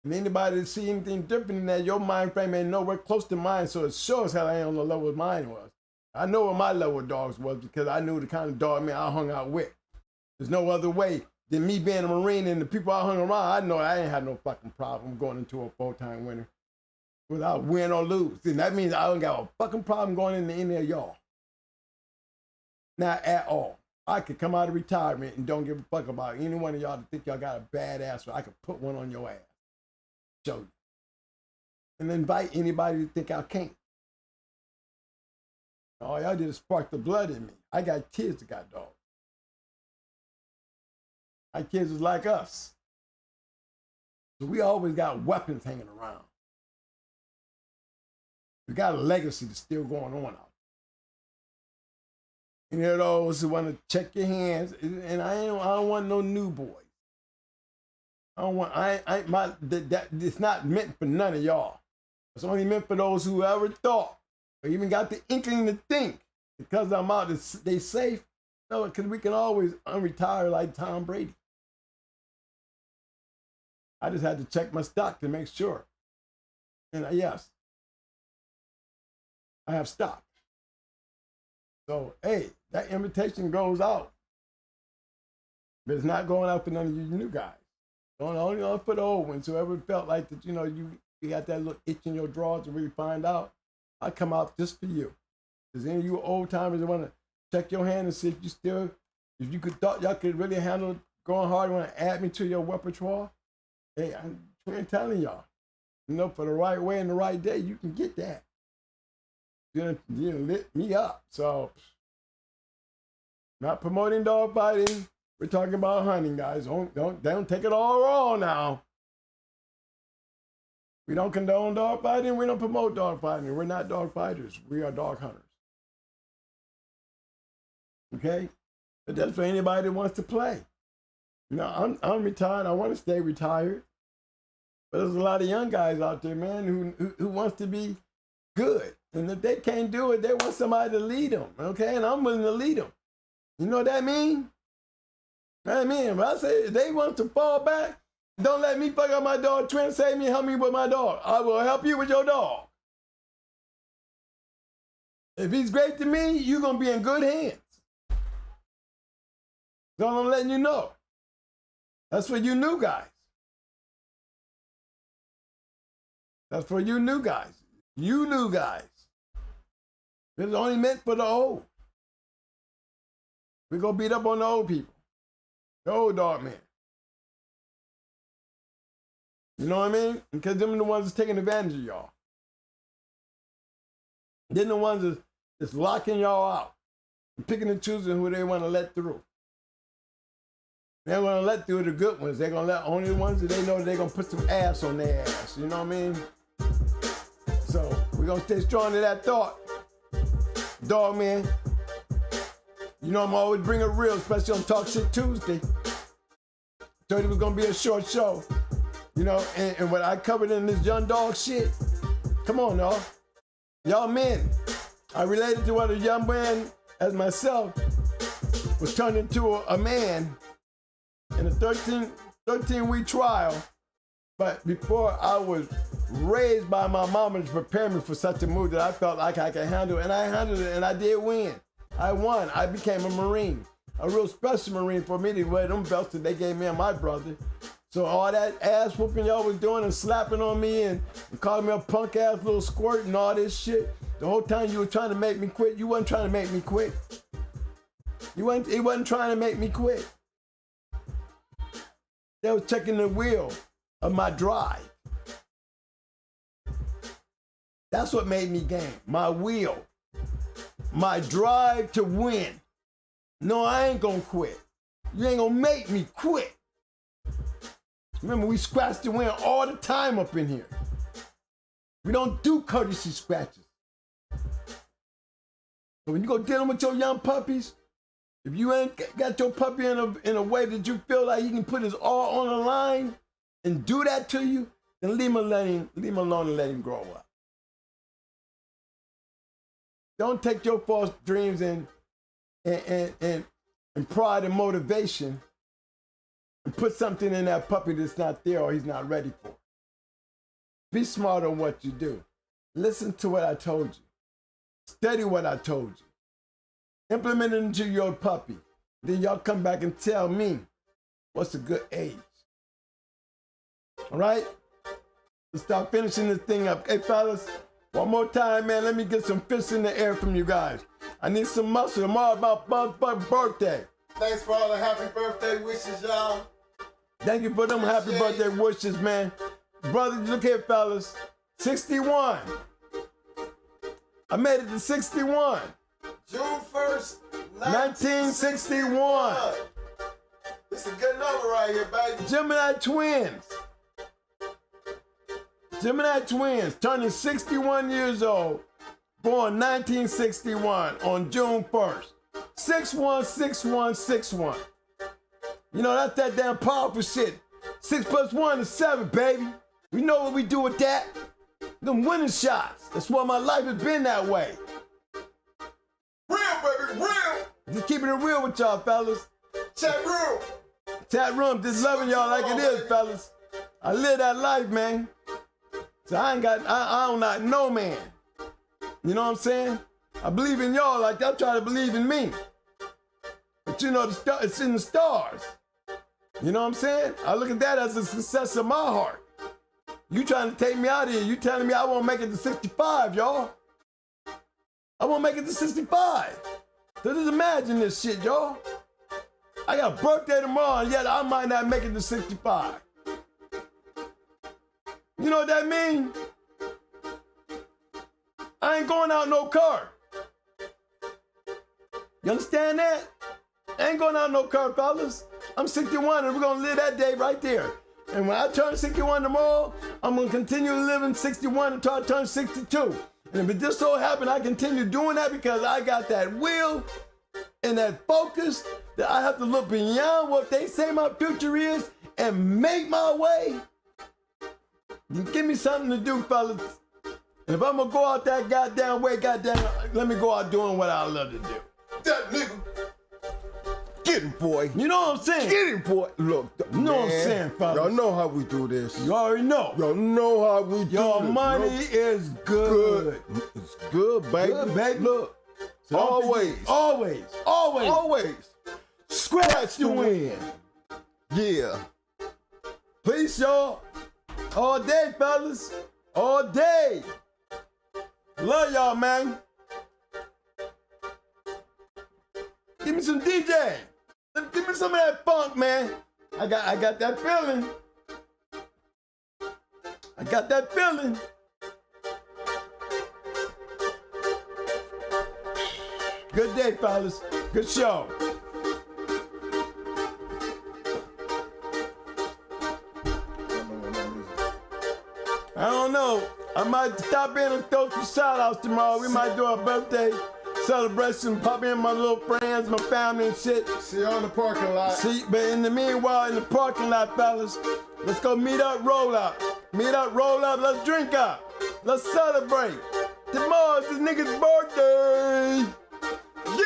B: And anybody that see anything different than that, your mind frame ain't nowhere close to mine, so it sure as hell I ain't on the level mine was. I know what my level of dogs was because I knew the kind of dog I hung out with. There's no other way than me being a Marine and the people I hung around. I know I ain't had no fucking problem going into a 4-time winner without win or lose. And that means I don't got a fucking problem going into any of y'all. Not at all. I could come out of retirement and don't give a fuck about any one of y'all that think y'all got a badass, so I could put one on your ass. Show you. And invite anybody to think I can't. All y'all did is spark the blood in me. I got kids that got dogs. My kids is like us. So we always got weapons hanging around. We got a legacy that's still going on out. And there are those who want to check your hands, and I don't want no new boys. It's not meant for none of y'all. It's only meant for those who ever thought, or even got the inkling to think, because I'm out, they safe. No, because we can always unretire like Tom Brady. I just had to check my stock to make sure. And yes, I have stock. So, hey, that invitation goes out. But it's not going out for none of you new guys. Only for the old ones. Whoever felt like that, you know, you got that little itch in your drawers to really find out, I come out just for you. Does any of you old timers that want to check your hand and see if you thought y'all could really handle going hard and want to add me to your repertoire? Hey, I'm telling y'all, you know, for the right way and the right day, you can get that. You lit me up. So, not promoting dog fighting. We're talking about hunting, guys. Don't take it all wrong now. We don't condone dog fighting. We don't promote dog fighting. We're not dog fighters. We are dog hunters. Okay? But that's for anybody that wants to play. You know, I'm retired. I want to stay retired. But there's a lot of young guys out there, man, who wants to be good. And if they can't do it, they want somebody to lead them. Okay? And I'm willing to lead them. You know what that means? I mean, if I say if they want to fall back, don't let me fuck up my dog. Trent, save me, help me with my dog. I will help you with your dog. If he's great to me, you're going to be in good hands. So I'm letting you know. That's for you new guys. That's for you new guys. You new guys. It's only meant for the old. We're going to beat up on the old people. The old dog man. You know what I mean? Because them are the ones that's taking advantage of y'all. Then the ones that's locking y'all out. And picking and choosing who they want to let through. They're going to let through the good ones. They're going to let only the ones that they know that they're going to put some ass on their ass. You know what I mean? We're gonna stay strong to that thought. Dog man, you know I'm always bringing real, especially on Talk Shit Tuesday. Told you it was gonna be a short show. You know, and what I covered in this young dog shit, come on, y'all. Y'all men, I related to what a young man as myself was turned into a man in a 13-week trial. But before I was raised by my mama to prepare me for such a move that I felt like I could handle, and I handled it, and I did win. I won. I became a Marine, a real special Marine for me to wear them belts that they gave me and my brother. So all that ass whooping y'all was doing and slapping on me and calling me a punk ass little squirt and all this shit, the whole time you were trying to make me quit, you wasn't trying to make me quit. He wasn't trying to make me quit. They was checking the wheel of my drive. That's what made me game. My wheel. My drive to win. No, I ain't gonna quit. You ain't gonna make me quit. Remember, we scratch the win all the time up in here. We don't do courtesy scratches. So when you go dealing with your young puppies, if you ain't got your puppy in a way that you feel like he can put his all on the line and do that to you, then leave him alone and let him grow up. Don't take your false dreams and pride and motivation and put something in that puppy that's not there or he's not ready for. Be smart on what you do. Listen to what I told you. Study what I told you. Implement it into your puppy. Then y'all come back and tell me what's a good age. All right? Let's start finishing this thing up. Hey, fellas, one more time, man. Let me get some fists in the air from you guys. I need some muscle. Tomorrow about motherfucking birthday.
C: Thanks for all the happy birthday wishes, y'all.
B: Thank you for them happy birthday wishes, man. Brother, look here, fellas. 61. I made it to 61.
C: June 1st,
B: 1961.
C: It's a good number right here, baby.
B: Gemini twins. Gemini twins turning 61 years old. Born 1961 on June 1st. 616161. You know, that's that damn powerful shit. 6 + 1 is 7, baby. We know what we do with that. Them winning shots. That's why my life has been that way.
C: Real, baby, real.
B: Just keeping it real with y'all, fellas.
C: Chat room.
B: Chat room, just loving y'all like it is, fellas. I live that life, man. So I don't like no man. You know what I'm saying? I believe in y'all like y'all try to believe in me. But you know, it's in the stars. You know what I'm saying? I look at that as a success of my heart. You trying to take me out of here. You telling me I won't make it to 65, y'all. I won't make it to 65. So just imagine this shit, y'all. I got a birthday tomorrow, and yet I might not make it to 65. You know what that means? I ain't going out no car. You understand that? I ain't going out no car, fellas. I'm 61, and we're gonna live that day right there. And when I turn 61 tomorrow, I'm gonna continue living 61 until I turn 62. And if it just so happens I continue doing that because I got that will and that focus that I have to look beyond what they say my future is and make my way, you give me something to do, fellas. And if I'm gonna go out that goddamn way, let me go out doing what I love to do.
C: That nigga. Get him, boy.
B: You know what I'm saying?
C: Get him, boy. Look,
B: you know what I'm saying, fellas?
C: Y'all know how we do this.
B: You already know.
C: Y'all know how we do
B: Your
C: this.
B: money is good.
C: It's good, baby.
B: Good, baby.
C: Look,
B: So
C: always.
B: Scratch the win.
C: Yeah.
B: Peace, y'all. All day, fellas. All day. Love y'all, man. Give me some DJ. Give me some of that funk, man. I got that feeling. I got that feeling. Good day, fellas. Good show. I don't know. I might stop in and throw some shout outs tomorrow. We might do a birthday celebration, pop in my little friends, my family and shit.
C: See you on the parking lot.
B: See, but in the meanwhile, in the parking lot, fellas, let's go meet up, roll up. Meet up, roll up, let's drink up. Let's celebrate. Tomorrow's this nigga's birthday.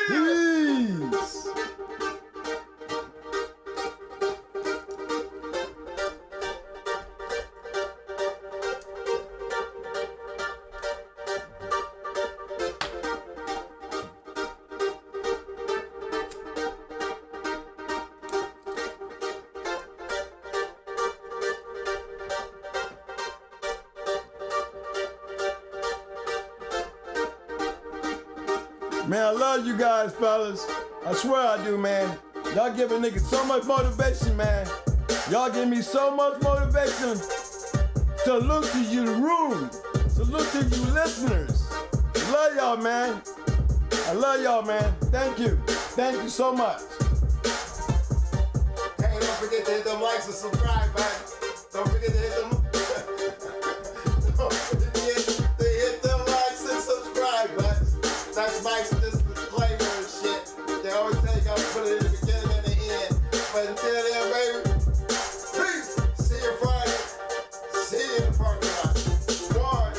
B: Peace. Man, I love you guys, fellas. I swear I do, man. Y'all give a nigga so much motivation, man. Y'all give me so much motivation. Salute to you, the room. Salute to you, listeners. Love y'all, man. I love y'all, man. Thank you. Thank you so much.
C: Hey, don't forget to hit them likes and subscribe, man. Don't forget to hit them. Don't forget to hit them likes and subscribe, man. That's Mike's disclaimer and shit. They always take out and put it in the beginning and the end. But until then, baby, peace. See you Friday. See you in the parking lot. One.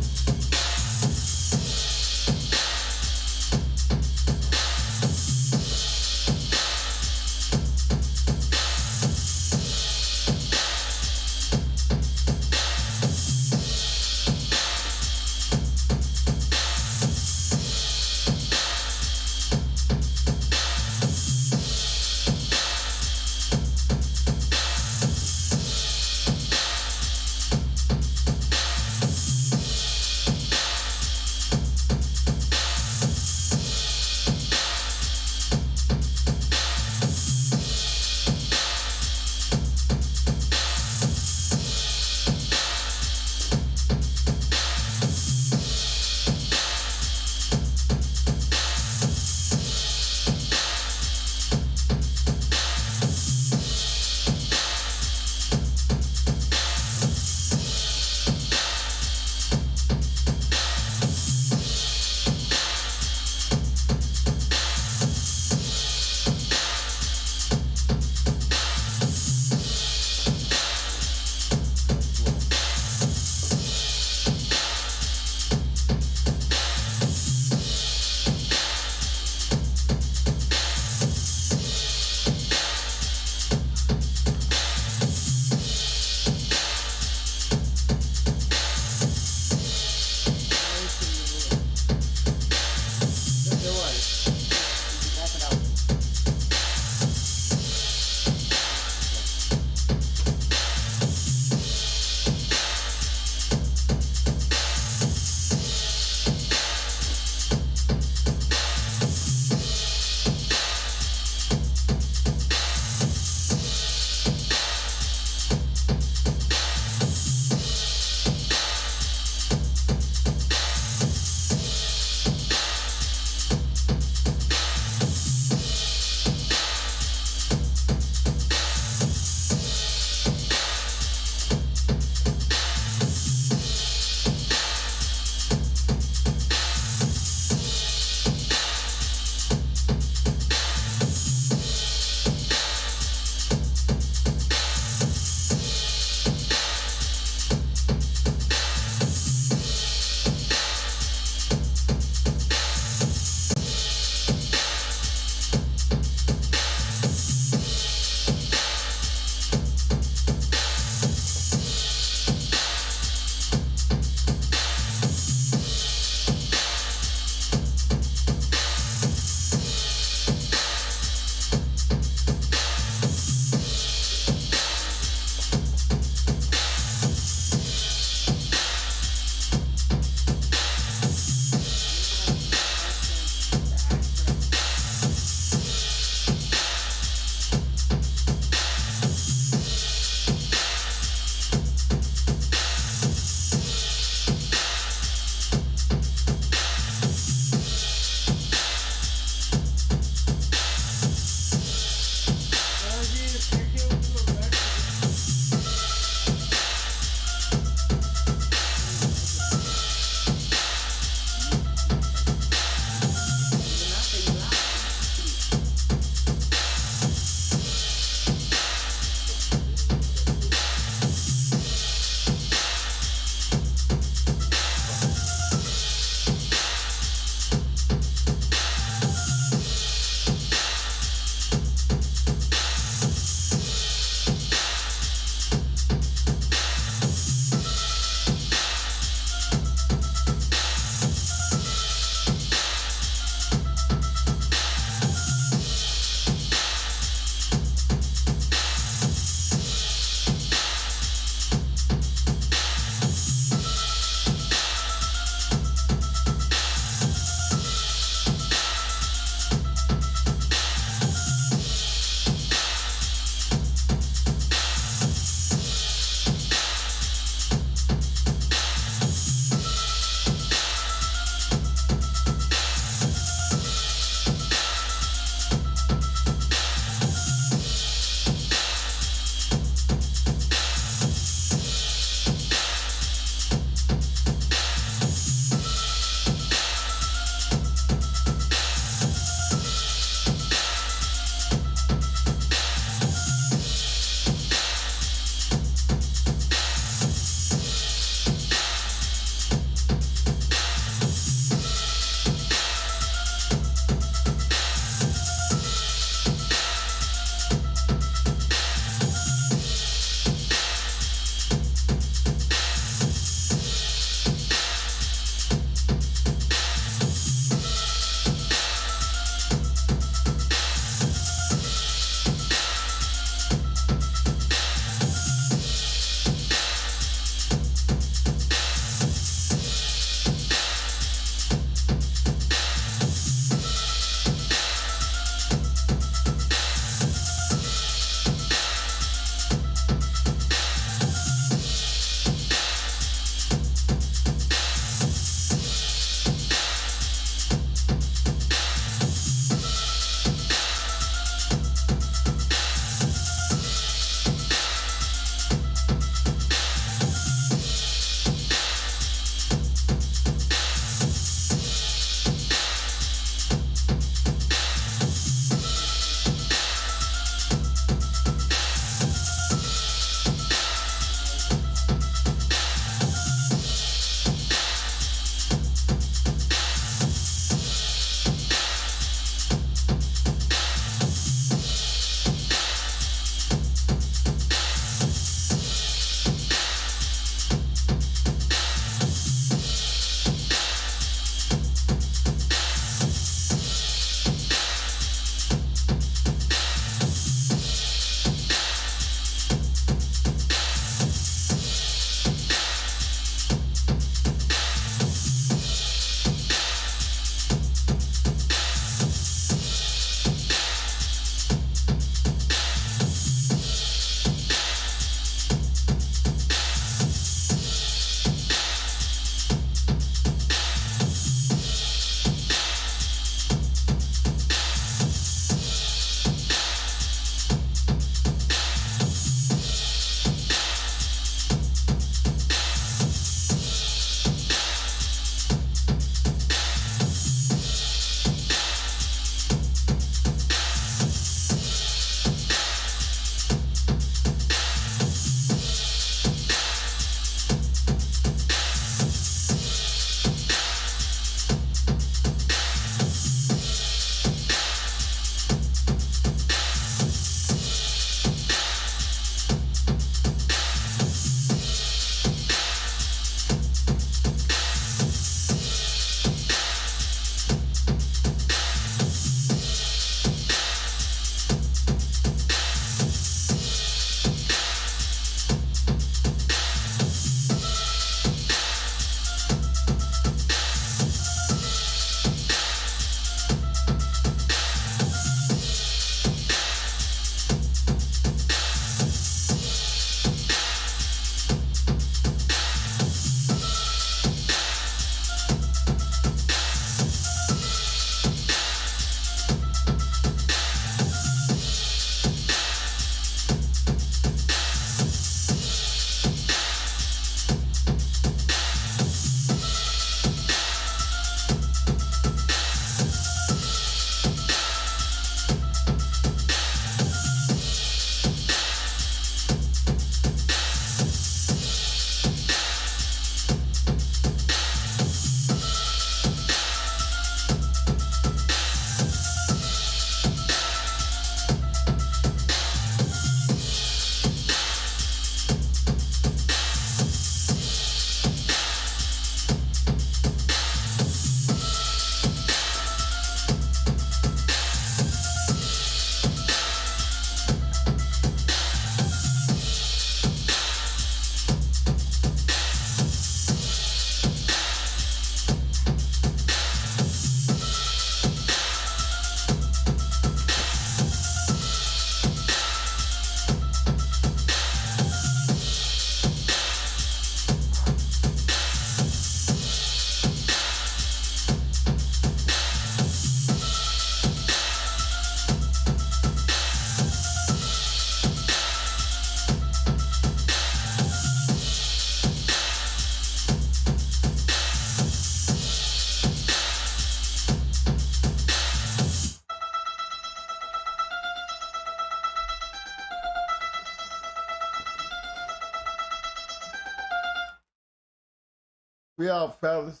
B: We out, fellas.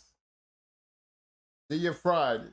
B: See you Friday.